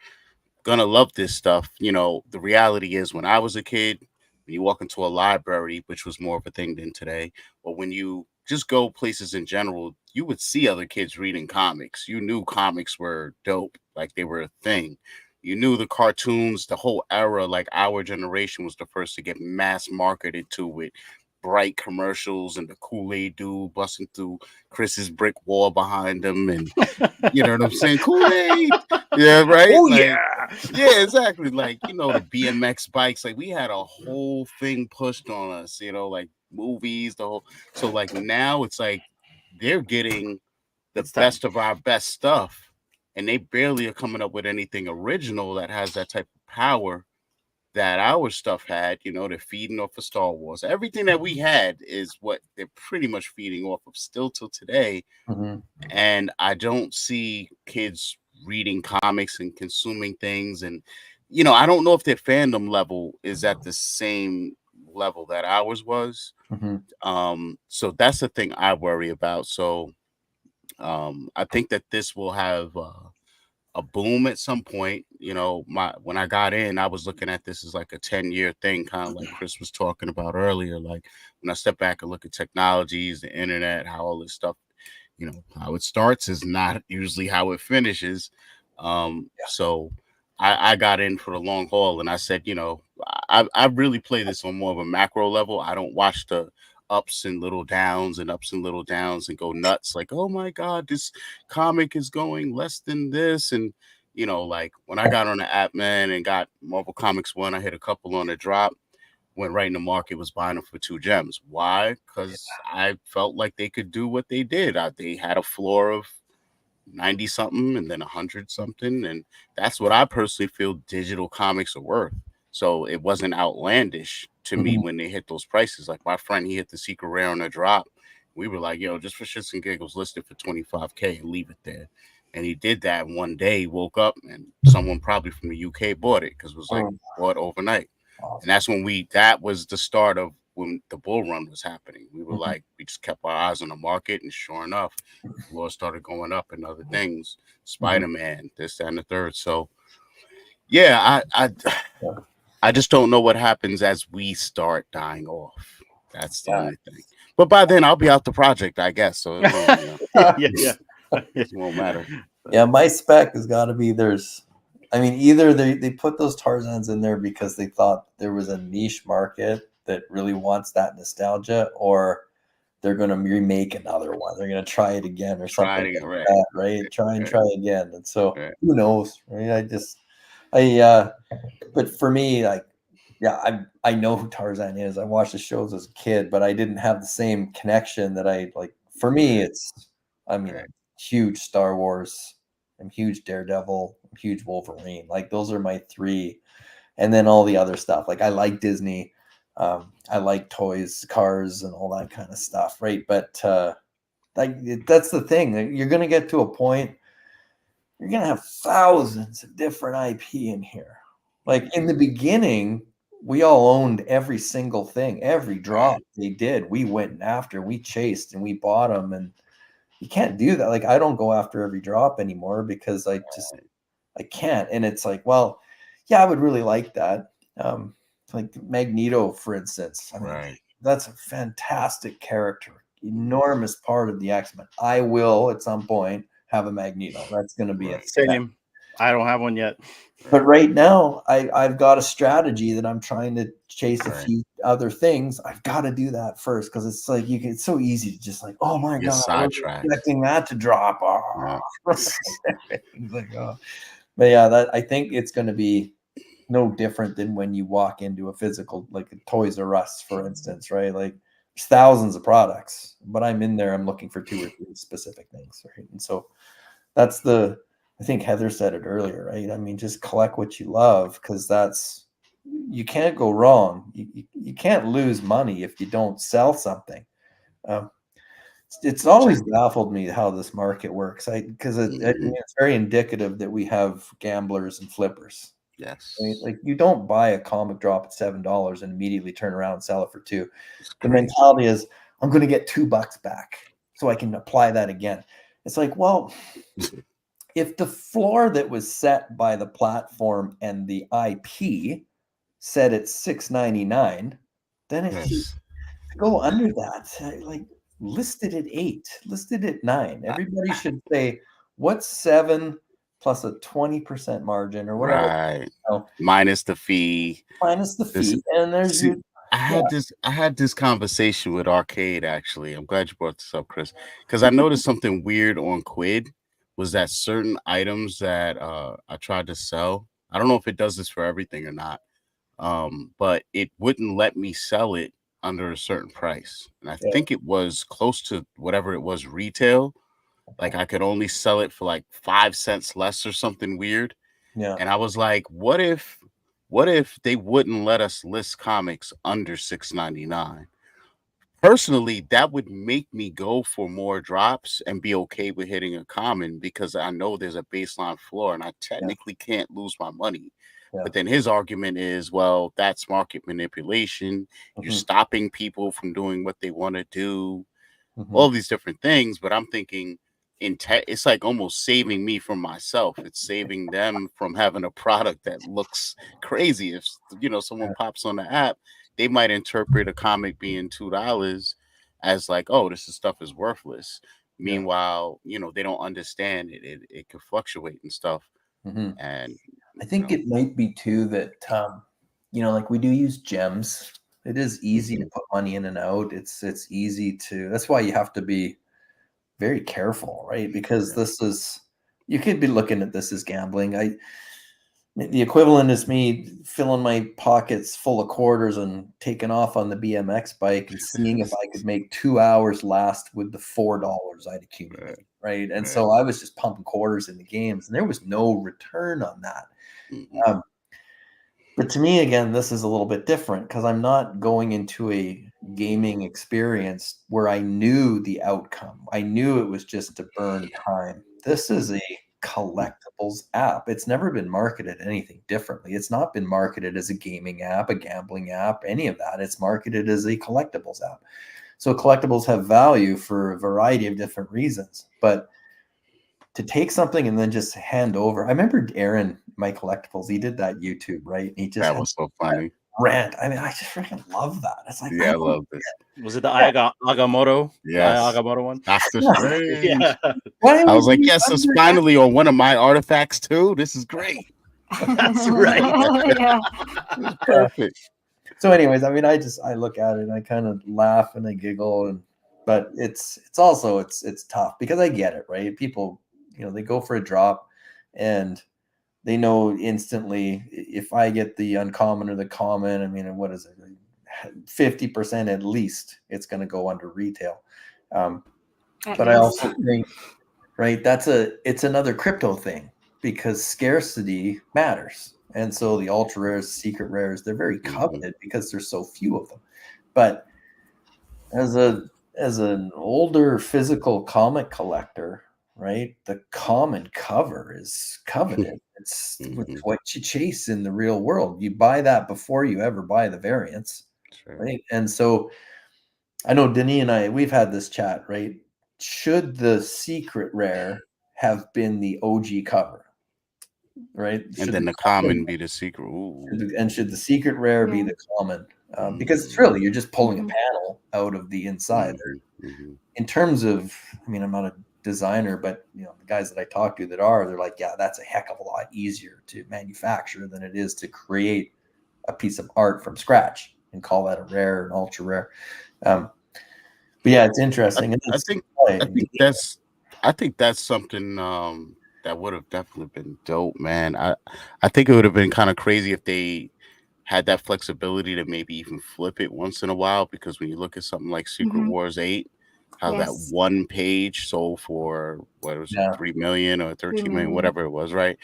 gonna love this stuff, the reality is, when I was a kid, when you walk into a library, which was more of a thing than today, or when you just go places in general, you would see other kids reading comics. You knew comics were dope, like they were a thing. You knew the cartoons, the whole era, like our generation was the first to get mass marketed to, with bright commercials and the Kool-Aid dude busting through Chris's brick wall behind him, and you know what I'm saying? Kool-Aid. Yeah, right? Oh, like, yeah. Yeah, exactly. Like, the BMX bikes, like we had a whole thing pushed on us, like movies, the whole. So like now it's like they're getting the best of our best stuff, and they barely are coming up with anything original that has that type of power that our stuff had. They're feeding off of Star Wars. Everything that we had is what they're pretty much feeding off of still till today. And I don't see kids reading comics and consuming things, and I don't know if their fandom level is at the same level that ours was. So that's the thing I worry about. So I think that this will have a boom at some point. You know, when I got in, I was looking at this as like a 10-year thing, kind of like Chris was talking about earlier. Like when I step back and look at technologies, the internet, how all this stuff, you know, how it starts is not usually how it finishes. So I got in for the long haul, and I said, you know, I really play this on more of a macro level. I don't watch the ups and little downs and ups and little downs and go nuts like, oh my God, this comic is going less than this. And, you know, like when I got on the app, man, and got Marvel Comics 1, I hit a couple on the drop, went right in the market, was buying them for 2 gems. Why? Because I felt like they could do what they did. They had a floor of 90 something and then 100 something. And that's what I personally feel digital comics are worth. So it wasn't outlandish to me when they hit those prices. Like my friend, he hit the secret rare on a drop. We were like, yo, just for shits and giggles, list it for 25K and leave it there. And he did that one day, woke up, and someone probably from the UK bought it because it was like bought overnight. And that's when that was the start of when the bull run was happening. We were like, we just kept our eyes on the market, and sure enough, the floor started going up and other things, Spider-Man, this, that, and the third. So yeah, I just don't know what happens as we start dying off. That's the only thing. But by then I'll be out the project, I guess. So it won't matter. Yeah, my spec has got to be either they put those Tarzans in there because they thought there was a niche market that really wants that nostalgia, or they're going to remake another one. They're going to try it again or something like that, right? Try again. And so who knows, right? But for me, like, yeah, I know who Tarzan is. I watched the shows as a kid, but I didn't have the same connection that I like. For me, I'm huge Star Wars. I'm huge Daredevil. I'm huge Wolverine. Like those are my three, and then all the other stuff. Like I like Disney. I like toys, cars, and all that kind of stuff, right? But that's the thing. You're gonna get to a point. You're gonna have thousands of different IP in here. Like in the beginning, we all owned every single thing, every drop they did. We went after, we chased, and we bought them. And you can't do that. Like I don't go after every drop anymore because I can't. And it's like, well, yeah, I would really like that. Like Magneto, for instance. I mean, that's a fantastic character, enormous part of the X-Men. I will at some point have a Magneto. That's going to be it. Same. I don't have one yet. But right now, I've got a strategy that I'm trying to chase a few other things. I've got to do that first because it's like it's so easy to just like, oh my God, I was expecting that to drop. Like, oh. But yeah, I think it's going to be no different than when you walk into a physical, like a Toys R Us, for instance, right? Like there's thousands of products, but I'm in there, I'm looking for 2 or 3 specific things, right? And so that's I think Heather said it earlier, right? I mean, just collect what you love because you can't go wrong. You can't lose money if you don't sell something. It's always baffled me how this market works. Because it's very indicative that we have gamblers and flippers. Yes. Right? Like you don't buy a comic drop at $7 and immediately turn around and sell it for $2. The mentality is I'm going to get $2 back so I can apply that again. It's like, well, if the floor that was set by the platform and the IP said it's $6.99, then if you go under that, like listed at 8, listed at 9, everybody should say, what's 7 plus a 20% margin or whatever? Right. Minus the fee. And there's I had this conversation with Arcade, actually. I'm glad you brought this up, Chris, because I noticed something weird on Quid was that certain items that I tried to sell, I don't know if it does this for everything or not, but it wouldn't let me sell it under a certain price. And I think it was close to whatever it was retail. Like I could only sell it for like 5 cents less or something weird. Yeah. And I was like, what if they wouldn't let us list comics under $6.99? Personally, that would make me go for more drops and be okay with hitting a common because I know there's a baseline floor and I technically can't lose my money. Yeah. But then his argument is, well, that's market manipulation. You're stopping people from doing what they want to do, all these different things. But I'm thinking, it's like almost saving me from myself. It's saving them from having a product that looks crazy. If someone pops on the app, they might interpret a comic being $2 as like, oh, this stuff is worthless. Meanwhile, they don't understand it. It could fluctuate and stuff. Mm-hmm. And I think it might be too that like we do use gems. It is easy to put money in and out. It's easy to. That's why you have to be very careful, right? Because you could be looking at this as gambling. The equivalent is me filling my pockets full of quarters and taking off on the BMX bike and seeing if I could make 2 hours last with the $4 I'd accumulated, right? And so I was just pumping quarters in the games, and there was no return on that. But to me, again, this is a little bit different because I'm not going into a gaming experience where I knew the outcome. I knew it was just to burn time. This is a collectibles app. It's never been marketed anything differently. It's not been marketed as a gaming app, a gambling app, any of that. It's marketed as a collectibles app. So collectibles have value for a variety of different reasons. But to take something and then just hand over. I remember Aaron, my collectibles, he did that YouTube, right? He just that was so funny. Rant. I mean, I just freaking love that. It's like, I love this. Was it the Agamotto? Yes. The Agamotto one? Doctor Strange. Yeah. I was like, yes, it's finally on one of my artifacts too. This is great. That's right. Yeah. Perfect. So anyways, I mean, I look at it and I kind of laugh and I giggle, but it's also tough because I get it, right? People, they go for a drop and they know instantly if I get the uncommon or the common, I mean, what is it? 50% at least it's going to go under retail. But I also think, right, it's another crypto thing because scarcity matters. And so the ultra rares, secret rares, they're very coveted because there's so few of them. But as an older physical comic collector, right, the common cover is coveted. It's what you chase in the real world. You buy that before you ever buy the variants, right? And so I know Denis and we've had this chat, right? Should the secret rare have been the OG cover, right? And then the common be the secret. Ooh. And should the secret rare be the common? Because it's really, you're just pulling a panel out of the inside. In terms of, I mean, I'm not a designer, but the guys that I talk to that they're like, yeah, that's a heck of a lot easier to manufacture than it is to create a piece of art from scratch and call that a rare, an ultra rare. But yeah, it's interesting. I think that's something that would have definitely been dope, man. I think it would have been kind of crazy if they had that flexibility to maybe even flip it once in a while, because when you look at something like Secret Wars 8, how that one page sold for what was it, 3 million or 13 million, whatever it was, right?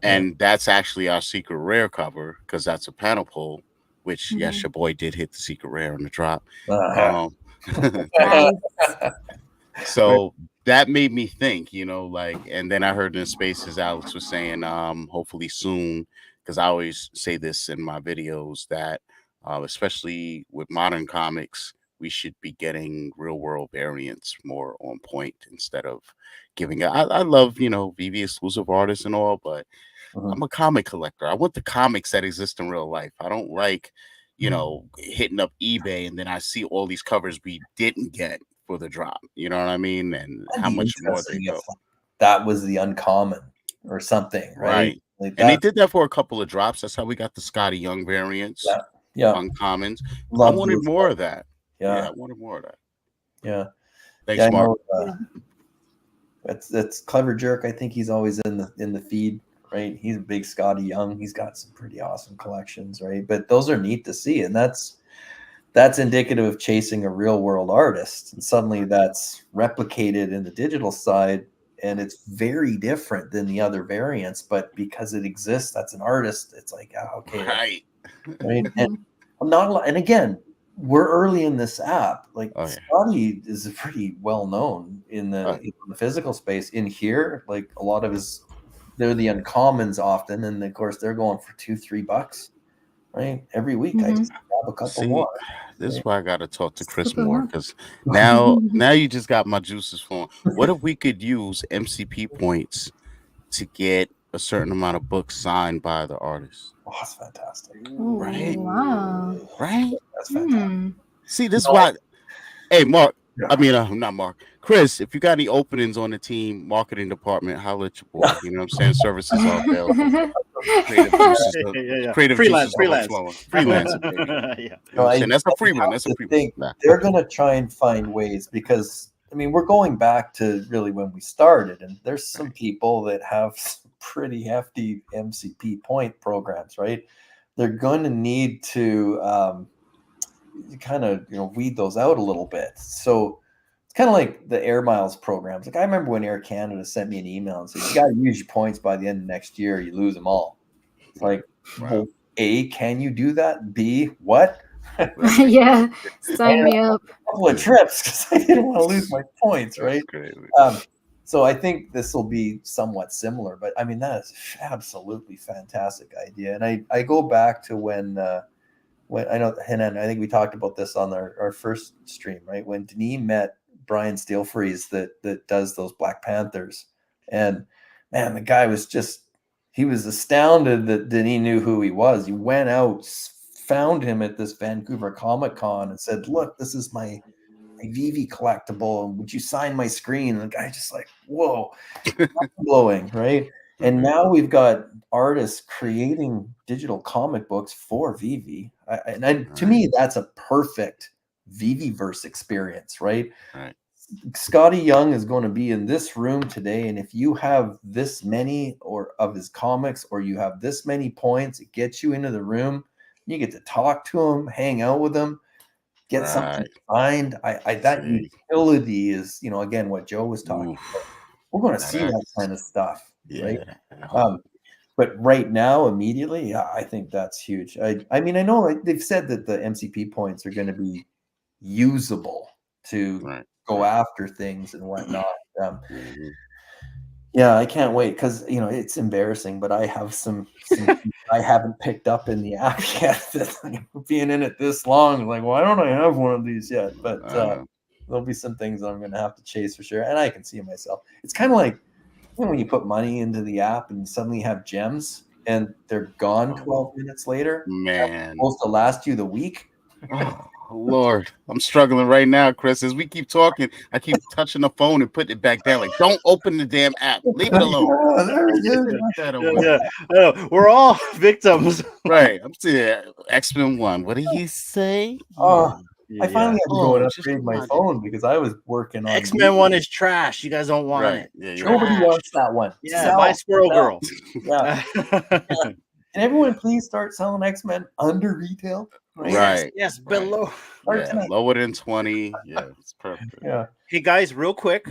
And that's actually our secret rare cover because that's a panel pull, which yes, your boy did hit the secret rare on the drop. So that made me think, and then I heard in spaces Alex was saying, hopefully soon, because I always say this in my videos that especially with modern comics, we should be getting real world variants more on point instead of giving. I love, VV exclusive artists and all, but I'm a comic collector. I want the comics that exist in real life. I don't like, hitting up eBay and then I see all these covers we didn't get for the drop. You know what I mean? And how much more they go. That was the uncommon or something, right? Like and they did that for a couple of drops. That's how we got the Scotty Young variants. Yeah. Uncommons. I wanted more of that. Yeah, I wanted more of that. Yeah. Thanks, Mark. That's Clever Jerk. I think he's always in the feed, right? He's a big Scotty Young. He's got some pretty awesome collections, right? But those are neat to see, and that's indicative of chasing a real world artist. And suddenly that's replicated in the digital side, and it's very different than the other variants. But because it exists, that's an artist. It's like, okay, right? And I'm not. And again, we're early in this app. Like Scotty is pretty well known in the physical space. In here, like a lot of they're the uncommons often, and of course they're going for $2-3, right? Every week I just a couple See, more. this is why I gotta talk to Chris Couple more more. because now you just got my juices flowing. What if we could use MCP points to get a certain amount of books signed by the artist? Oh, that's fantastic. Right? Wow. Right? That's fantastic. See, this is why. Hey, Mark. Yeah. I mean, not Mark. Chris, if you got any openings on the team marketing department, holler at your boy. You know what I'm saying? Services are available. Creative juices, creative Freelance, juices overflowing. Freelancing, baby. You know what I'm saying? That's a free one. That's a free one. Nah. They're going to try and find ways because, I mean, we're going back to really when we started, and there's some people that have some pretty hefty MCP point programs, right? They're going to need to kind of, weed those out a little bit. So it's kind of like the Air Miles programs. Like I remember when Air Canada sent me an email and said, you got to use your points by the end of next year, or you lose them all. It's like, well, A, can you do that? B, what? Yeah, sign me up. A couple of trips because I didn't want to lose my points, right? So I think this will be somewhat similar, but I mean, that is absolutely fantastic idea. And I go back to when I know, Henan, I think we talked about this on our first stream, right? When Denis met Brian Steelfreeze that does those Black Panthers. And man, the guy was he was astounded that Denis knew who he was. He went out, found him at this Vancouver Comic Con and said, look, this is my VV collectible. Would you sign my screen? And the guy just like, whoa, blowing, right? And now we've got artists creating digital comic books for VV. To me, that's a perfect VV-verse experience, right? Scotty Young is going to be in this room today, and if you have this many of his comics, or you have this many points, it gets you into the room. You get to talk to him, hang out with him, get something signed. That utility is, again, what Joe was talking about. We're going to see that kind of stuff, right? But right now, immediately, I think that's huge. I mean, I know they've said that the MCP points are going to be usable to go after things and whatnot. Yeah, I can't wait because it's embarrassing, but I have some I haven't picked up in the app yet. That being in it this long, like, why don't I have one of these yet? But there'll be some things that I'm going to have to chase for sure, and I can see it myself. It's kind of like when you put money into the app and suddenly have gems and they're gone 12 minutes later. Man, that's supposed to last you the week. Oh, Lord, I'm struggling right now, Chris. As we keep talking, I keep touching the phone and putting it back down. Like, don't open the damn app. Leave it alone. We're all victims. Right. I'm saying X-Men 1. What did he say? I finally had to go and upgrade my phone because I was working on X-Men 1 is trash. You guys don't want it. Nobody wants that one. Yeah, buy Squirrel Girl. Yeah. Can everyone please start selling X-Men under retail? Right. Yes, below. Lower than 20. Yeah, it's perfect. Yeah. Hey guys, real quick,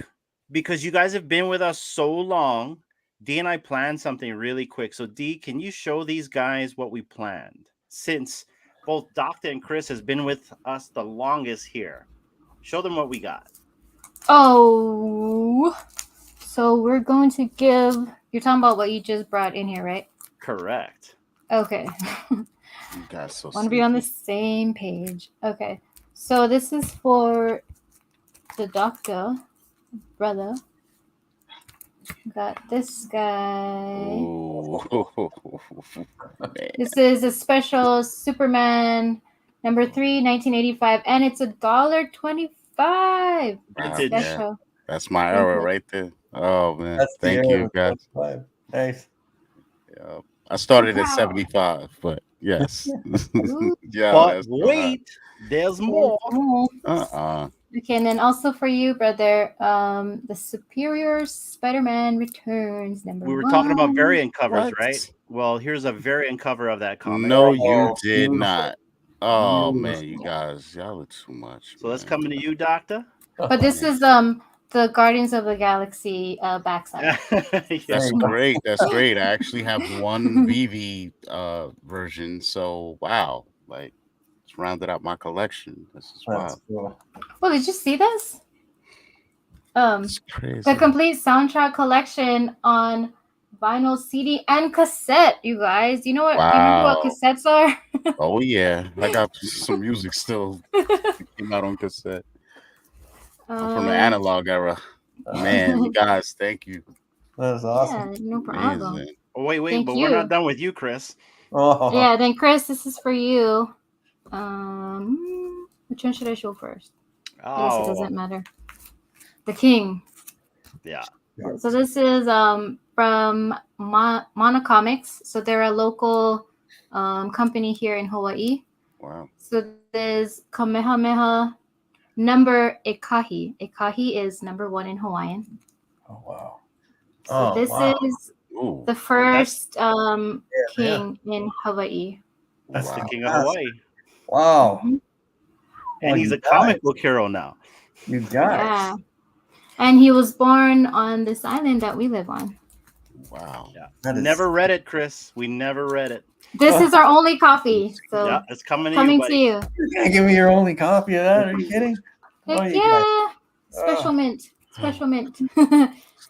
because you guys have been with us so long, D and I planned something really quick. So D, can you show these guys what we planned? Since both Doctor and Chris has been with us the longest here. Show them what we got. Oh, so we're going to give, you're talking about what you just brought in here, right? Correct. Okay. You guys so want to be on the same page. Okay. So this is for the doctor, brother. Got this guy. This is a special Superman number 3, 1985, and it's $1.25. Special. Yeah. That's my era right there. Oh man, thank you guys. Nice. Yeah, I started at 75, but yes. Yeah. But wait, there's more. Okay, and then also for you, brother, the Superior Spider-Man Returns number 1. We were talking about variant covers, right? Well, here's a variant cover of that comic. No, you did not. Oh man, you guys, y'all are too much. So that's coming to you, Doctor. But this is the Guardians of the Galaxy backside. That's great. That's great. I actually have one VV version. So wow, like it's rounded out my collection. This is wild. Cool. Well, did you see this? It's crazy. The complete soundtrack collection on vinyl, CD, and cassette. You guys, you know what? Wow. You remember what cassettes are? Oh yeah, I got some music still came out on cassette. I'm from the analog era. Man, you guys, thank you. That's awesome. Yeah, no problem. Amazing. Oh, wait, Thank but you. we're not done with you, Chris. Oh, Yeah, then Chris, this is for you. Which one should I show first? I guess it Oh, doesn't matter. The King. yeah. So this is from Monocomics. So they're a local company here in Hawaii. Wow. So there's Kamehameha number Ekahi. Ekahi is number 1 in Hawaiian. Oh wow. So Oh, this wow. is Ooh, the first Yeah, king in Hawaii. That's the wow. king of Hawaii. Wow. Mhm. And Oh, he's you a comic guys. book hero now. You guys. Yeah. And he was born on this island that we live on. Wow. Yeah. That is- Never read it, Chris. We never read it. This is our only copy. So Yeah, it's coming to you, coming to buddy. you. You can't give me your only copy of that. Are you kidding? Heck Oh, you yeah. guys. Special mint. Special mint.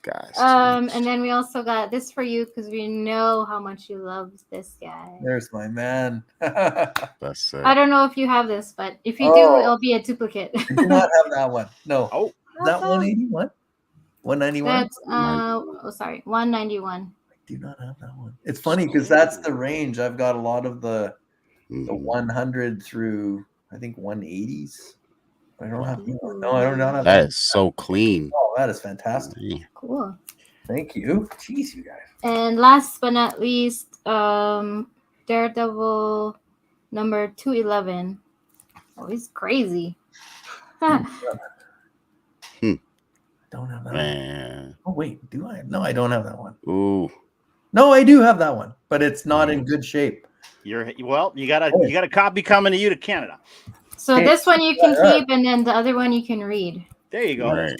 Guys. And then we also got this for you because we know how much you love this guy. There's my man. That's I don't know if you have this, but if you do, Oh. it'll be a duplicate. I do not have that one. No. Oh, Is that 181? 191? That's sorry, 191. I do not have that one. It's funny because that's the range. I've got a lot of the Mhm. 100 through I think 180s. I don't have no, I don't have That is so clean. Oh, that is fantastic. Man. Cool. Thank you. Jeez, you guys. And last but not least, Daredevil number 211. Oh, he's crazy. Don't have that one. Man. Oh wait, do I? No, I don't have that one. Ooh. No, I do have that one, but it's not in good shape. you got a copy coming to you to Canada. So Okay. this one you can Yeah. keep, and then the other one you can read, There you go. Right.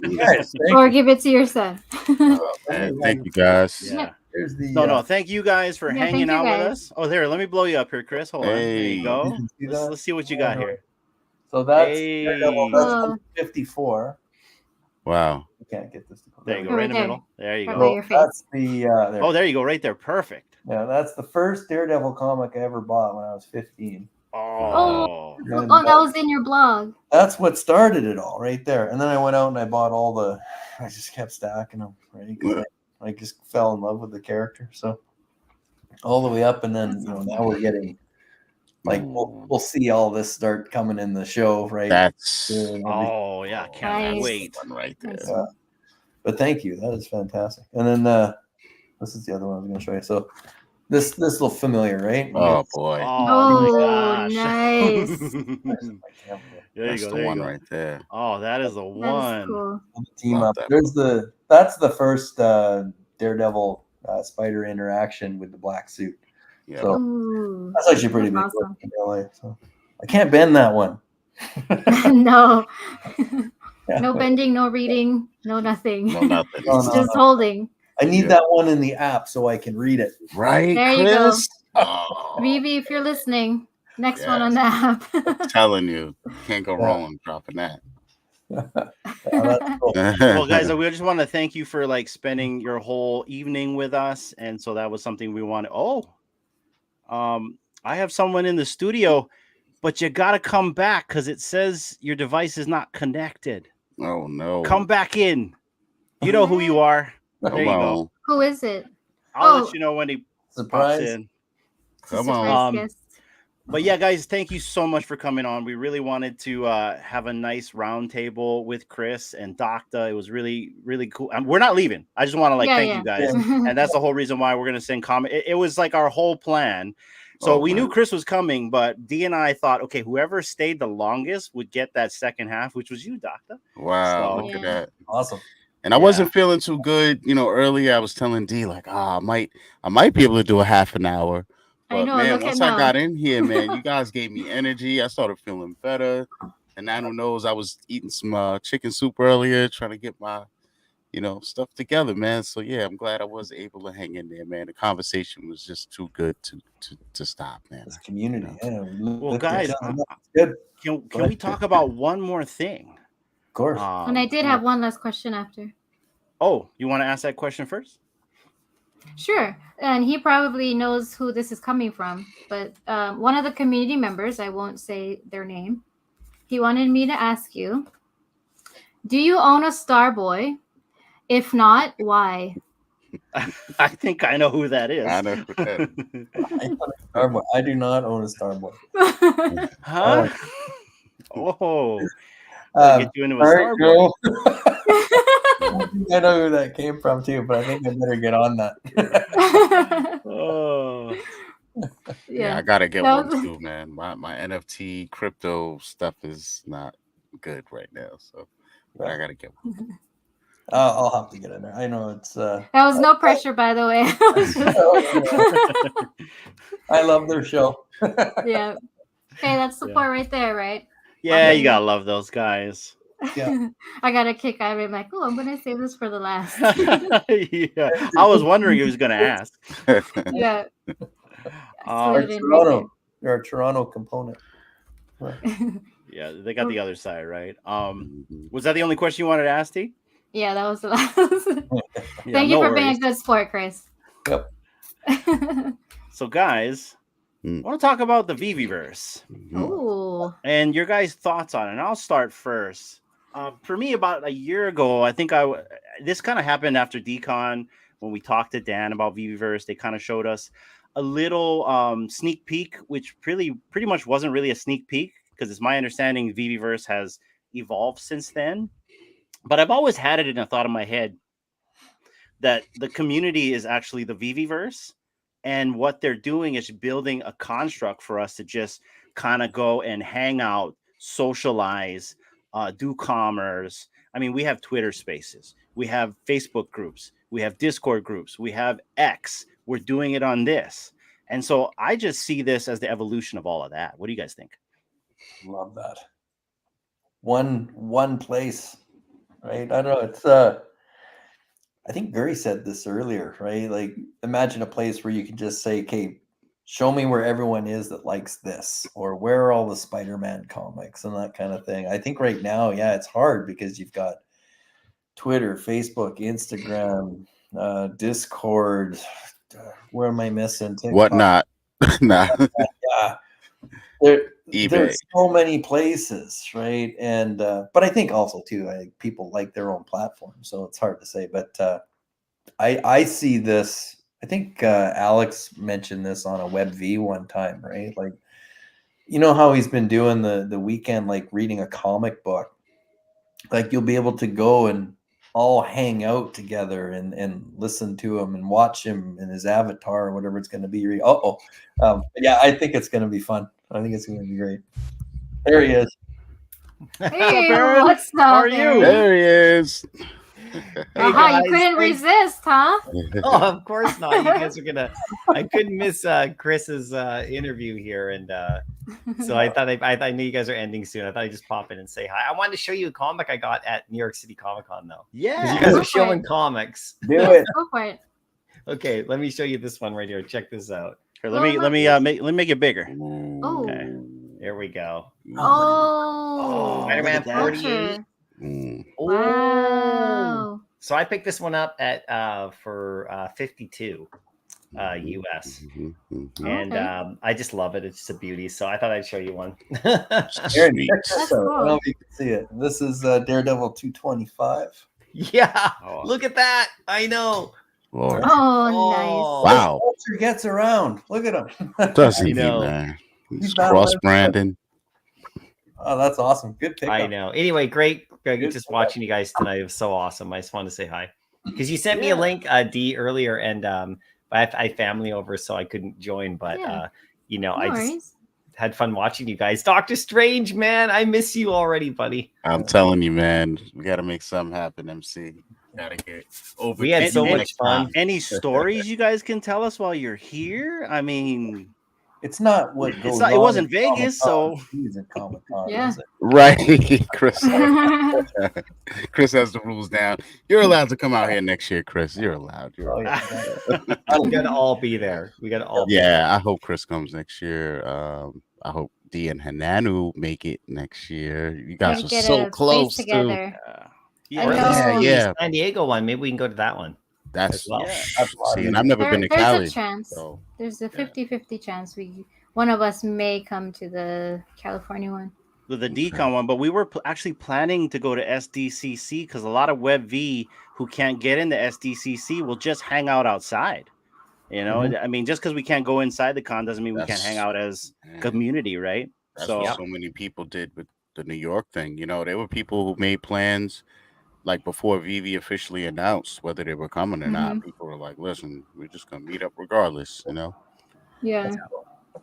You guys, thank or you. give it to your son. Oh, man, thank you guys. Yeah. There's the No. Thank you guys for Yeah, hanging thank you out with guys. us. Oh, there. Let me blow you up here, Chris. Hold on. There Hey. you go. You can see that? Let's see what you got here. So that's Hey. Daredevil, that's Oh. number 54. Wow. You can't get this to come There you down. go, right in the Right middle. There you Right go. by So your face. that's the there. Oh, there you go, right there. Perfect. Yeah, that's the first Daredevil comic I ever bought when I was 15. Oh, And, Oh, that was in your blog. that's what started it all right there. And then I went out and I bought all the. I just kept stacking them, right? 'Cause I just fell in love with the character. So all the way up, and then now we're getting like we'll see all this start coming in the show, right? That's And everything. oh yeah, can't Nice. wait. one right there. Nice. But thank you, that is fantastic. And then this is the other one I was going to show you. So this little familiar, right? Oh boy. Oh, Oh, my gosh. nice. There That's you go. the There you one go. right there. Oh, that is the That is one. cool. Team Love up. that That's the first Daredevil Spider interaction with the black suit. Yeah. So Ooh. that's actually pretty big That's awesome. in LA. So I can't bend that one. No. Yeah. No bending, no reading, no nothing. No, nothing. No, It's no, just no. holding. I need Yeah. that one in the app so I can read it. Right, There you go. Chris? Oh, Vivi, if you're listening, next one on the app. telling you, can't go Yeah. wrong dropping that. That's cool. Well, guys, we just want to thank you for like spending your whole evening with us, and so that was something we wanted. I have someone in the studio, but you got to come back because it says your device is not connected. Oh no. Come back in. You know who you are. There you Come go. on. Who is it? I'll Oh. let you know when he pops Surprise. in. Come Surprise on. guest. But yeah, guys, thank you so much for coming on. We really wanted to have a nice round table with Chris and Docta. It was really, really cool. We're not leaving. I just want to thank you guys. And that's the whole reason why we're going to send comment. It was like our whole plan. So we knew Chris was coming, but D and I thought, okay, whoever stayed the longest would get that second half, which was you, Docta. Wow, So- look at Yeah. that. Awesome. And I wasn't feeling too good, earlier I was telling D like, I might be able to do a half an hour. I But know, man, look at once I now. got in here, man, you guys gave me energy. I started feeling better. And I don't know, I was eating some chicken soup earlier, trying to get my, stuff together, man. So yeah, I'm glad I was able to hang in there, man. The conversation was just too good to stop, man. This community. Yeah, Well, guys, good. can we talk about one more thing? Of course. And I did have one last question after. Oh, you want to ask that question first? Sure. And he probably knows who this is coming from. But one of the community members, I won't say their name, he wanted me to ask you, do you own a Starboy? If not, why? I think I know who that is. I know who that is. I own a Starboy. I do not own a Starboy. Huh? Oh, get you into a All right, Starboy. Joe. I know who that came from too, but I think I better get on that. Oh, Yeah, I gotta get one too, man. My NFT crypto stuff is not good right now, so I gotta get one. I'll have to get in there. I know it's. That was no pressure, by the way. I love their show. Yeah. Hey, that's support right there, right? yeah, you gotta love those guys. Yeah. I got a kick out of it. I'm like, oh, I'm gonna save this for the last. Yeah, I was wondering who was gonna ask. Yeah. They're Toronto. They're a Toronto component. Yeah, they got the other side, right? Was that the only question you wanted to ask, T? Yeah, that was the last. Yeah, Thank you no for being a worries. good sport, Chris. Yep. So, guys, I want to talk about the Viviverse. Ooh. And your guys' thoughts on it. And I'll start first. For me, about a year ago, I think this kind of happened after Decon when we talked to Dan about Viviverse. They kind of showed us a little sneak peek, which pretty much wasn't really a sneak peek because it's my understanding Viviverse has evolved since then. But I've always had it in a thought in my head that the community is actually the Viviverse, and what they're doing is building a construct for us to just kind of go and hang out, socialize, do commerce. I mean, we have Twitter spaces, we have Facebook groups, we have Discord groups, we have X. We're doing it on this. And so I just see this as the evolution of all of that. What do you guys think? Love that. One place, right? I don't know. It's I think Gary said this earlier, right? Like, imagine a place where you can just say, okay, show me where everyone is that likes this, or where are all the Spider-Man comics and that kind of thing. I think right now, yeah, it's hard because you've got Twitter, Facebook, Instagram, Discord. Where am I missing? TikTok. Whatnot. Nah. Yeah. eBay. There's so many places, right? And but I think also too, people like their own platform, so it's hard to say. But I see this. I think Alex mentioned this on a WebV one time, right? Like, you know how he's been doing the weekend, like reading a comic book. Like, you'll be able to go and all hang out together and listen to him and watch him in his avatar or whatever it's going to be. Yeah, I think it's going to be fun. I think it's going to be great. There he is. Hey, Aaron? what's up? How are you? Aaron? There he is. Aha, you couldn't resist, huh? Oh, of course not. You guys are gonna. I couldn't miss Chris's interview here, and so I thought I knew you guys are ending soon. I thought I'd just pop in and say hi. I wanted to show you a comic I got at New York City Comic Con, though. Yeah, You guys are Okay. showing comics. Do it. Go for it. Okay, let me show you this one right here. Check this out. Here, let me make it bigger. Oh. Okay. There we go. Oh. Spider-Man look at that. 48. Mm. Wow. So I picked this one up at for 52 US, Mhm, mhm. and Okay. I just love it. It's just a beauty. So I thought I'd show you one. Aaron, Sweet. check this That's out. I don't cool. know if you can see it. This is Daredevil 225. Yeah, Oh. look at that. I know. Lord. Oh, Wow. Culture gets around. Look at him. Doesn't I he, know. man? He's He's not cross allowed- branding. Oh, that's awesome. Good pickup. I know. Anyway, great. Good Just stuff. watching you guys tonight. It was so awesome. I just wanted to say hi because you sent me a Yeah. link, D, earlier, and I had family over, so I couldn't join. But Yeah. no nice. I just had fun watching you guys. Doctor Strange, man, I miss you already, buddy. I'm telling you, man, we got to make something happen, MC. Gotta get over. We had to so you much next fun. time. Any stories you guys can tell us while you're here? I mean, It's not what goes not. It on wasn't at Vegas, so Comic-Con. He's at Comic-Con, Yeah. is it? Right, Chris. Chris has the rules down. You're allowed to come out here next year, Chris. You're allowed. You're Oh, allowed. yeah. We gotta all be there. We gotta all. Yeah, I hope Chris comes next year. I hope D and Hananu make it next year. You guys Gotta are get so a space close together. Or I this know. is the Yeah. San Diego one. Maybe we can go to that one. That's well. Yeah. That's a lot see, of and I've never been to There's Cali. a chance. So There's a yeah. 50-50 chance one of us may come to the California one. The Okay. decon one, but we were actually planning to go to SDCC because a lot of Web V who can't get into SDCC will just hang out outside. You know, Mhm. I mean, just because we can't go inside the con doesn't mean we can't hang That's out as man, community, right? that's what So so many people did with the New York thing. You know, there were people who made plans like before Vivi officially announced whether they were coming or not. Mhm. People were like, "Listen, we're just gonna meet up regardless," you know. Yeah. So yeah.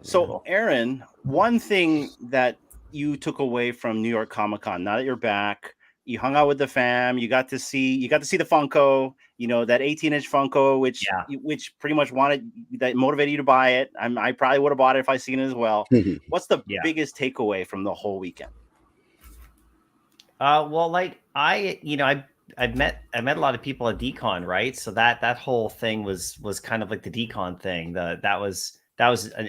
So, Aaron, one thing that you took away from New York Comic Con, now that you're back, you hung out with the fam, you got to see the Funko, you know, that 18-inch Funko, which pretty much that motivated you to buy it. I probably would have bought it if I seen it as well. What's the Yeah. biggest takeaway from the whole weekend? Well, like I've met a lot of people at Decon, right? So that whole thing was kind of like the Decon thing. That was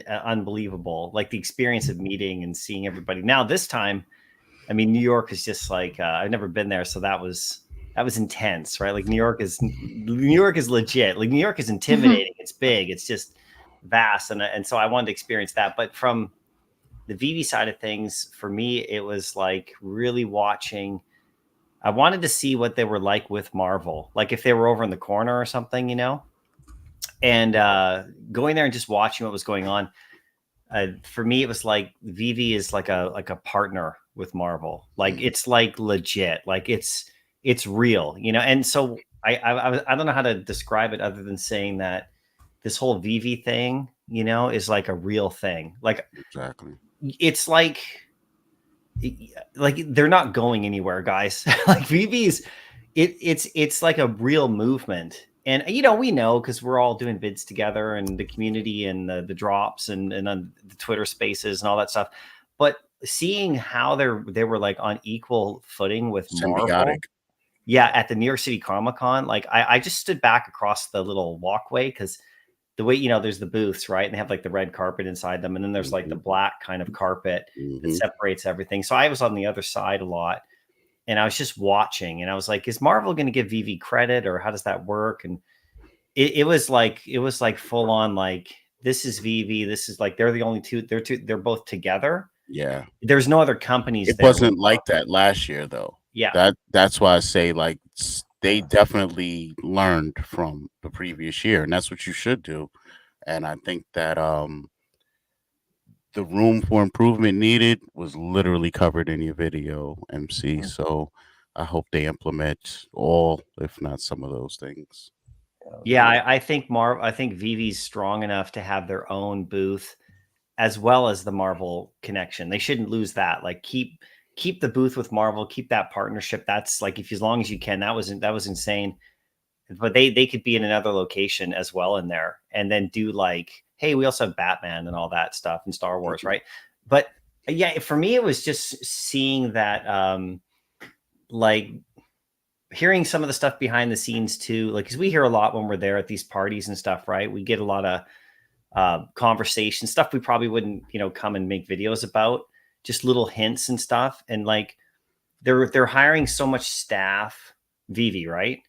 unbelievable. Like the experience of meeting and seeing everybody. Now this time, I mean, New York is just like I've never been there, so that was intense, right? Like New York is legit. Like New York is intimidating. It's big. It's just vast, and so I wanted to experience that. But from the VV side of things, for me, it was like really watching. I wanted to see what they were like with Marvel, like if they were over in the corner or something, you know, and going there and just watching what was going on. For me, it was like VV is like a partner with Marvel. Like it's like legit, like it's real, you know. And so I don't know how to describe it other than saying that this whole VV thing, you know, is like a real thing. Like Exactly. it's like they're not going anywhere, guys. Like VV's it's like a real movement. And you know, we know because we're all doing bids together and the community and the drops and on the Twitter spaces and all that stuff. But seeing how they were like on equal footing with Marvel. Symbiotic. Yeah, at the New York City Comic Con, like I just stood back across the little walkway because the way, you know, there's the booths, right? And they have like the red carpet inside them. And then there's like the black kind of carpet that separates everything. So I was on the other side a lot and I was just watching and I was like, is Marvel going to give VV credit or how does that work? And it was like full on, like, this is VV. This is like, they're the only two, they're both together. Yeah. There's no other companies. It there wasn't like that last year though. Yeah. That's why I say like they definitely learned from the previous year, and that's what you should do. And I think that the room for improvement needed was literally covered in your video, MC. So I hope they implement all, if not some of those things. Yeah, I think VV's strong enough to have their own booth as well as the Marvel connection. They shouldn't lose that. Like keep the booth with Marvel, keep that partnership. That's like, if as long as you can. That was insane. But they could be in another location as well in there and then do like, hey, we also have Batman and all that stuff and Star Wars, right? But yeah, for me it was just seeing that like hearing some of the stuff behind the scenes too, like, because we hear a lot when we're there at these parties and stuff, right? We get a lot of conversation stuff we probably wouldn't, you know, come and make videos about, just little hints and stuff. And like they're hiring so much staff, VV, right?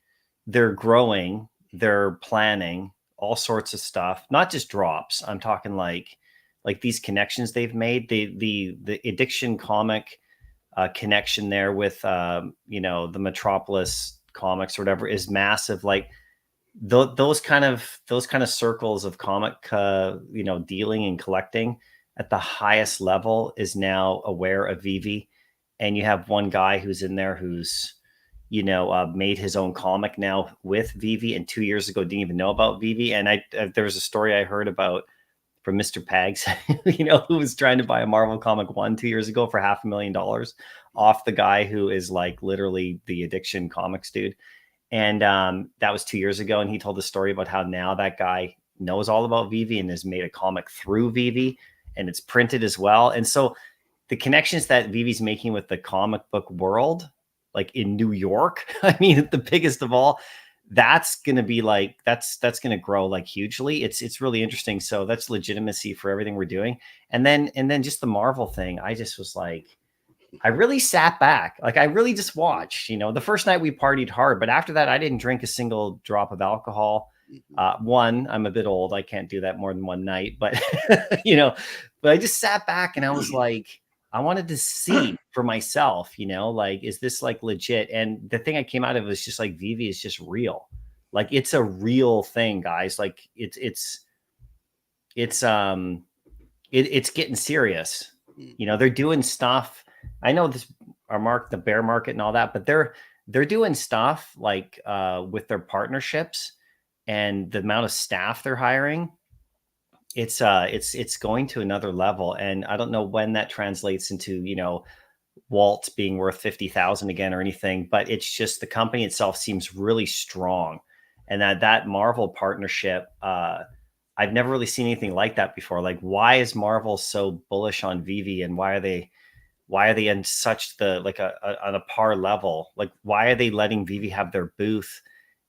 They're growing, they're planning all sorts of stuff, not just drops. I'm talking like these connections they've made, the addiction comic connection there with you know, the Metropolis comics or whatever is massive. Like those kind of circles of comic you know, dealing and collecting at the highest level is now aware of VV. And you have one guy who's in there who's, you know, made his own comic now with VV, and 2 years ago didn't even know about VV. And there was a story I heard about from Mr. Pags, you know, who was trying to buy a Marvel comic 2 years ago for $500,000 off the guy who is like literally the addiction comics dude. And that was 2 years ago. And he told the story about how now that guy knows all about VV and has made a comic through VV, and it's printed as well. And so the connections that VV's making with the comic book world, like in New York, I mean, the biggest of all, that's going to be like, that's going to grow like hugely. It's really interesting. So that's legitimacy for everything we're doing. And then just the Marvel thing. I just was like, I really sat back. Like I really just watched, the first night we partied hard, but after that, I didn't drink a single drop of alcohol. One, I'm a bit old. I can't do that more than one night, but but I just sat back and I was like, I wanted to see for myself, like, is this like legit? And the thing I came out of was just like, Vivi is just real. Like it's a real thing, guys. Like it's getting serious. They're doing stuff. I know the bear market and all that, but they're doing stuff like with their partnerships and the amount of staff they're hiring. It's going to another level, and I don't know when that translates into Walt being worth 50,000 again or anything, but it's just the company itself seems really strong, and that Marvel partnership. I've never really seen anything like that before. Like, why is Marvel so bullish on Vivi, and why are they in such on a par level? Like, why are they letting Vivi have their booth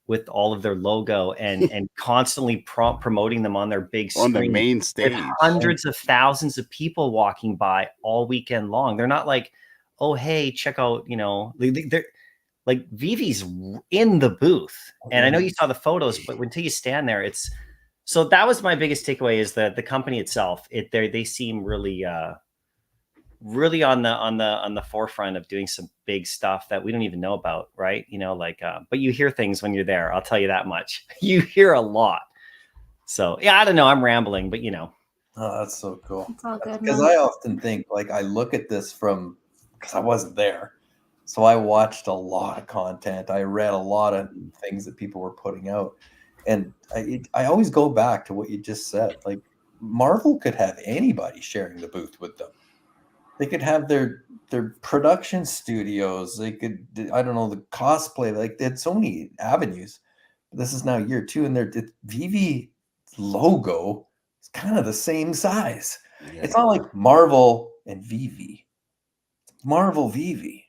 with all of their logo and constantly promoting them on their big screen on the main stage, with hundreds of thousands of people walking by all weekend long? They're not like, oh, hey, check out, they're like, Vivi's in the booth. And I know you saw the photos, but until you stand there, so that was my biggest takeaway, is that the company itself, they seem really really on the forefront of doing some big stuff that we don't even know about, right? But you hear things when you're there. I'll tell you that much. You hear a lot. So yeah, I don't know. I'm rambling, but Oh, that's so cool. It's all good, Because man. I often think, like, I look at this because I wasn't there. So I watched a lot of content. I read a lot of things that people were putting out. And I always go back to what you just said. Like, Marvel could have anybody sharing the booth with them. They could have their production studios. They could, I don't know, the cosplay. Like, they had so many avenues. This is now year 2, and their Vivi logo is kind of the same size. Yeah. It's not like Marvel and Vivi. It's Marvel Vivi,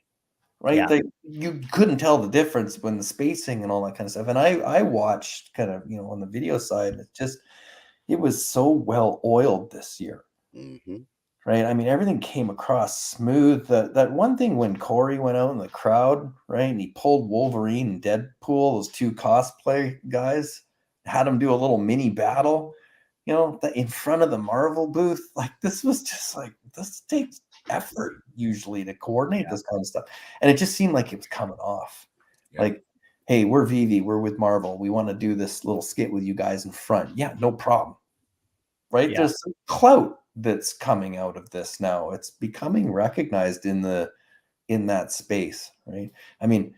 right? Yeah. You couldn't tell the difference when the spacing and all that kind of stuff. And I watched kind of, on the video side, it was so well oiled this year. Mm-hmm. Right. I mean, everything came across smooth. That one thing when Corey went out in the crowd, right, and he pulled Wolverine and Deadpool, those two cosplay guys, had them do a little mini battle, in front of the Marvel booth. Like, this was just like, this takes effort usually to coordinate this kind of stuff. And it just seemed like it was coming off. Yeah. Like, hey, we're Vivi, we're with Marvel. We want to do this little skit with you guys in front. Yeah, no problem. Right. Yeah. There's some clout that's coming out of this now. It's becoming recognized in that space, right? I mean,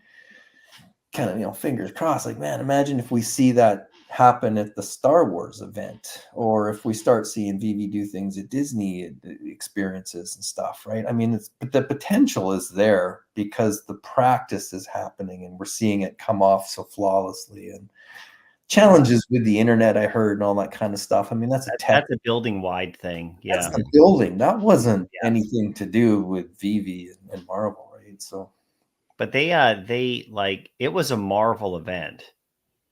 kind of, fingers crossed, like, man, imagine if we see that happen at the Star Wars event, or if we start seeing Vivi do things at Disney experiences and stuff, right? I mean, but the potential is there because the practice is happening and we're seeing it come off so flawlessly. And challenges with the internet, I heard, and all that kind of stuff. I mean, that's a building wide thing. Yeah. That's the building. That wasn't anything to do with Vivi and Marvel, right? So, but they like, it was a Marvel event.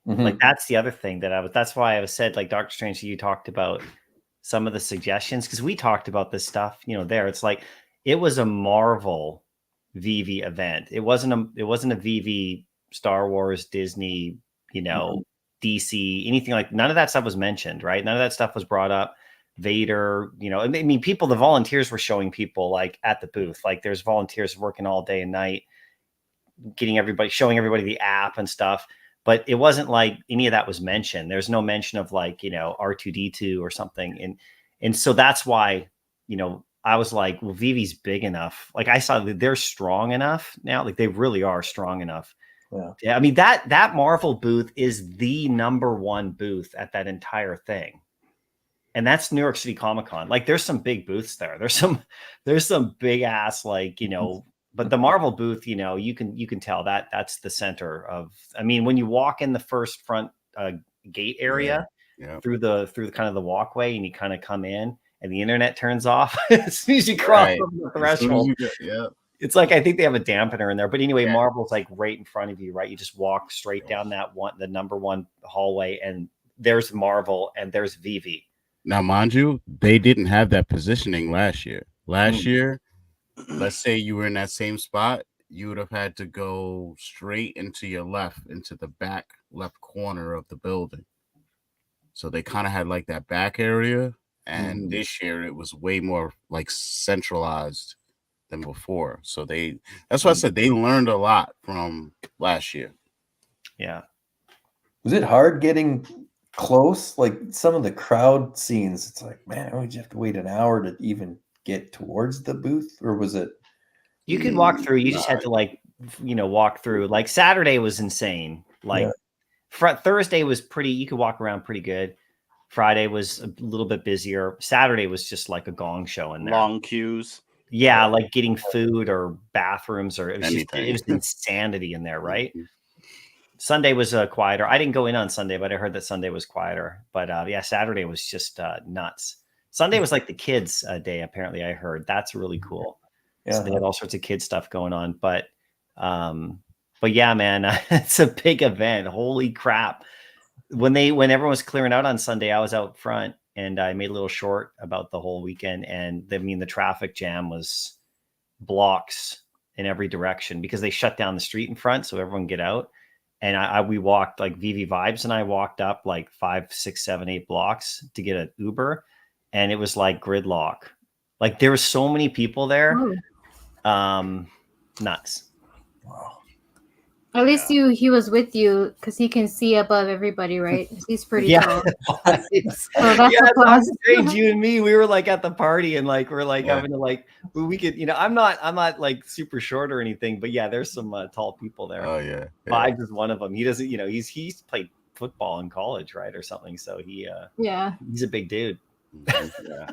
mm-hmm. Like, that's the other thing that's why I said, like, Dr. Strange, you talked about some of the suggestions, because we talked about this stuff, there. It's like, it was a Marvel Vivi event. It wasn't a Vivi Star Wars, Disney, Mm-hmm. DC, anything like, none of that stuff was mentioned, right? None of that stuff was brought up. Vader, I mean, the volunteers were showing people, like, at the booth, like, there's volunteers working all day and night, showing everybody the app and stuff. But it wasn't like any of that was mentioned. There's no mention of, like, R2D2 or something. And so that's why, I was like, well, Vivi's big enough. Like, I saw that they're strong enough now. Like, they really are strong enough. Yeah. I mean, that Marvel booth is the #1 booth at that entire thing. And that's New York City Comic Con. Like, there's some big booths there. There's some big ass, like, but the Marvel booth, you can tell that's the center of, I mean, when you walk in the first front gate area through the kind of the walkway, and you kind of come in and the internet turns off as soon as you cross over the threshold. It's like, I think they have a dampener in there, but anyway, Marvel's like right in front of you, right? You just walk straight down the #1 hallway, and there's Marvel and there's Vivi. Now, mind you, they didn't have that positioning last year. Last year, let's say you were in that same spot, you would have had to go straight into your left, into the back left corner of the building. So they kind of had like that back area. And this year it was way more like centralized than before. So that's why I said they learned a lot from last year. Yeah. Was it hard getting close? Like some of the crowd scenes, it's like, man, would you have to wait an hour to even get towards the booth? Or was it? You could walk through. You just had to walk through. Like Saturday was insane. Like Thursday was pretty. You could walk around pretty good. Friday was a little bit busier. Saturday was just like a gong show in there. Long queues. Yeah, like getting food or bathrooms or it was insanity in there, right? Sunday was quieter. I didn't go in on Sunday, but I heard that Sunday was quieter. But yeah, Saturday was just nuts. Sunday was like the kids' day. Apparently, I heard that's really cool. So they had all sorts of kid stuff going on. But yeah, man, it's a big event. Holy crap! When everyone was clearing out on Sunday, I was out front and I made a little short about the whole weekend. And the traffic jam was blocks in every direction because they shut down the street in front so everyone get out. And we walked like VV Vibes and I walked up like 5, 6, 7, 8 blocks to get an Uber. And it was like gridlock. Like there were so many people there. Nuts. Wow. At least he was with you because he can see above everybody, right? He's pretty tall. So that's strange. You and me, we were like at the party and like we're like having to like we could, I'm not like super short or anything, but yeah, there's some tall people there. Oh yeah. Vibes is one of them. He doesn't, he's played football in college, right, or something. So he's a big dude. Yeah.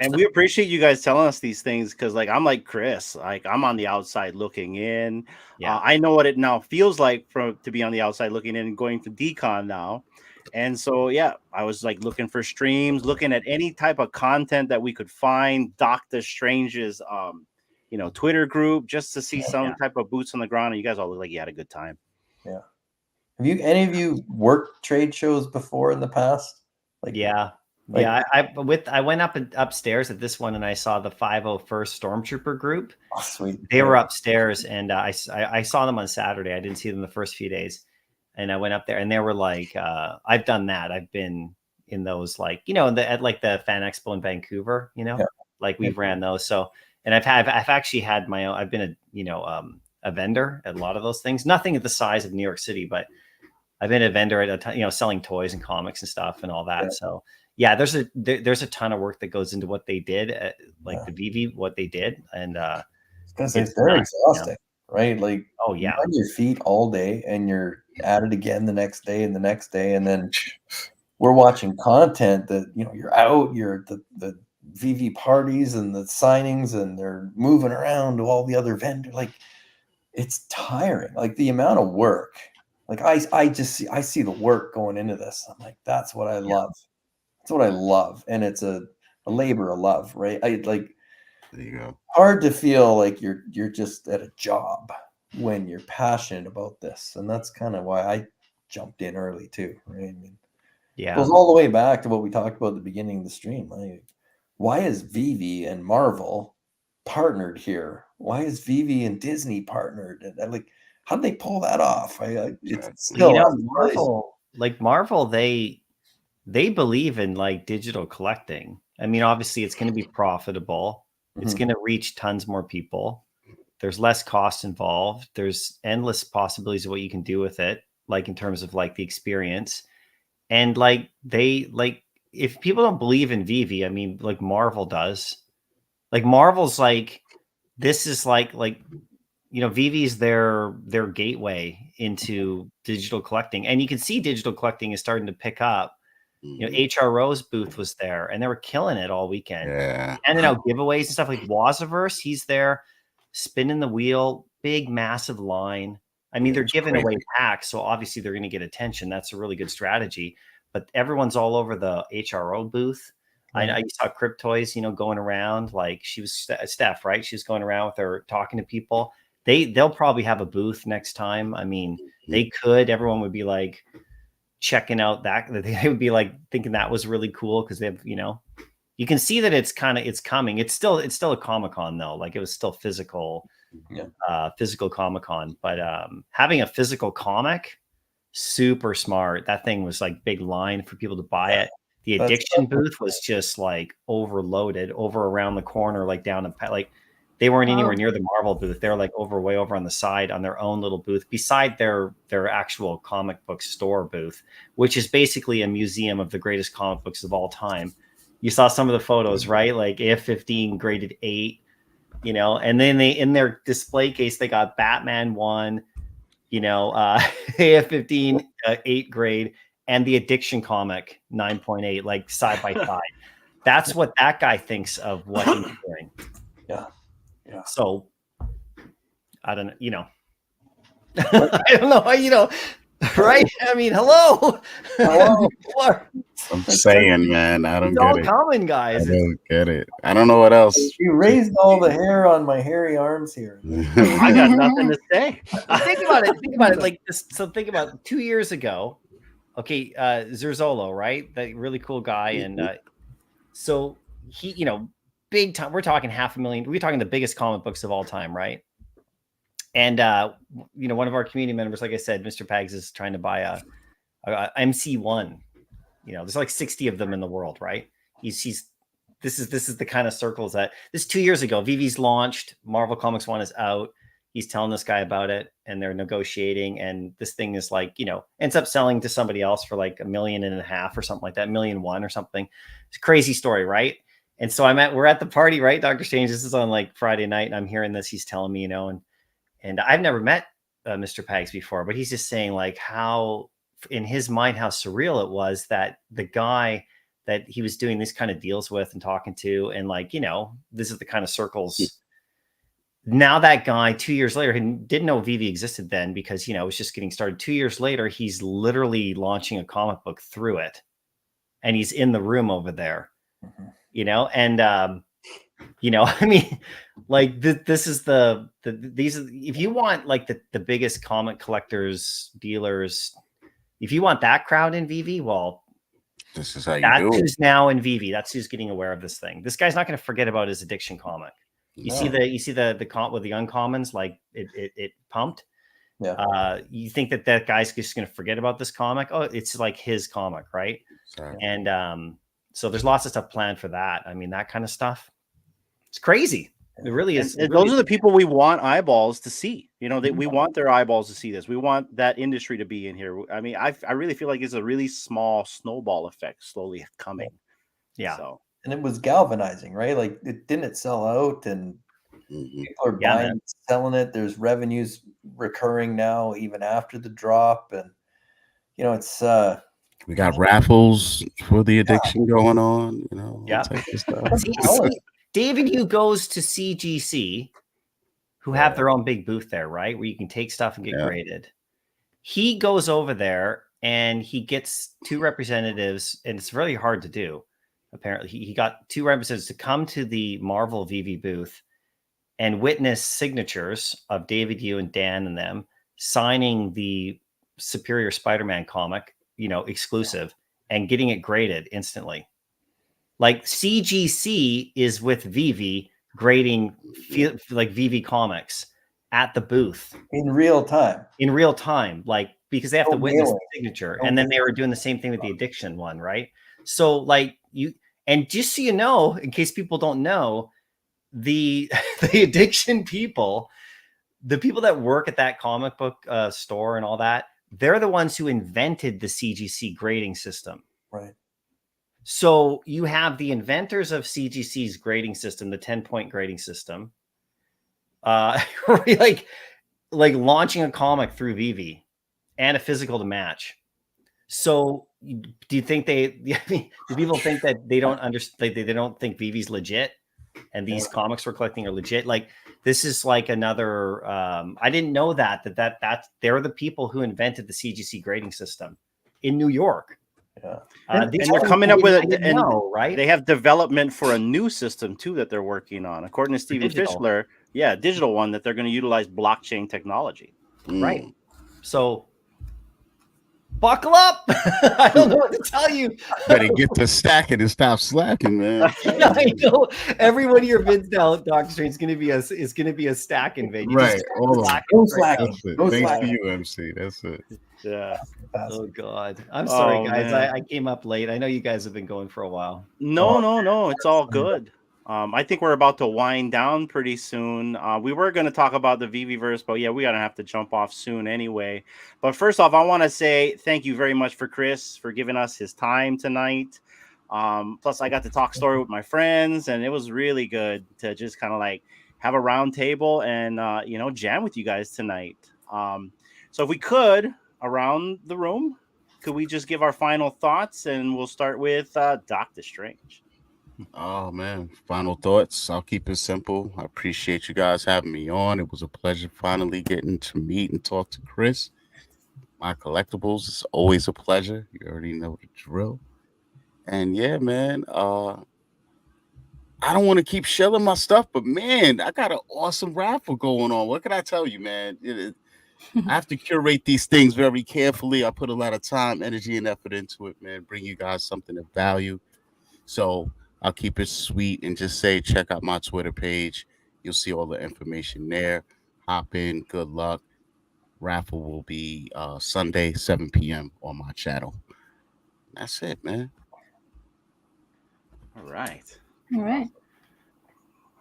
And we appreciate you guys telling us these things because like I'm like Chris, like I'm on the outside looking in. I know what it now feels like to be on the outside looking in and going to decon now. And so I was like looking for streams, looking at any type of content that we could find. Dr. Strange's Twitter group just to see some type of boots on the ground, and you guys all look like you had a good time. Yeah. Have any of you worked trade shows before in the past? I went upstairs at this one and I saw the 501st Stormtrooper group. Oh, sweet. They were upstairs and I saw them on Saturday. I didn't see them the first few days. And I went up there and they were like, I've done that. I've been in those like, at like the Fan Expo in Vancouver, like we've ran those. So, and I've actually had my own, I've been a vendor at a lot of those things, nothing at the size of New York City, but I've been a vendor at selling toys and comics and stuff and all that. Yeah. So yeah, there's a ton of work that goes into what they did, the VV, what they did, and because they're exhausting, right? Like, you're on your feet all day, and you're at it again the next day and the next day, and then we're watching content that you're out, you're at the VV parties and the signings, and they're moving around to all the other vendors. Like, it's tiring. Like the amount of work. Like I see the work going into this. I'm like, that's what I love. That's what I love, and it's a labor of love, right? There you go. Hard to feel like you're just at a job when you're passionate about this, and that's kind of why I jumped in early too, right? I mean, it goes all the way back to what we talked about at the beginning of the stream. Like, why is VV and Marvel partnered here? Why is VV and Disney partnered? And like, how did they pull that off? It's still Marvel, they believe in like digital collecting. I mean, obviously it's going to be profitable. It's going to reach tons more people. There's less cost involved. There's endless possibilities of what you can do with it, like in terms of like the experience. And like if people don't believe in VV, I mean, like Marvel does. Like Marvel's like, this is like VV's their gateway into digital collecting. And you can see digital collecting is starting to pick up. HRO's booth was there and they were killing it all weekend. Yeah. And giveaways and stuff like Waziverse, he's there spinning the wheel, big, massive line. I mean, they're giving away packs, so obviously they're going to get attention. That's a really good strategy. But everyone's all over the HRO booth. I saw Cryptoys, going around. Like she was Steph, right? She was going around with her, talking to people. They'll probably have a booth next time. I mean, they could. Everyone would be like checking out that. They would be like thinking that was really cool because they have, You can see that it's coming. It's still a Comic-Con though. Like it was still physical, physical Comic-Con. But having a physical comic, super smart. That thing was like big line for people to buy it. The addiction booth was just like overloaded over around the corner, like down like they weren't anywhere near the Marvel booth. They were like way over on the side on their own little booth beside their actual comic book store booth, which is basically a museum of the greatest comic books of all time. You saw some of the photos, right? Like AF-15 graded 8, you know, and then they in their display case they got Batman 1, you know, AF-15 8 grade, and the Addiction comic 9.8, like side by side. That's what that guy thinks of what he's doing. Yeah. So I don't know, you know. I don't know, you know, right? I mean, hello. I'm saying, man, I don't get it. Common guys. I don't get it. I don't know what else. You raised all the hair on my hairy arms here. I got nothing to say. Think about it. Like this. So think about 2 years ago. Okay, Zerzolo, right? That really cool guy, and so he, you know, big time. We're talking 500,000. We're talking the biggest comic books of all time, right? And you know, one of our community members, like I said, Mr. Pags, is trying to buy a MC1. You know, there's like 60 of them in the world, right? This is the kind of circles that this 2 years ago, VV's launched, Marvel Comics 1 is out. He's telling this guy about it, and they're negotiating, and this thing is like, you know, ends up selling to somebody else for like $1.5 million or something like that, 1.1 million or something. It's a crazy story, right? And so we're at the party, right? Dr. Strange, this is on like Friday night, and I'm hearing this. He's telling me, you know, and I've never met Mr. Pags before, but he's just saying like how, in his mind, how surreal it was that the guy that he was doing these kind of deals with and talking to, and like, you know, this is the kind of circles. Now that guy 2 years later, he didn't know VV existed then because, you know, it was just getting started. 2 years later, he's literally launching a comic book through it, and he's in the room over there, you know, and you know, I mean, like this is these are, if you want like the biggest comic collectors, dealers, if you want that crowd in VV, well, this is how you that's do it. who's now in VV. That's who's getting aware of this thing. This guy's not going to forget about his Addiction comic. You see the comp with the uncommons, like it pumped. Yeah. You think that guy's just going to forget about this comic? Oh, it's like his comic, right? Sorry. And so there's lots of stuff planned for that. I mean, that kind of stuff. It's crazy. It really is. And those are the people we want eyeballs to see. You know, we want their eyeballs to see this. We want that industry to be in here. I mean, I really feel like it's a really small snowball effect slowly coming. Yeah. So. And it was galvanizing, right? Like it didn't sell out, and people are buying, selling it. There's revenues recurring now, even after the drop, and you know it's. We got raffles for the Addiction going on. You know, yeah. type of stuff. See, David, who goes to CGC, who have their own big booth there, right, where you can take stuff and get graded. He goes over there and he gets 2 representatives, and it's really hard to do. Apparently, he got 2 representatives to come to the Marvel VV booth and witness signatures of David Yu and Dan and them signing the Superior Spider-Man comic, you know, exclusive, and getting it graded instantly. Like CGC is with VV grading like VV comics at the booth in real time, like because they have to witness the signature, and then they were doing the same thing with the Addiction one, right? So like and just so you know, in case people don't know, the Addiction people, the people that work at that comic book store and all that, they're the ones who invented the CGC grading system. Right. So you have the inventors of CGC's grading system, the 10-point grading system, like launching a comic through VV and a physical to match. So do you think do people think that they don't understand? They don't think VV's legit, and these comics we're collecting are legit? Like this is like another. I didn't know that they're the people who invented the CGC grading system in New York. Yeah, and they're coming up with it, and right? They have development for a new system too that they're working on, according to Steven Fischler. Yeah, digital one that they're going to utilize blockchain technology. Right. So buckle up. I don't know what to tell you. Better get to stacking and stop slacking, man. I know every one of your vids now, Dr. Strange, is gonna be a stacking vid. You Right. just All of slack Go right slacking. now. That's it. Go Thanks slacking. to you, MC. That's it. Yeah. Oh God, I'm sorry, Oh, guys. man. I came up late. I know you guys have been going for a while. No. It's all good. I think we're about to wind down pretty soon. We were going to talk about the VV-verse, but yeah, we gotta have to jump off soon anyway. But first off, I want to say thank you very much for Chris for giving us his time tonight. Plus, I got to talk story with my friends, and it was really good to just kind of like have a round table and jam with you guys tonight. So if we could around the room, could we just give our final thoughts, and we'll start with Doctor Strange. Oh man, final thoughts. I'll keep it simple. I appreciate you guys having me on. It was a pleasure finally getting to meet and talk to Chris. My collectibles is always a pleasure. You already know the drill. And yeah, man, I don't want to keep shelling my stuff, but man, I got an awesome raffle going on. What can I tell you, man? I have to curate these things very carefully. I put a lot of time, energy, and effort into it, man. Bring you guys something of value. So I'll keep it sweet and just say, check out my Twitter page. You'll see all the information there. Hop in. Good luck. Raffle will be Sunday, 7 p.m. on my channel. That's it, man. All right. All right.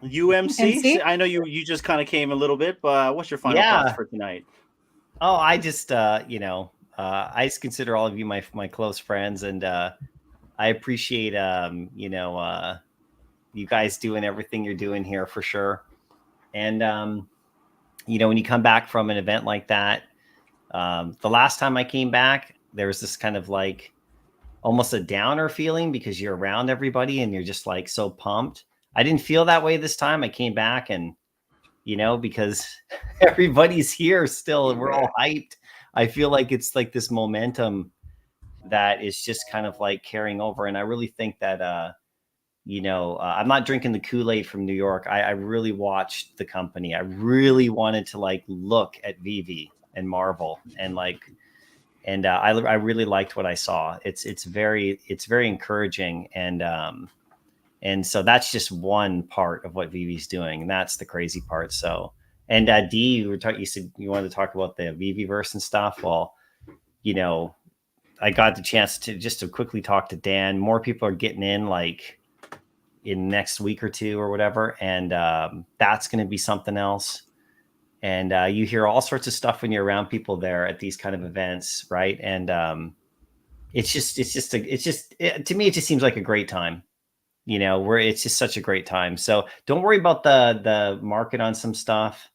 UMC, MC? I know you just kind of came a little bit, but what's your final thoughts for tonight? Oh, I just I just consider all of you my close friends, and I appreciate you guys doing everything you're doing here for sure. And when you come back from an event like that, the last time I came back, there was this kind of like almost a downer feeling because you're around everybody and you're just like so pumped. I didn't feel that way this time. I came back and because everybody's here still and we're all hyped. I feel like it's like this momentum that is just kind of like carrying over. And I really think that, I'm not drinking the Kool-Aid from New York. I really watched the company. I really wanted to like look at Vivi and Marvel and I really liked what I saw. It's very encouraging. And so that's just one part of what Vivi's doing. And that's the crazy part. So, and D, you said you wanted to talk about the Vivi-verse and stuff. Well, I got the chance to quickly talk to Dan. More people are getting in like in next week or two or whatever. And that's going to be something else. And you hear all sorts of stuff when you're around people there at these kind of events. Right. And to me, it just seems like a great time. Where it's just such a great time. So don't worry about the market on some stuff.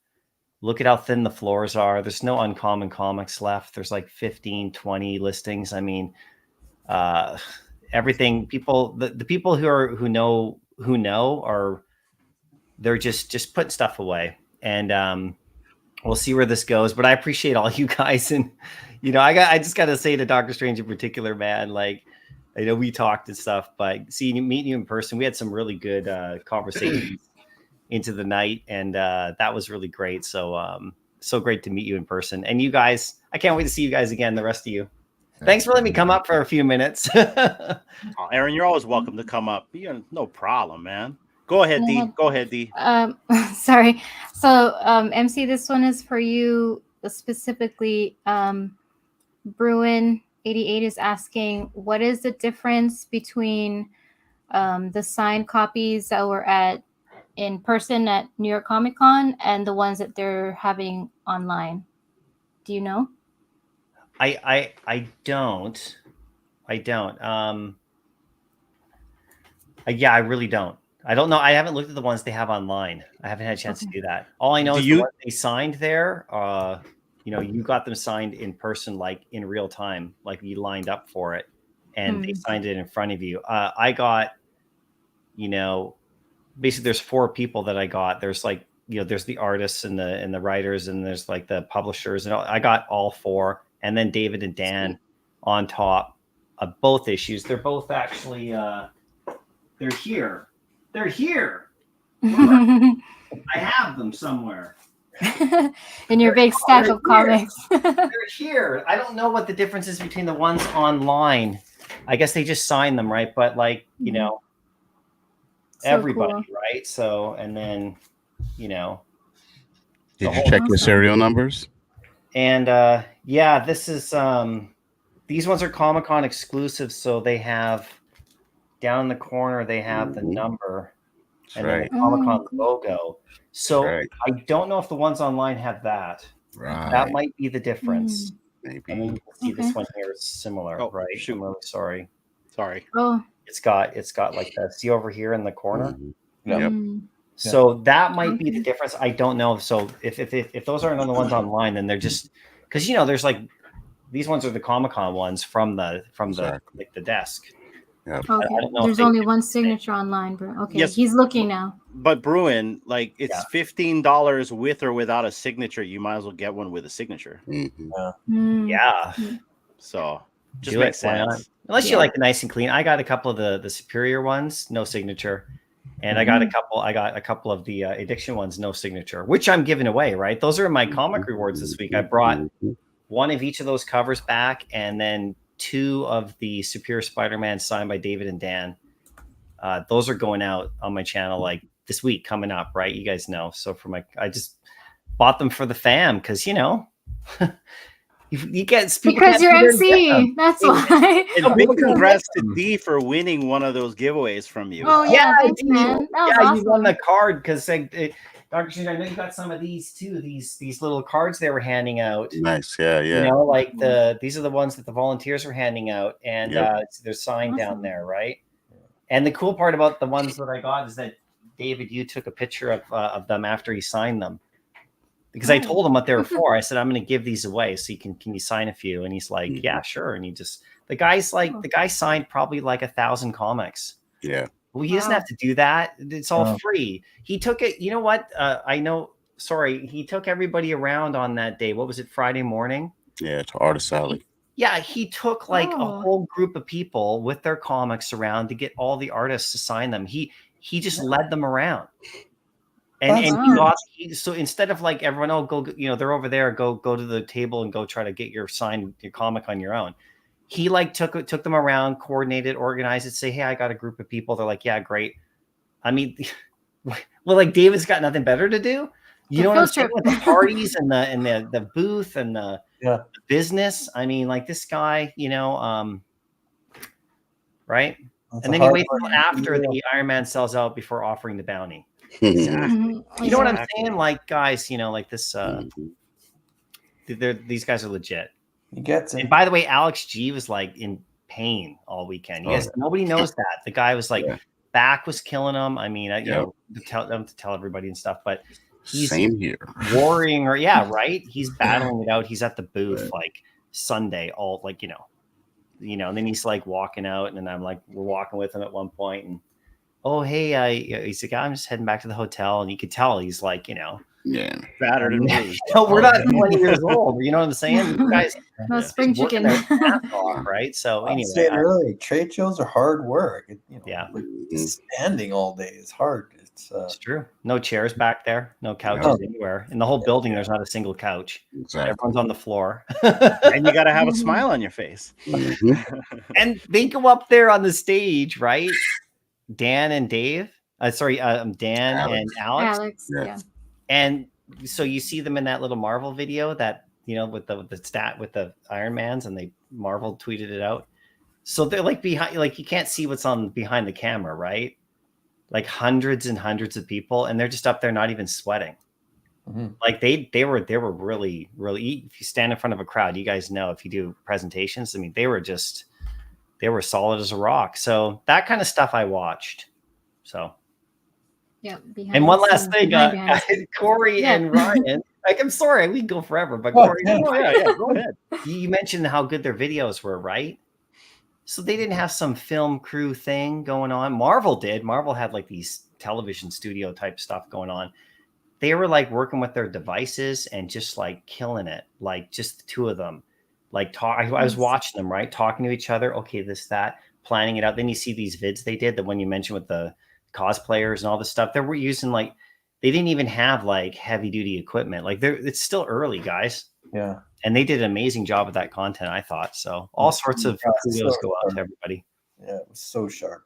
Look at how thin the floors are. There's no uncommon comics left. There's like 15, 20 listings. I mean, everything the people who know are they're just putting stuff away. And we'll see where this goes. But I appreciate all you guys. And I just gotta say to Dr. Strange in particular, man, like I know we talked and stuff, but meeting you in person, we had some really good conversations into the night, and that was really great. So, so great to meet you in person, and you guys. I can't wait to see you guys again. The rest of you. Thanks for letting me come up for a few minutes. Aaron, you're always welcome to come up. No problem, man. Go ahead, D. Go ahead, D. Sorry. So, MC, this one is for you specifically. Bruin 88 is asking, what is the difference between the signed copies that were in person at New York Comic Con and the ones that they're having online? Do you know? I don't. Yeah, I really don't. I don't know. I haven't looked at the ones they have online. I haven't had a chance to do that. All I know is the ones they signed there. You got them signed in person, like in real time, like you lined up for it, and they signed it in front of you. I got, basically there's 4 people that I got. There's like, there's the artists and the writers, and there's like the publishers, and I got all 4, and then David and Dan on top of both issues. They're both actually, they're here. They're here. I have them somewhere. in your big stack of comics. They're here. I don't know what the difference is between the ones online. I guess they just sign them, right? But like, you know, So everybody, cool. right? So, and then, you know. Did you check your serial numbers? And yeah, this is these ones are Comic-Con exclusive, so they have down in the corner they have the number and then the Comic-Con logo. So I don't know if the ones online have that. Right. That might be the difference. Maybe. I mean, you can see this one here is similar, right? Shoot. I'm really sorry. Sorry. Oh. It's got like that. See over here in the corner? Yep. So that might be the difference. I don't know. So if those aren't on the ones online, then they're just because you know there's like these ones are the Comic-Con ones from the like the desk. Yep. Okay. There's only one signature online, bro. Okay. Yes. He's looking now. But Bruin, like it's $15 with or without a signature. You might as well get one with a signature. Yeah. So just makes sense. Unless you like the nice and clean. I got a couple of the superior ones, no signature. And I got a couple of the addiction ones, no signature, which I'm giving away, right? Those are my comic rewards this week. I brought one of each of those covers back, and then 2 of the Superior Spider-Man signed by David and Dan. Those are going out on my channel like this week coming up, right? You guys know. So I just bought them for the fam because you know. You get because you're MC. That's why. And big congrats to D for winning one of those giveaways from you. Oh yeah, thanks, man. That was awesome. You won the card because Dr. Sheen, I know you got some of these too. These little cards they were handing out. Nice, yeah. You know, like these are the ones that the volunteers were handing out, and they're signed down there, right? And the cool part about the ones that I got is that David, you took a picture of them after he signed them. Because I told him what they were for. I said, I'm going to give these away. So can you sign a few? And he's like, yeah, sure. And the guy signed probably like 1,000 comics. Yeah. Well, he doesn't have to do that. It's all free. He took it. You know what? He took everybody around on that day. What was it? Friday morning? Yeah. To Artist Alley. Yeah. He took like a whole group of people with their comics around to get all the artists to sign them. He just led them around. So instead of like everyone, go, you know, they're over there, go to the table and go try to get your comic on your own. He like took them around, coordinated, organized it, say, hey, I got a group of people. They're like, yeah, great. I mean, well, like David's got nothing better to do. You know what I'm saying? With the parties and the booth and the business. I mean, like this guy, you know, right? And then he waits until after the Iron Man sells out before offering the bounty. Exactly. You know what I'm saying? Like, guys, you know, like this, these guys are legit. He gets it. And by the way, Alex G was like in pain all weekend. You guys, nobody knows that. The guy was like, back was killing him. I mean, you know, to tell everybody and stuff, but he's same here. Worrying right? He's battling it out. He's at the booth like Sunday, all like, you know, and then he's like walking out, and then I'm like, we're walking with him at one point, and oh, hey, he's like, I'm just heading back to the hotel. And you could tell he's like, you know, battered and bruised. No, we're not 20 years old. You know what I'm saying? You guys, no spring chicken. Off, right? So anyway. I said earlier, trade shows are hard work. Like standing all day is hard. It's true. No chairs back there. No couches anywhere. In the whole building, there's not a single couch. Exactly. Everyone's on the floor. And you got to have a smile on your face. And they go up there on the stage, right? Dan and Dave. Dan and Alex. Yeah. And so you see them in that little Marvel video that, you know, with the Iron Mans, and they Marvel tweeted it out. So they're like behind, like you can't see what's on behind the camera, right? Like hundreds and hundreds of people, and they're just up there not even sweating. Like they were really, really, if you stand in front of a crowd, you guys know, if you do presentations, I mean, they were solid as a rock. So that kind of stuff I watched. So, yeah. And one last thing, Corey and Ryan, like, I'm sorry, we can go forever, but Corey, go ahead. You mentioned how good their videos were, right? So they didn't have some film crew thing going on. Marvel did. Marvel had like these television studio type stuff going on. They were like working with their devices and just like killing it. Like just the two of them, like I was watching them, right? Talking to each other. Okay, this, that, planning it out. Then you see these vids they did, the one you mentioned with the cosplayers and all this stuff. They were using like they didn't even have like heavy duty equipment. Like it's still early, guys. Yeah. And they did an amazing job with that content, I thought. So all sorts of kudos go out to everybody. Yeah, it was so sharp.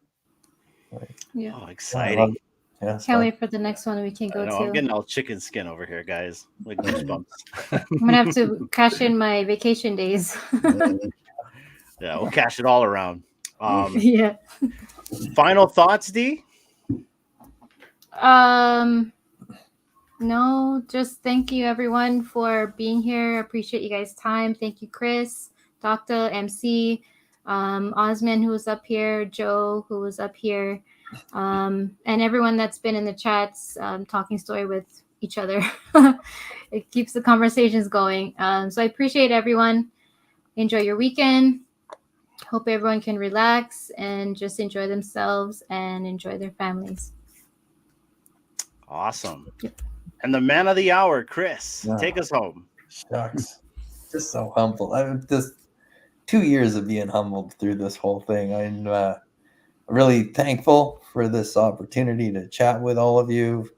Yeah. Oh, exciting. Yeah, Can't wait for the next one we can go I'm to. getting all chicken skin over here, guys. Like goosebumps. I'm gonna have to cash in my vacation days. Yeah, we'll cash it all around. Yeah. Final thoughts, D? No, just thank you everyone for being here. Appreciate you guys' time. Thank you, Chris, Dr. MC, Osman, who was up here, Joe, who was up here, and everyone that's been in the chats talking story with each other. It keeps the conversations going. So I appreciate everyone. Enjoy your weekend. Hope everyone can relax and just enjoy themselves and enjoy their families. Awesome. And the man of the hour, Chris, take us home. Shucks. Just so humble. I've just 2 years of being humbled through this whole thing. I'm really thankful for this opportunity to chat with all of you.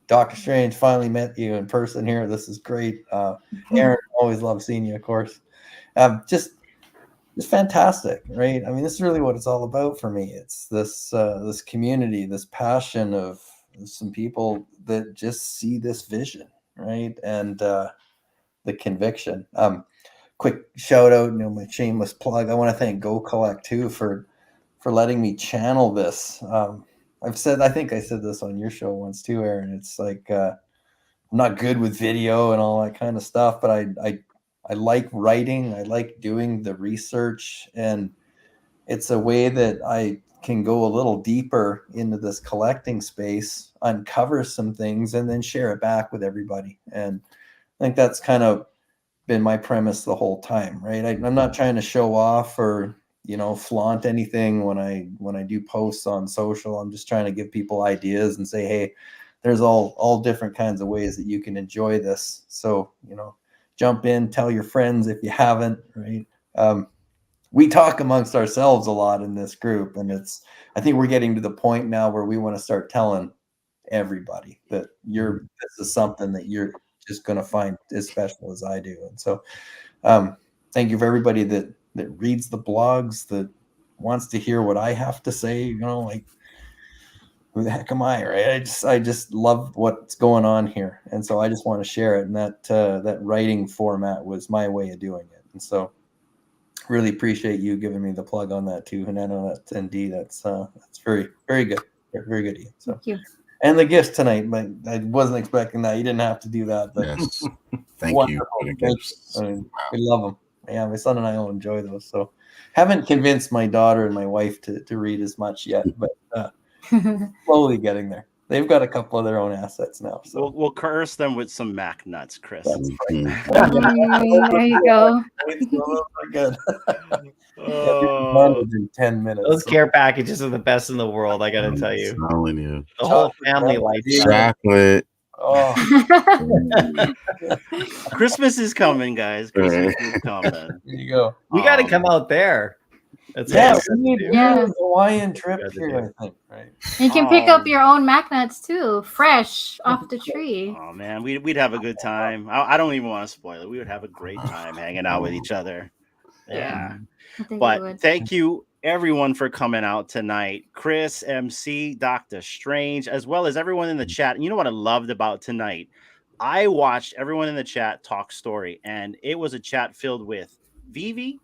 Dr. Strange, finally met you in person here. This is great. Aaron, always love seeing you, of course. Just fantastic, right? I mean, this is really what it's all about for me. It's this community, this passion of some people that just see this vision, right? And the conviction. Quick shout out, my shameless plug. I want to thank Go Collect too for letting me channel this. I think I said this on your show once too, Aaron. It's like I'm not good with video and all that kind of stuff, but I like writing. I like doing the research, and it's a way that I can go a little deeper into this collecting space, uncover some things, and then share it back with everybody. And I think that's kind of been my premise the whole time, right? I'm not trying to show off or flaunt anything when I do posts on social. I'm just trying to give people ideas and say, hey, there's all different kinds of ways that you can enjoy this. So jump in, tell your friends if you haven't, right? We talk amongst ourselves a lot in this group, and I think we're getting to the point now where we want to start telling everybody that this is something that you're just going to find as special as I do. And so thank you for everybody that reads the blogs, that wants to hear what I have to say, like, who the heck am I, right? I just love what's going on here. And so I just want to share it. And that writing format was my way of doing it. And so really appreciate you giving me the plug on that too. And I know that's ND. That's very, very good. Very good of you. So thank you. And the gifts tonight, but I wasn't expecting that. You didn't have to do that. But yes. Thank you for the gifts. I mean, we love them. Yeah, my son and I will enjoy those. So haven't convinced my daughter and my wife to read as much yet, but slowly getting there. They've got a couple of their own assets now. So we'll curse them with some Mac nuts, Chris. That's right. There you go. Good. In 10 minutes. Those care packages are the best in the world, I gotta tell you. I'm telling you. The whole family likes chocolate. Oh. Christmas is coming, guys. Christmas is coming. There you go. We got to come out there. That's we need a Hawaiian trip here, I think. Right. You can pick up your own Mac nuts too, fresh off the tree. Oh man, we'd have a good time. I don't even want to spoil it. We would have a great time hanging out with each other. Yeah. But thank you everyone for coming out tonight. Chris, MC, Dr. Strange, as well as everyone in the chat. And you know what I loved about tonight? I watched everyone in the chat talk story, and it was a chat filled with Vivi,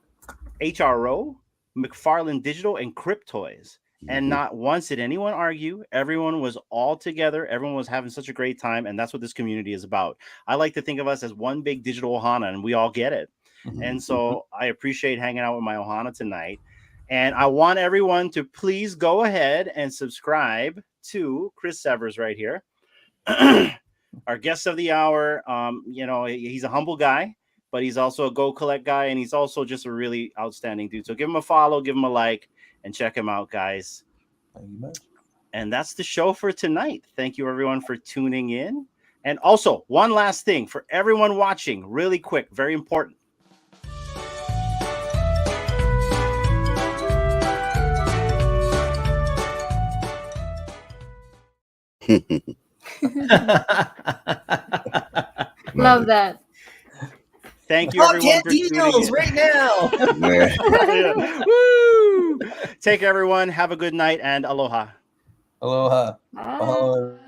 HRO, McFarlane Digital, and Cryptoys. And not once did anyone argue. Everyone was all together. Everyone was having such a great time. And that's what this community is about. I like to think of us as one big digital Ohana, and we all get it. And so I appreciate hanging out with my Ohana tonight. And I want everyone to please go ahead and subscribe to Chris Severs right here. Our guest of the hour. He's a humble guy, but he's also a Go Collect guy, and he's also just a really outstanding dude. So give him a follow, give him a like, and check him out, guys. Thank you much. And that's the show for tonight. Thank you, everyone, for tuning in. And also, one last thing for everyone watching, really quick, very important. Love that. Thank you, Top everyone, 10 for tuning deals in. right now. Yeah. Yeah. Woo! Take care, everyone. Have a good night and aloha. Aloha. Bye. Mahalo.